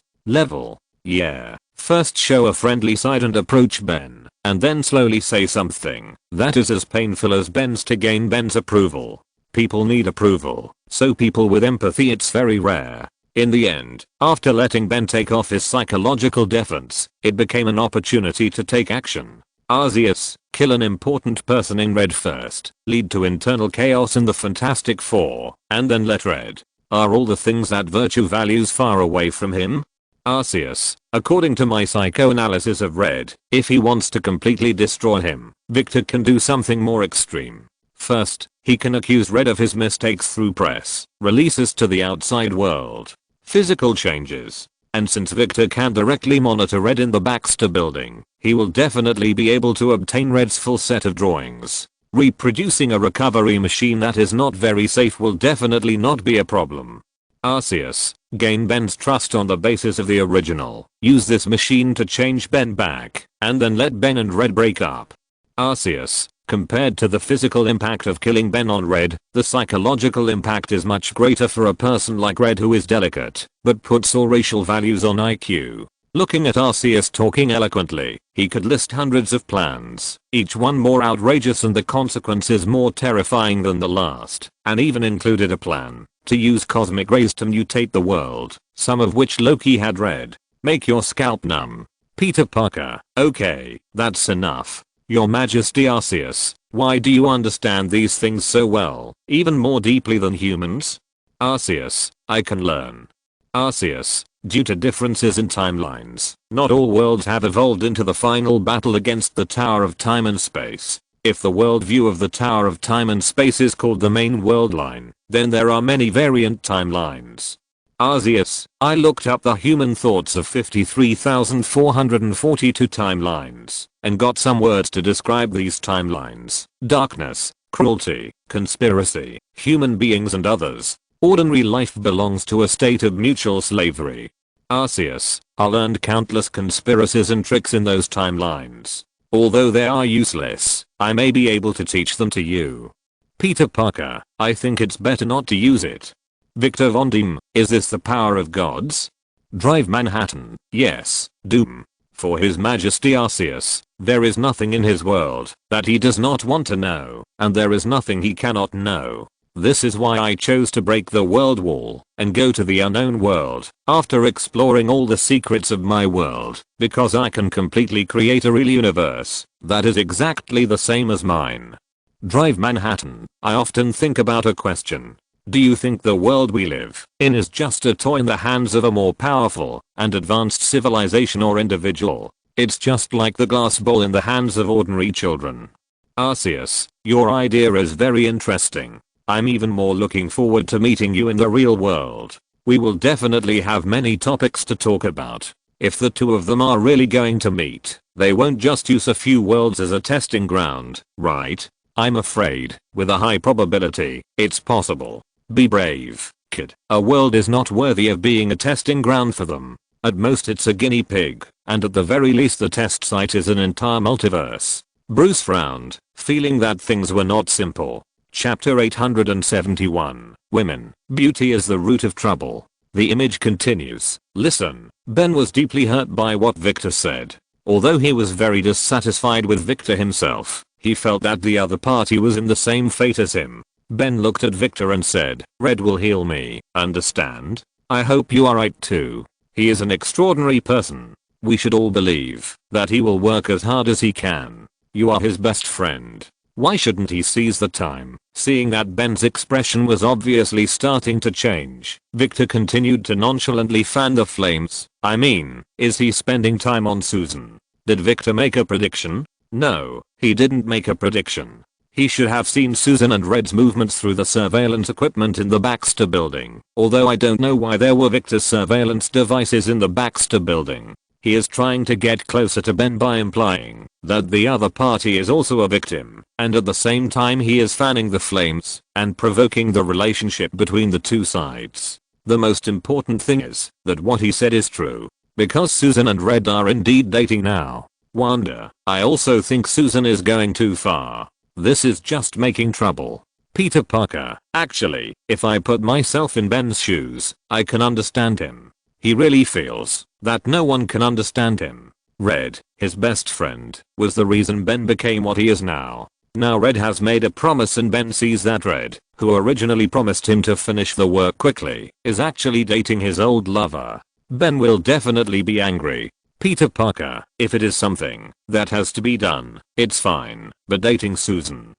Yeah. First show a friendly side and approach Ben, and then slowly say something that is as painful as Ben's to gain Ben's approval. People need approval, so people with empathy it's very rare. In the end, after letting Ben take off his psychological defense, it became an opportunity to take action. Arceus, kill an important person in Red first, lead to internal chaos in the Fantastic Four, and then let Red. Are all the things that virtue values far away from him? Arceus, according to my psychoanalysis of Red, if he wants to completely destroy him, Victor can do something more extreme. First, he can accuse Red of his mistakes through press releases to the outside world. Physical changes. And since Victor can directly monitor Red in the Baxter building, he will definitely be able to obtain Red's full set of drawings. Reproducing a recovery machine that is not very safe will definitely not be a problem. Arceus, gain Ben's trust on the basis of the original. Use this machine to change Ben back, and then let Ben and Red break up. Arceus, compared to the physical impact of killing Ben on Red, the psychological impact is much greater for a person like Red who is delicate, but puts all racial values on IQ. Looking at Arceus talking eloquently, he could list hundreds of plans, each one more outrageous and the consequences more terrifying than the last, and even included a plan to use cosmic rays to mutate the world, some of which Loki had read. Make your scalp numb. Peter Parker, okay, that's enough. Your Majesty Arceus, why do you understand these things so well, even more deeply than humans? Arceus, I can learn. Arceus, due to differences in timelines, not all worlds have evolved into the final battle against the Tower of Time and Space. If the worldview of the Tower of Time and Space is called the main world line, then there are many variant timelines. Arceus, I looked up the human thoughts of 53,442 timelines, and got some words to describe these timelines: darkness, cruelty, conspiracy, human beings and others. Ordinary life belongs to a state of mutual slavery. Arceus, I learned countless conspiracies and tricks in those timelines. Although they are useless, I may be able to teach them to you. Peter Parker, I think it's better not to use it. Victor Von Doom, is this the power of gods? Drive Manhattan, yes, Doom. For His Majesty Arceus, there is nothing in his world that he does not want to know, and there is nothing he cannot know. This is why I chose to break the world wall and go to the unknown world after exploring all the secrets of my world, because I can completely create a real universe that is exactly the same as mine. Drive Manhattan, I often think about a question. Do you think the world we live in is just a toy in the hands of a more powerful and advanced civilization or individual? It's just like the glass ball in the hands of ordinary children. Arceus, your idea is very interesting. I'm even more looking forward to meeting you in the real world. We will definitely have many topics to talk about. If the two of them are really going to meet, they won't just use a few worlds as a testing ground, right? I'm afraid, with a high probability, it's possible. Be brave, kid. A world is not worthy of being a testing ground for them. At most it's a guinea pig, and at the very least the test site is an entire multiverse. Bruce frowned, feeling that things were not simple. Chapter 871. Women. Beauty is the root of trouble. The image continues. Listen, Ben was deeply hurt by what Victor said. Although he was very dissatisfied with Victor himself, he felt that the other party was in the same fate as him. Ben looked at Victor and said, Red will heal me, understand? I hope you are right too. He is an extraordinary person. We should all believe that he will work as hard as he can. You are his best friend. Why shouldn't he seize the time? Seeing that Ben's expression was obviously starting to change, Victor continued to nonchalantly fan the flames. I mean, is he spending time on Susan? Did Victor make a prediction? No, he didn't make a prediction. He should have seen Susan and Red's movements through the surveillance equipment in the Baxter building. Although I don't know why there were Victor's surveillance devices in the Baxter building. He is trying to get closer to Ben by implying that the other party is also a victim, and at the same time he is fanning the flames and provoking the relationship between the two sides. The most important thing is that what he said is true, because Susan and Red are indeed dating now. Wanda, I also think Susan is going too far. This is just making trouble. Peter Parker, actually, if I put myself in Ben's shoes, I can understand him. He really feels that no one can understand him. Red, his best friend, was the reason Ben became what he is now. Now Red has made a promise and Ben sees that Red, who originally promised him to finish the work quickly, is actually dating his old lover. Ben will definitely be angry. Peter Parker, if it is something that has to be done, it's fine, but dating Susan.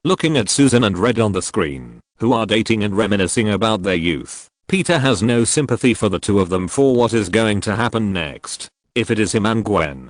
Looking at Susan and Red on the screen, who are dating and reminiscing about their youth, Peter has no sympathy for the two of them for what is going to happen next. If it is him and Gwen,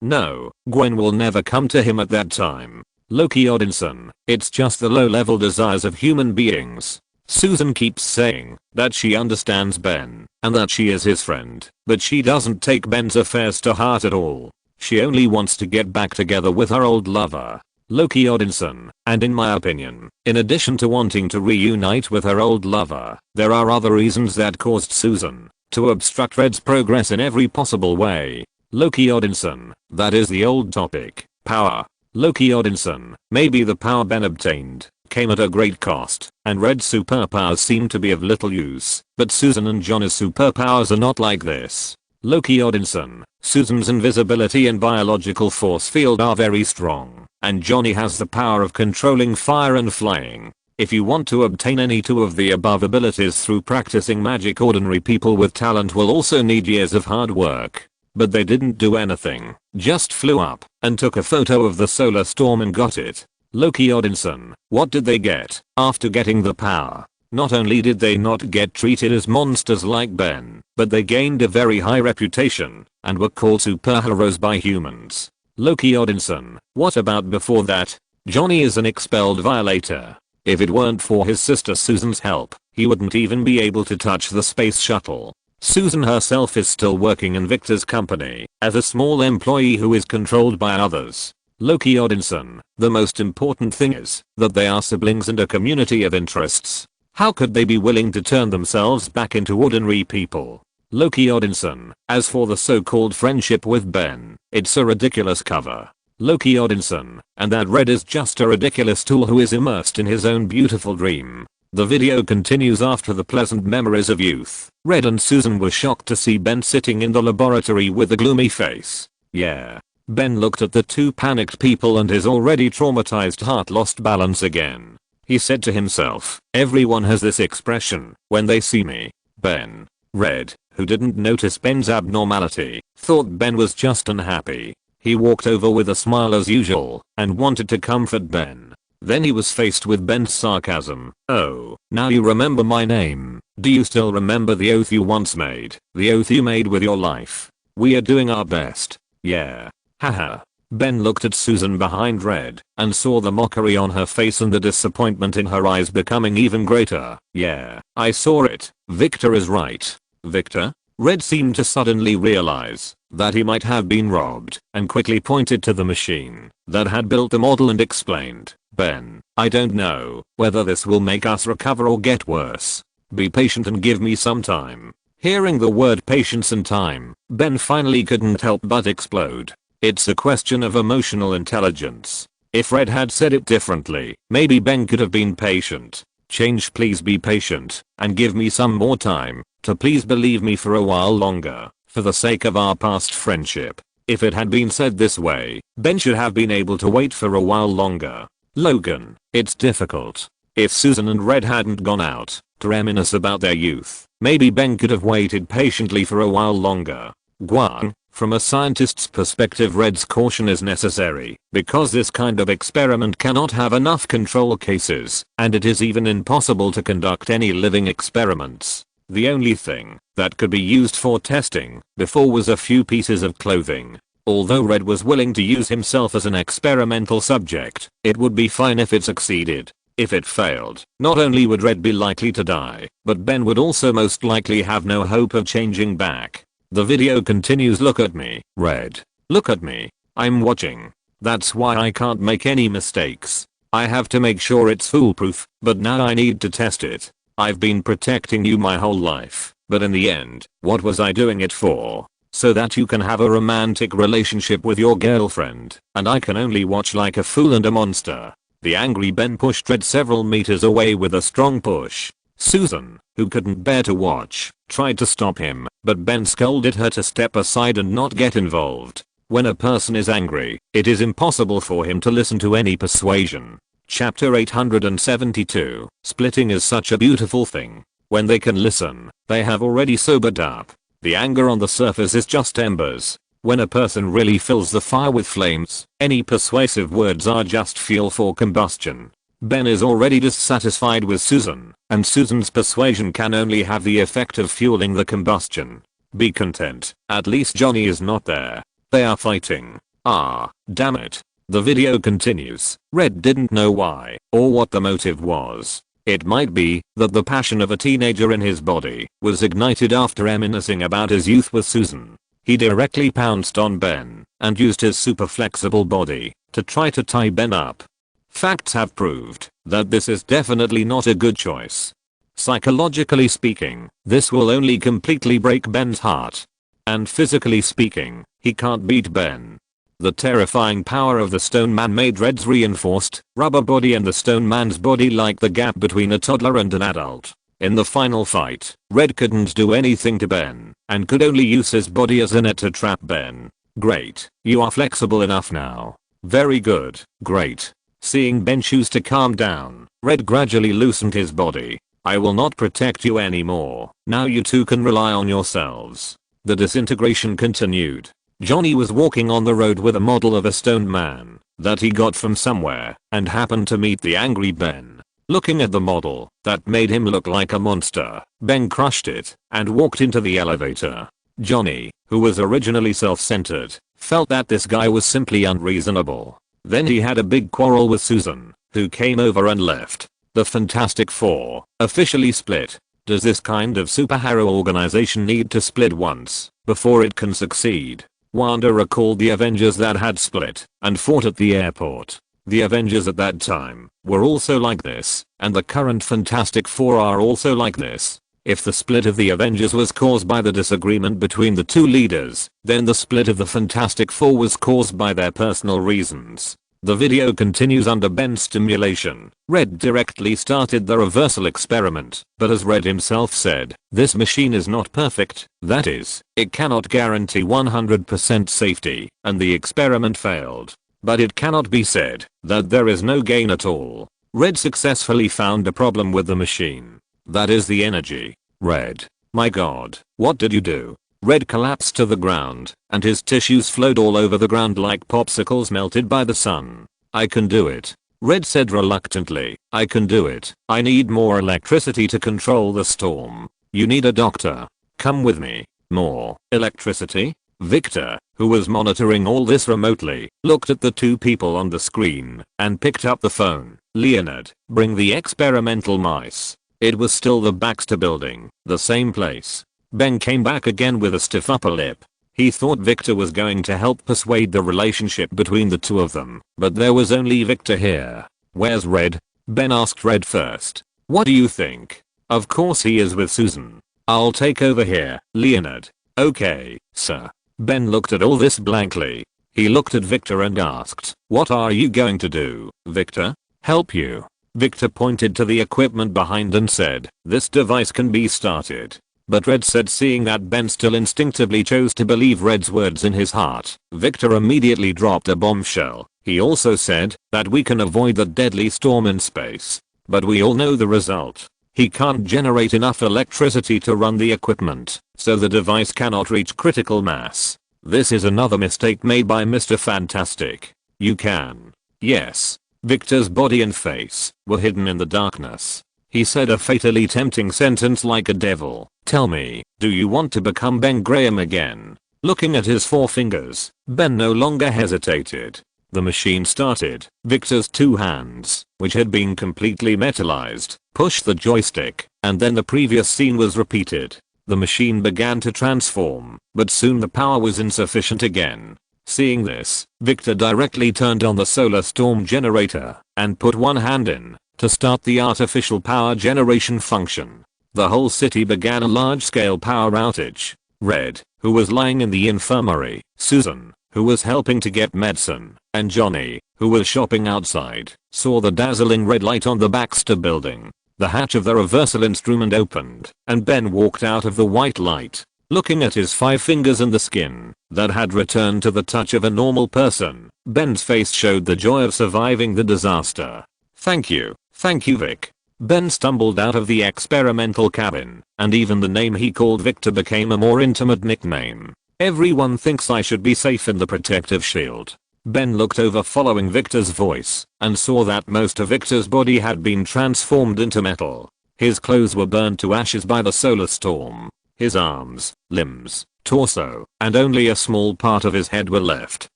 no, Gwen will never come to him at that time. Loki Odinson, it's just the low-level desires of human beings. Susan keeps saying that she understands Ben and that she is his friend, but she doesn't take Ben's affairs to heart at all. She only wants to get back together with her old lover, Loki Odinson, and in my opinion, in addition to wanting to reunite with her old lover, there are other reasons that caused Susan to obstruct Red's progress in every possible way. Loki Odinson, that is the old topic, power. Loki Odinson, maybe the power Ben obtained came at a great cost, and Red's superpowers seem to be of little use, but Susan and John's superpowers are not like this. Loki Odinson, Susan's invisibility and biological force field are very strong, and Johnny has the power of controlling fire and flying. If you want to obtain any two of the above abilities through practicing magic, ordinary people with talent will also need years of hard work. But they didn't do anything, just flew up and took a photo of the solar storm and got it. Loki Odinson, what did they get after getting the power? Not only did they not get treated as monsters like Ben, but they gained a very high reputation and were called superheroes by humans. Loki Odinson, what about before that? Johnny is an expelled violator. If it weren't for his sister Susan's help, he wouldn't even be able to touch the space shuttle. Susan herself is still working in Victor's company as a small employee who is controlled by others. Loki Odinson, the most important thing is that they are siblings and a community of interests. How could they be willing to turn themselves back into ordinary people? Loki Odinson, as for the so-called friendship with Ben, it's a ridiculous cover. Loki Odinson, and that Red is just a ridiculous tool who is immersed in his own beautiful dream. The video continues after the pleasant memories of youth. Red and Susan were shocked to see Ben sitting in the laboratory with a gloomy face. Yeah. Ben looked at the two panicked people and his already traumatized heart lost balance again. He said to himself, everyone has this expression when they see me. Ben. Red, who didn't notice Ben's abnormality, thought Ben was just unhappy. He walked over with a smile as usual and wanted to comfort Ben. Then he was faced with Ben's sarcasm. Oh, now you remember my name. Do you still remember the oath you once made? The oath you made with your life? We are doing our best. Yeah. Haha. Ben looked at Susan behind Red and saw the mockery on her face and the disappointment in her eyes becoming even greater. Yeah, I saw it. Victor is right. Victor? Red seemed to suddenly realize that he might have been robbed and quickly pointed to the machine that had built the model and explained, Ben, I don't know whether this will make us recover or get worse. Be patient and give me some time. Hearing the word patience and time, Ben finally couldn't help but explode. It's a question of emotional intelligence. If Red had said it differently, maybe Ben could have been patient. Change, please be patient, and give me some more time, to please believe me for a while longer, for the sake of our past friendship. If it had been said this way, Ben should have been able to wait for a while longer. Logan, it's difficult. If Susan and Red hadn't gone out to reminisce about their youth, maybe Ben could have waited patiently for a while longer. Guan, from a scientist's perspective, Red's caution is necessary because this kind of experiment cannot have enough control cases, and it is even impossible to conduct any living experiments. The only thing that could be used for testing before was a few pieces of clothing. Although Red was willing to use himself as an experimental subject, it would be fine if it succeeded. If it failed, not only would Red be likely to die, but Ben would also most likely have no hope of changing back. The video continues. Look at me, Red. Look at me. I'm watching. That's why I can't make any mistakes. I have to make sure it's foolproof, but now I need to test it. I've been protecting you my whole life, but in the end, what was I doing it for? So that you can have a romantic relationship with your girlfriend, and I can only watch like a fool and a monster. The angry Ben pushed Red several meters away with a strong push. Susan, who couldn't bear to watch, tried to stop him, but Ben scolded her to step aside and not get involved. When a person is angry, it is impossible for him to listen to any persuasion. Chapter 872. Splitting is such a beautiful thing. When they can listen, they have already sobered up. The anger on the surface is just embers. When a person really fills the fire with flames, any persuasive words are just fuel for combustion. Ben is already dissatisfied with Susan, and Susan's persuasion can only have the effect of fueling the combustion. Be content, at least Johnny is not there. They are fighting. Ah, damn it. The video continues. Red didn't know why, or what the motive was. It might be that the passion of a teenager in his body was ignited after reminiscing about his youth with Susan. He directly pounced on Ben and used his super flexible body to try to tie Ben up. Facts have proved that this is definitely not a good choice. Psychologically speaking, this will only completely break Ben's heart. And physically speaking, he can't beat Ben. The terrifying power of the Stone Man made Red's reinforced rubber body and the Stone Man's body like the gap between a toddler and an adult. In the final fight, Red couldn't do anything to Ben and could only use his body as a net to trap Ben. Great, you are flexible enough now. Very good, great. Seeing Ben choose to calm down, Red gradually loosened his body. I will not protect you anymore. Now you two can rely on yourselves. The disintegration continued. Johnny was walking on the road with a model of a Stone Man that he got from somewhere and happened to meet the angry Ben. Looking at the model that made him look like a monster, Ben crushed it and walked into the elevator. Johnny, who was originally self-centered, felt that this guy was simply unreasonable. Then he had a big quarrel with Susan, who came over and left. The Fantastic Four officially split. Does this kind of superhero organization need to split once before it can succeed? Wanda recalled the Avengers that had split and fought at the airport. The Avengers at that time were also like this, and the current Fantastic Four are also like this. If the split of the Avengers was caused by the disagreement between the two leaders, then the split of the Fantastic Four was caused by their personal reasons. The video continues under Ben's stimulation. Red directly started the reversal experiment, but as Red himself said, this machine is not perfect, that is, it cannot guarantee 100% safety, and the experiment failed. But it cannot be said that there is no gain at all. Red successfully found a problem with the machine. That is the energy. Red, my god, what did you do? Red collapsed to the ground, and his tissues flowed all over the ground like popsicles melted by the sun. I can do it. Red said reluctantly. I can do it. I need more electricity to control the storm. You need a doctor. Come with me. More electricity? Victor, who was monitoring all this remotely, looked at the two people on the screen and picked up the phone. Leonard, bring the experimental mice. It was still the Baxter building, the same place. Ben came back again with a stiff upper lip. He thought Victor was going to help persuade the relationship between the two of them, but there was only Victor here. Where's Red? Ben asked Red first. What do you think? Of course he is with Susan. I'll take over here, Leonard. Okay, sir. Ben looked at all this blankly. He looked at Victor and asked, what are you going to do, Victor? Help you. Victor pointed to the equipment behind and said, this device can be started. But Red said, seeing that Ben still instinctively chose to believe Red's words in his heart, Victor immediately dropped a bombshell. He also said that we can avoid the deadly storm in space. But we all know the result. He can't generate enough electricity to run the equipment, so the device cannot reach critical mass. This is another mistake made by Mr. Fantastic. You can. Yes. Victor's body and face were hidden in the darkness. He said a fatally tempting sentence like a devil. Tell me, do you want to become Ben Graham again? Looking at his 4 fingers, Ben no longer hesitated. The machine started. Victor's 2 hands, which had been completely metallized, pushed the joystick, and then the previous scene was repeated. The machine began to transform, but soon the power was insufficient again. Seeing this, Victor directly turned on the solar storm generator and put one hand in to start the artificial power generation function. The whole city began a large-scale power outage. Red, who was lying in the infirmary, Susan, who was helping to get medicine, and Johnny, who was shopping outside, saw the dazzling red light on the Baxter building. The hatch of the reversal instrument opened, and Ben walked out of the white light. Looking at his 5 fingers and the skin that had returned to the touch of a normal person, Ben's face showed the joy of surviving the disaster. Thank you, Vic. Ben stumbled out of the experimental cabin, and even the name he called Victor became a more intimate nickname. Everyone thinks I should be safe in the protective shield. Ben looked over following Victor's voice, and saw that most of Victor's body had been transformed into metal. His clothes were burned to ashes by the solar storm. His arms, limbs, torso, and only a small part of his head were left.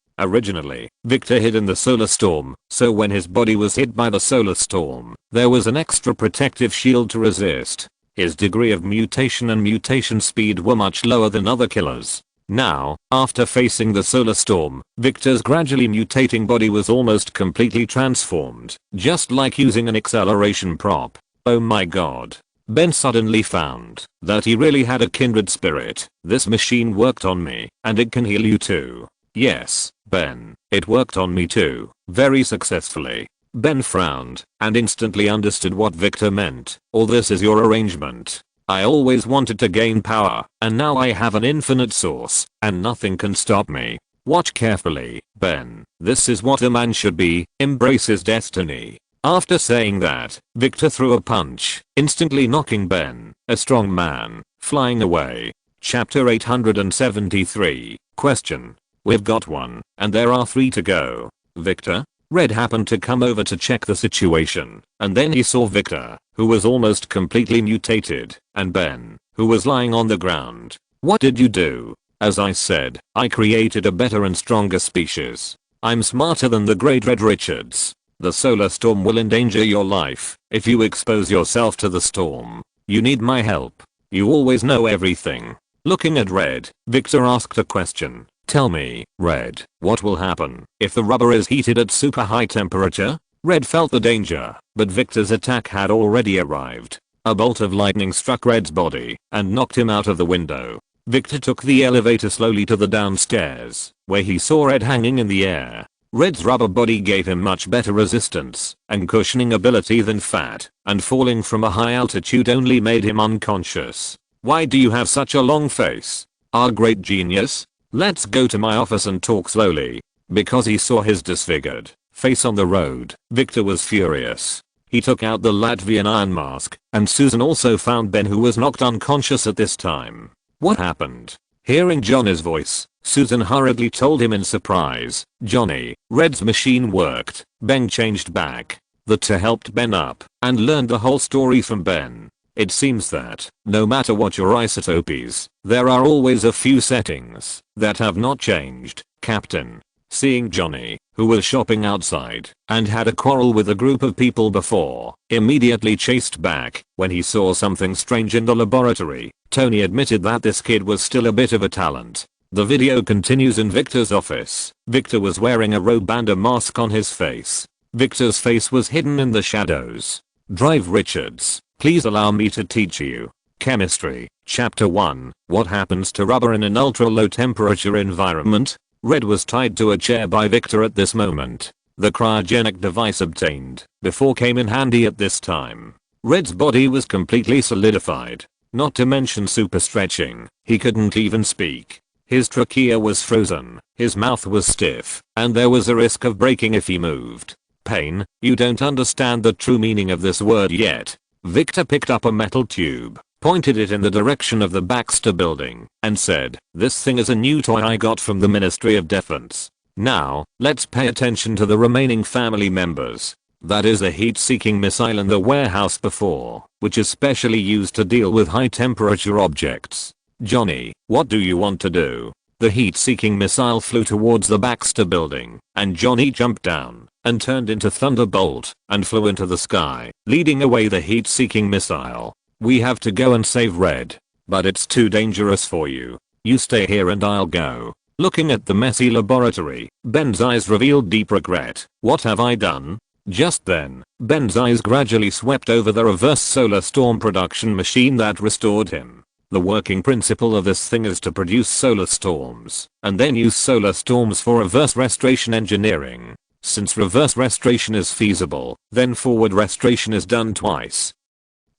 Originally, Victor hid in the solar storm, so when his body was hit by the solar storm, there was an extra protective shield to resist. His degree of mutation and mutation speed were much lower than other killers. Now, after facing the solar storm, Victor's gradually mutating body was almost completely transformed, just like using an acceleration prop. Oh my god. Ben suddenly found that he really had a kindred spirit. This machine worked on me, and it can heal you too. Yes, Ben, it worked on me too, very successfully. Ben frowned and instantly understood what Victor meant. All this is your arrangement. I always wanted to gain power, and now I have an infinite source, and nothing can stop me. Watch carefully, Ben. This is what a man should be, embrace his destiny. After saying that, Victor threw a punch, instantly knocking Ben, a strong man, flying away. Chapter 873. Question. We've got 1, and there are 3 to go. Victor? Red happened to come over to check the situation, and then he saw Victor, who was almost completely mutated, and Ben, who was lying on the ground. What did you do? As I said, I created a better and stronger species. I'm smarter than the great Red Richards. The solar storm will endanger your life if you expose yourself to the storm. You need my help. You always know everything. Looking at Red, Victor asked a question. Tell me, Red, what will happen if the rubber is heated at super high temperature? Red felt the danger, but Victor's attack had already arrived. A bolt of lightning struck Red's body and knocked him out of the window. Victor took the elevator slowly to the downstairs, where he saw Red hanging in the air. Red's rubber body gave him much better resistance and cushioning ability than fat, and falling from a high altitude only made him unconscious. Why do you have such a long face? Our great genius? Let's go to my office and talk slowly. Because he saw his disfigured face on the road, Victor was furious. He took out the Latvian iron mask, and Susan also found Ben, who was knocked unconscious at this time. What happened? Hearing Johnny's voice, Susan hurriedly told him in surprise. Johnny, Red's machine worked. Ben changed back. The two helped Ben up and learned the whole story from Ben. It seems that, no matter what your isotope is, there are always a few settings that have not changed, Captain. Seeing Johnny, who was shopping outside and had a quarrel with a group of people before, immediately chased back when he saw something strange in the laboratory, Tony admitted that this kid was still a bit of a talent. The video continues in Victor's office. Victor was wearing a robe and a mask on his face. Victor's face was hidden in the shadows. Drive Richards. Please allow me to teach you. Chemistry, Chapter 1, What happens to rubber in an ultra-low temperature environment? Red was tied to a chair by Victor at this moment. The cryogenic device obtained before came in handy at this time. Red's body was completely solidified, not to mention super stretching. He couldn't even speak. His trachea was frozen, his mouth was stiff, and there was a risk of breaking if he moved. Pain, you don't understand the true meaning of this word yet. Victor picked up a metal tube, pointed it in the direction of the Baxter building, and said, "This thing is a new toy I got from the Ministry of Defense. Now, let's pay attention to the remaining family members. That is a heat-seeking missile in the warehouse before, which is specially used to deal with high-temperature objects. Johnny, what do you want to do?" The heat-seeking missile flew towards the Baxter building, and Johnny jumped down and turned into Thunderbolt and flew into the sky, leading away the heat-seeking missile. "We have to go and save Red. But it's too dangerous for you. You stay here and I'll go." Looking at the messy laboratory, Ben's eyes revealed deep regret. What have I done? Just then, Ben's eyes gradually swept over the reverse solar storm production machine that restored him. The working principle of this thing is to produce solar storms, and then use solar storms for reverse restoration engineering. Since reverse restoration is feasible, then forward restoration is done twice.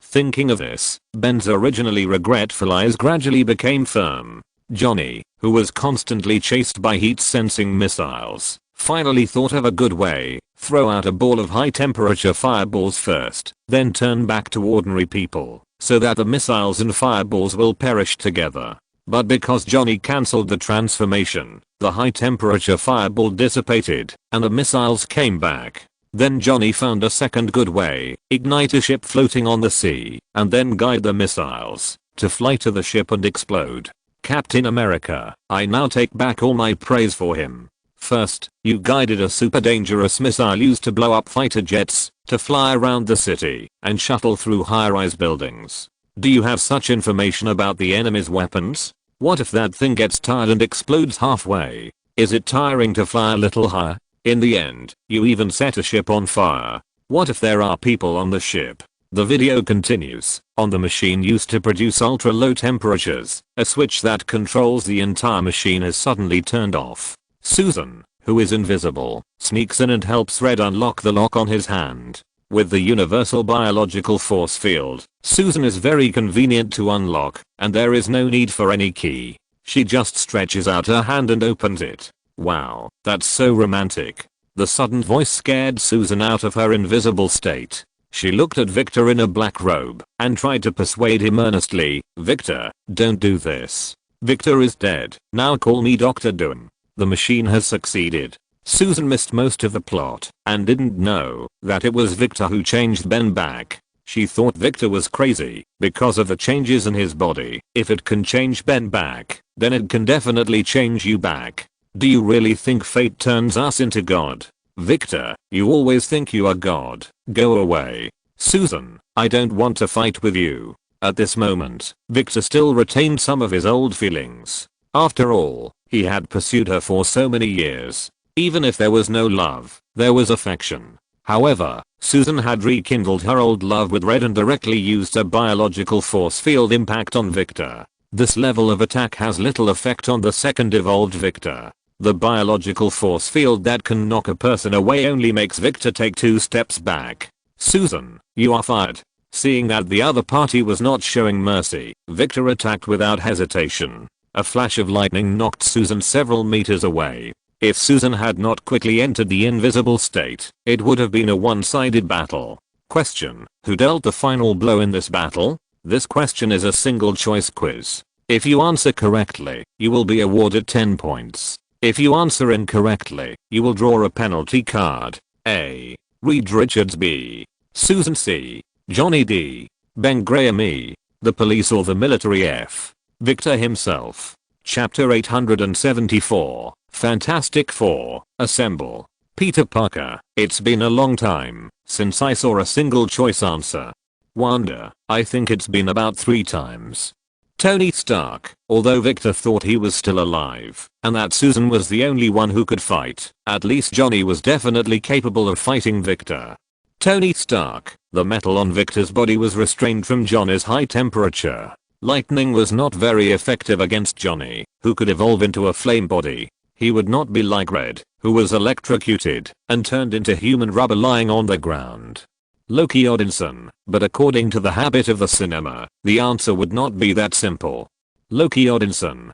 Thinking of this, Ben's originally regretful eyes gradually became firm. Johnny, who was constantly chased by heat-sensing missiles, finally thought of a good way. Throw out a ball of high-temperature fireballs first, then turn back to ordinary people, so that the missiles and fireballs will perish together. But because Johnny cancelled the transformation, the high-temperature fireball dissipated, and the missiles came back. Then Johnny found a second good way: ignite a ship floating on the sea, and then guide the missiles to fly to the ship and explode. Captain America, I now take back all my praise for him. First, you guided a super dangerous missile used to blow up fighter jets, to fly around the city, and shuttle through high-rise buildings. Do you have such information about the enemy's weapons? What if that thing gets tired and explodes halfway? Is it tiring to fly a little higher? In the end, you even set a ship on fire. What if there are people on the ship? The video continues. On the machine used to produce ultra low temperatures, a switch that controls the entire machine is suddenly turned off. Susan, who is invisible, sneaks in and helps Red unlock the lock on his hand. With the universal biological force field, Susan is very convenient to unlock, and there is no need for any key. She just stretches out her hand and opens it. Wow, that's so romantic. The sudden voice scared Susan out of her invisible state. She looked at Victor in a black robe and tried to persuade him earnestly. "Victor, don't do this. Victor is dead. Now call me Dr. Doom." The machine has succeeded. Susan missed most of the plot and didn't know that it was Victor who changed Ben back. She thought Victor was crazy because of the changes in his body. If it can change Ben back, then it can definitely change you back. Do you really think fate turns us into God? Victor, you always think you are God. Go away. Susan, I don't want to fight with you. At this moment, Victor still retained some of his old feelings. After all, he had pursued her for so many years. Even if there was no love, there was affection. However, Susan had rekindled her old love with Red and directly used a biological force field impact on Victor. This level of attack has little effect on the second evolved Victor. The biological force field that can knock a person away only makes Victor take 2 steps back. "Susan, you are fired." Seeing that the other party was not showing mercy, Victor attacked without hesitation. A flash of lightning knocked Susan several meters away. If Susan had not quickly entered the invisible state, it would have been a one-sided battle. Question: who dealt the final blow in this battle? This question is a single choice quiz. If you answer correctly, you will be awarded 10 points. If you answer incorrectly, you will draw a penalty card. A. Reed Richards B. Susan C. Johnny D. Ben Graham E. The police or the military F. Victor himself. Chapter 874. Fantastic Four. Assemble. Peter Parker. It's been a long time since I saw a single choice answer. Wanda. I think it's been about 3 times. Tony Stark. Although Victor thought he was still alive and that Susan was the only one who could fight, at least Johnny was definitely capable of fighting Victor. Tony Stark. The metal on Victor's body was restrained from Johnny's high temperature. Lightning was not very effective against Johnny, who could evolve into a flame body. He would not be like Red, who was electrocuted and turned into human rubber lying on the ground. Loki Odinson, but according to the habit of the cinema, the answer would not be that simple. Loki Odinson,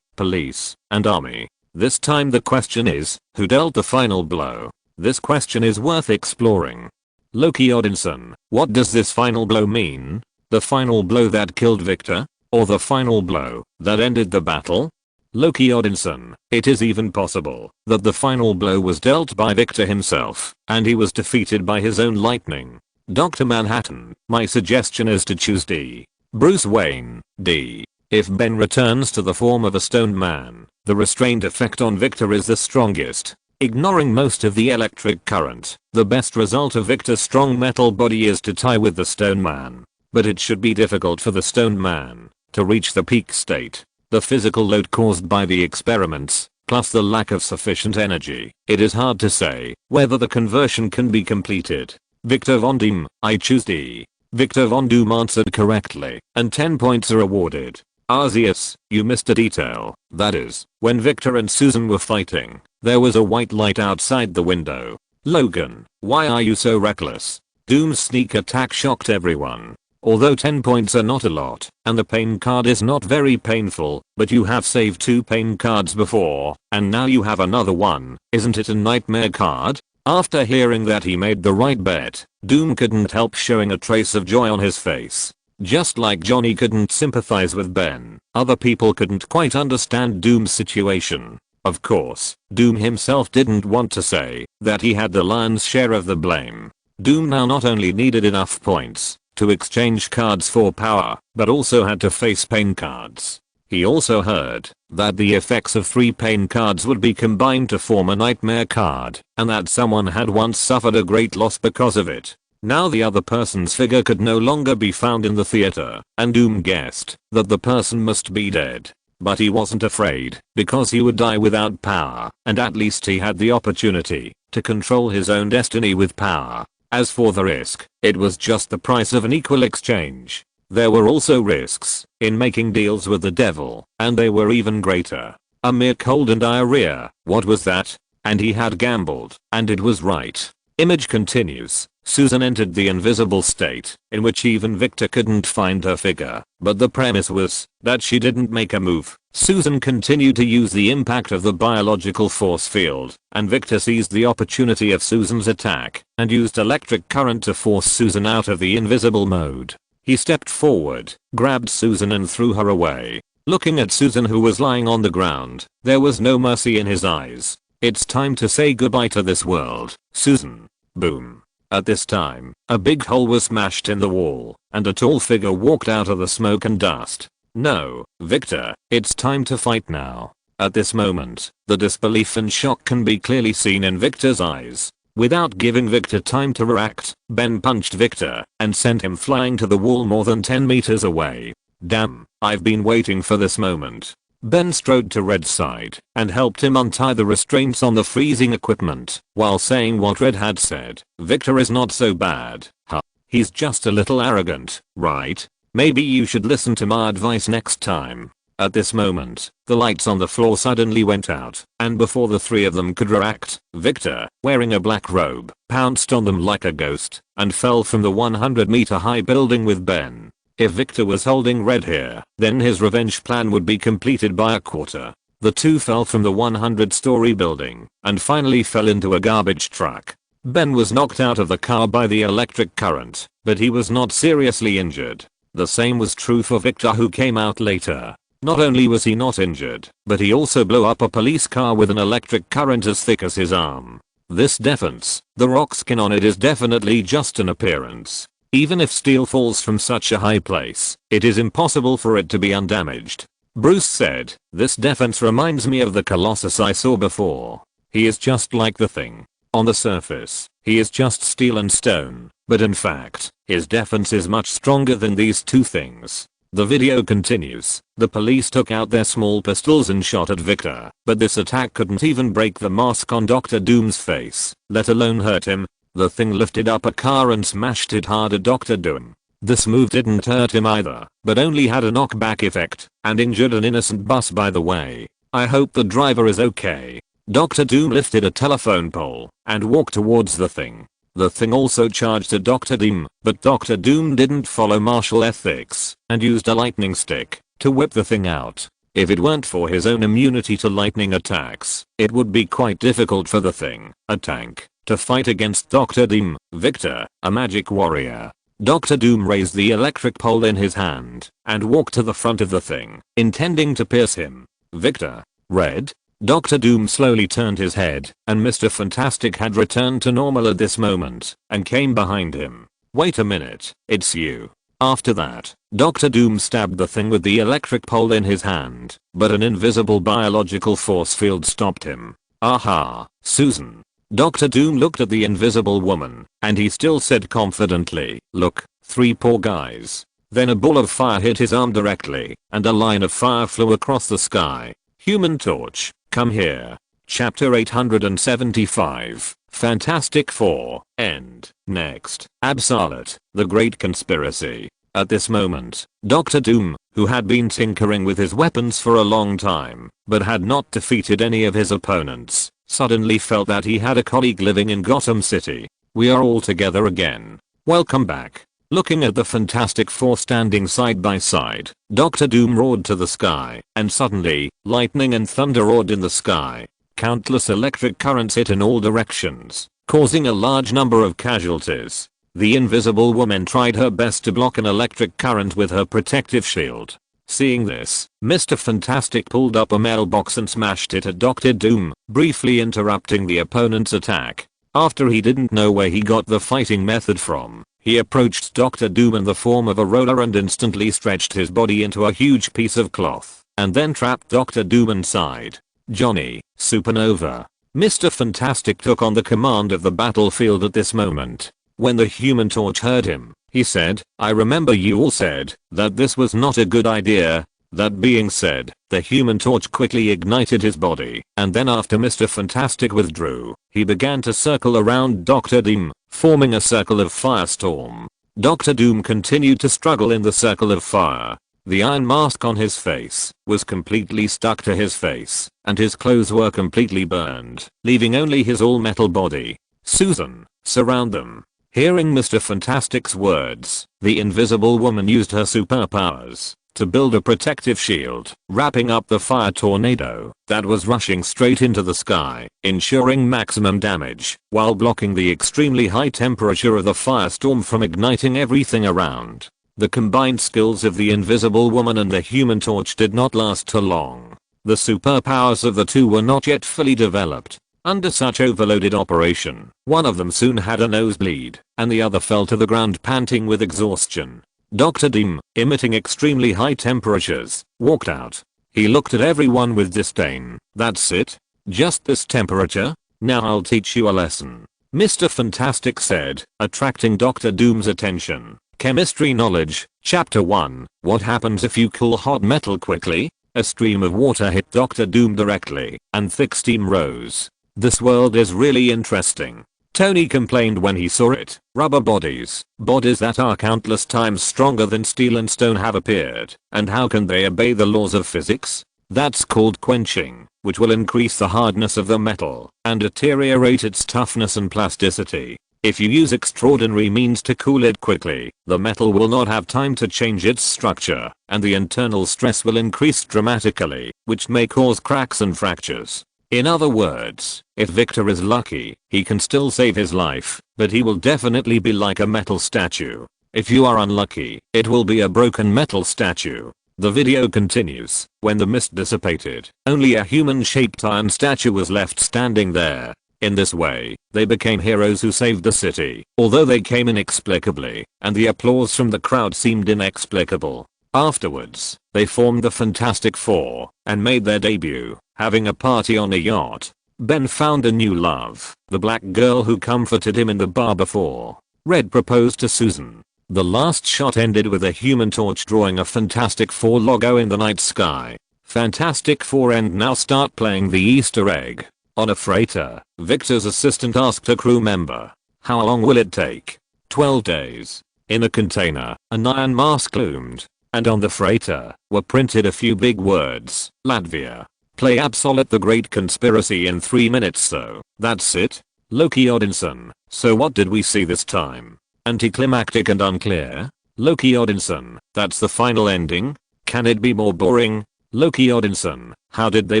police, and army. This time the question is, who dealt the final blow? This question is worth exploring. Loki Odinson, what does this final blow mean? The final blow that killed Victor? Or the final blow that ended the battle? Loki Odinson, it is even possible that the final blow was dealt by Victor himself, and he was defeated by his own lightning. Dr. Manhattan, my suggestion is to choose D. Bruce Wayne, D. If Ben returns to the form of a stone man, the restraint effect on Victor is the strongest. Ignoring most of the electric current, the best result of Victor's strong metal body is to tie with the stone man. But it should be difficult for the stone man to reach the peak state. The physical load caused by the experiments, plus the lack of sufficient energy, it is hard to say whether the conversion can be completed. Victor Von Doom, I choose D. Victor Von Doom answered correctly, and 10 points are awarded. Arceus, you missed a detail. That is, when Victor and Susan were fighting, there was a white light outside the window. Logan, why are you so reckless? Doom's sneak attack shocked everyone. Although 10 points are not a lot, and the pain card is not very painful, but you have saved 2 pain cards before, and now you have another one, isn't it a nightmare card? After hearing that he made the right bet, Doom couldn't help showing a trace of joy on his face. Just like Johnny couldn't sympathize with Ben, other people couldn't quite understand Doom's situation. Of course, Doom himself didn't want to say that he had the lion's share of the blame. Doom now not only needed enough points to exchange cards for power, but also had to face pain cards. He also heard that the effects of 3 pain cards would be combined to form a nightmare card, and that someone had once suffered a great loss because of it. Now the other person's figure could no longer be found in the theater, and Doom guessed that the person must be dead. But he wasn't afraid, because he would die without power, and at least he had the opportunity to control his own destiny with power. As for the risk, it was just the price of an equal exchange. There were also risks in making deals with the devil, and they were even greater. A mere cold and diarrhea, what was that? And he had gambled, and it was right. Image continues. Susan entered the invisible state, in which even Victor couldn't find her figure, but the premise was that she didn't make a move. Susan continued to use the impact of the biological force field, and Victor seized the opportunity of Susan's attack, and used electric current to force Susan out of the invisible mode. He stepped forward, grabbed Susan and threw her away. Looking at Susan, who was lying on the ground, there was no mercy in his eyes. It's time to say goodbye to this world, Susan. Boom. At this time, a big hole was smashed in the wall, and a tall figure walked out of the smoke and dust. No, Victor, it's time to fight now. At this moment, the disbelief and shock can be clearly seen in Victor's eyes. Without giving Victor time to react, Ben punched Victor and sent him flying to the wall more than 10 meters away. Damn, I've been waiting for this moment. Ben strode to Red's side and helped him untie the restraints on the freezing equipment while saying what Red had said. Victor is not so bad, huh? He's just a little arrogant, right? Maybe you should listen to my advice next time. At this moment, the lights on the floor suddenly went out, and before the 3 of them could react, Victor, wearing a black robe, pounced on them like a ghost and fell from the 100-meter high building with Ben. If Victor was holding Red here, then his revenge plan would be completed by a quarter. The 2 fell from the 100-story building and finally fell into a garbage truck. Ben was knocked out of the car by the electric current, but he was not seriously injured. The same was true for Victor, who came out later. Not only was he not injured, but he also blew up a police car with an electric current as thick as his arm. This defense, the rock skin on it is definitely just an appearance. Even if steel falls from such a high place, it is impossible for it to be undamaged. Bruce said, this defense reminds me of the Colossus I saw before. He is just like the Thing. On the surface, he is just steel and stone, but in fact, his defense is much stronger than these 2 things. The video continues. The police took out their small pistols and shot at Victor, but this attack couldn't even break the mask on Dr. Doom's face, let alone hurt him. The thing lifted up a car and smashed it hard at Dr. Doom. This move didn't hurt him either, but only had a knockback effect and injured an innocent bus by the way. I hope the driver is okay. Dr. Doom lifted a telephone pole and walked towards the thing. The thing also charged at Dr. Doom, but Dr. Doom didn't follow martial ethics and used a lightning stick to whip the thing out. If it weren't for his own immunity to lightning attacks, it would be quite difficult for the thing, a tank, to fight against Dr. Doom, Victor, a magic warrior. Dr. Doom raised the electric pole in his hand and walked to the front of the thing, intending to pierce him. Victor, red? Dr. Doom slowly turned his head, and Mr. Fantastic had returned to normal at this moment and came behind him. Wait a minute, it's you. After that, Dr. Doom stabbed the thing with the electric pole in his hand, but an invisible biological force field stopped him. Aha, Susan. Dr. Doom looked at the invisible woman, and he still said confidently, look, 3 poor guys. Then a ball of fire hit his arm directly, and a line of fire flew across the sky. Human Torch, come here. Chapter 875, Fantastic Four, End. Next, Absolute, The Great Conspiracy. At this moment, Dr. Doom, who had been tinkering with his weapons for a long time, but had not defeated any of his opponents, suddenly felt that he had a colleague living in Gotham City. We are all together again. Welcome back. Looking at the Fantastic Four standing side by side, Dr. Doom roared to the sky, and suddenly, lightning and thunder roared in the sky. Countless electric currents hit in all directions, causing a large number of casualties. The invisible woman tried her best to block an electric current with her protective shield. Seeing this, Mr. Fantastic pulled up a mailbox and smashed it at Dr. Doom, briefly interrupting the opponent's attack. After he didn't know where he got the fighting method from, he approached Dr. Doom in the form of a roller and instantly stretched his body into a huge piece of cloth, and then trapped Dr. Doom inside. Johnny, Supernova. Mr. Fantastic took on the command of the battlefield at this moment. When the Human Torch heard him, he said, I remember you all said that this was not a good idea. That being said, the Human Torch quickly ignited his body, and then after Mr. Fantastic withdrew, he began to circle around Dr. Doom, forming a circle of firestorm. Dr. Doom continued to struggle in the circle of fire. The iron mask on his face was completely stuck to his face, and his clothes were completely burned, leaving only his all-metal body. Susan, surround them. Hearing Mr. Fantastic's words, the invisible woman used her superpowers to build a protective shield, wrapping up the fire tornado that was rushing straight into the sky, ensuring maximum damage, while blocking the extremely high temperature of the firestorm from igniting everything around. The combined skills of the invisible woman and the Human Torch did not last too long. The superpowers of the two were not yet fully developed. Under such overloaded operation, one of them soon had a nosebleed, and the other fell to the ground panting with exhaustion. Dr. Doom, emitting extremely high temperatures, walked out. He looked at everyone with disdain. That's it? Just this temperature? Now I'll teach you a lesson. Mr. Fantastic said, attracting Dr. Doom's attention. Chemistry Knowledge, Chapter 1, What happens if you cool hot metal quickly? A stream of water hit Dr. Doom directly, and thick steam rose. This world is really interesting. Tony complained when he saw it. Rubber bodies that are countless times stronger than steel and stone have appeared, and how can they obey the laws of physics? That's called quenching, which will increase the hardness of the metal and deteriorate its toughness and plasticity. If you use extraordinary means to cool it quickly, the metal will not have time to change its structure, and the internal stress will increase dramatically, which may cause cracks and fractures. In other words, if Victor is lucky, he can still save his life, but he will definitely be like a metal statue. If you are unlucky, it will be a broken metal statue. The video continues. When the mist dissipated, only a human-shaped iron statue was left standing there. In this way, they became heroes who saved the city, although they came inexplicably, and the applause from the crowd seemed inexplicable. Afterwards, they formed the Fantastic Four and made their debut, having a party on a yacht. Ben found a new love, the black girl who comforted him in the bar before. Red proposed to Susan. The last shot ended with a Human Torch drawing a Fantastic Four logo in the night sky. Fantastic Four and now start playing the Easter egg. On a freighter, Victor's assistant asked a crew member, How long will it take? 12 days. In a container, an iron mask loomed. And on the freighter were printed a few big words. Latvia. Play Absolute the Great Conspiracy in 3 minutes. So, that's it? Loki Odinson. So what did we see this time? Anticlimactic and unclear? Loki Odinson. That's the final ending? Can it be more boring? Loki Odinson. How did they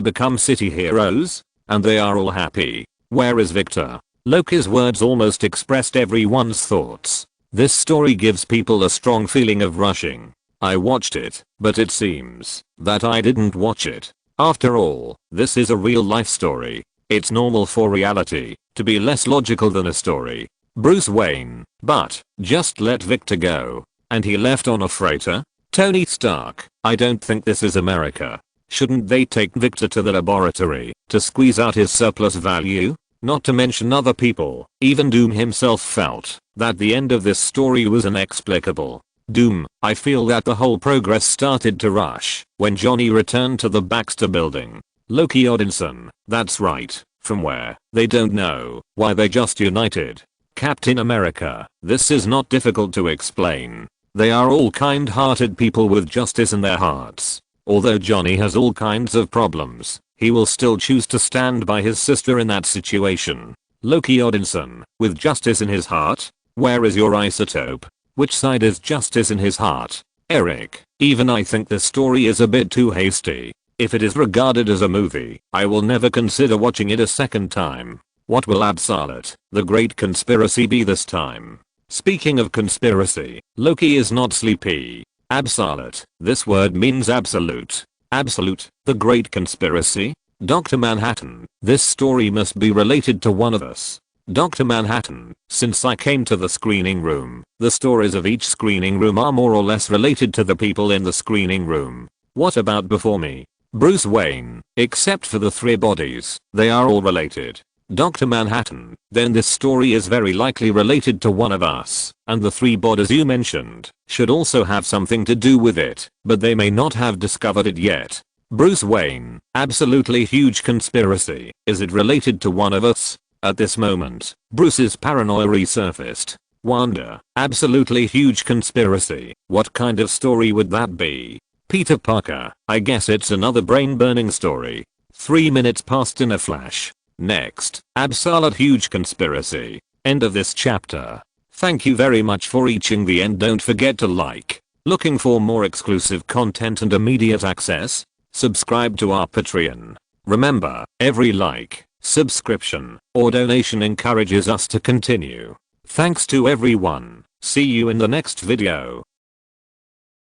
become city heroes? And they are all happy. Where is Victor? Loki's words almost expressed everyone's thoughts. This story gives people a strong feeling of rushing. I watched it, but it seems that I didn't watch it. After all, this is a real life story. It's normal for reality to be less logical than a story. Bruce Wayne, but just let Victor go. And he left on a freighter? Tony Stark, I don't think this is America. Shouldn't they take Victor to the laboratory to squeeze out his surplus value? Not to mention other people. Even Doom himself felt that the end of this story was inexplicable. Doom, I feel that the whole progress started to rush when Johnny returned to the Baxter building. Loki Odinson, that's right. From where? They don't know why they just united. Captain America, this is not difficult to explain. They are all kind-hearted people with justice in their hearts. Although Johnny has all kinds of problems, he will still choose to stand by his sister in that situation. Loki Odinson, with justice in his heart? Where is your isotope? Which side is justice in his heart? Eric, even I think this story is a bit too hasty. If it is regarded as a movie, I will never consider watching it a second time. What will Absolute, the Great Conspiracy be this time? Speaking of conspiracy, Loki is not sleepy. Absolute, this word means absolute. Absolute, the Great Conspiracy? Dr. Manhattan, this story must be related to one of us. Dr. Manhattan, since I came to the screening room, the stories of each screening room are more or less related to the people in the screening room. What about before me? Bruce Wayne, except for the 3 bodies, they are all related. Dr. Manhattan, then this story is very likely related to one of us, and the 3 bodies you mentioned should also have something to do with it, but they may not have discovered it yet. Bruce Wayne, absolutely huge conspiracy. Is it related to one of us? At this moment, Bruce's paranoia resurfaced. Wanda, absolutely huge conspiracy. What kind of story would that be? Peter Parker, I guess it's another brain-burning story. 3 minutes passed in a flash. Next, absolute huge conspiracy. End of this chapter. Thank you very much for reaching the end. Don't forget to like. Looking for more exclusive content and immediate access? Subscribe to our Patreon. Remember, every like, subscription, or donation encourages us to continue. Thanks to everyone. See you in the next video.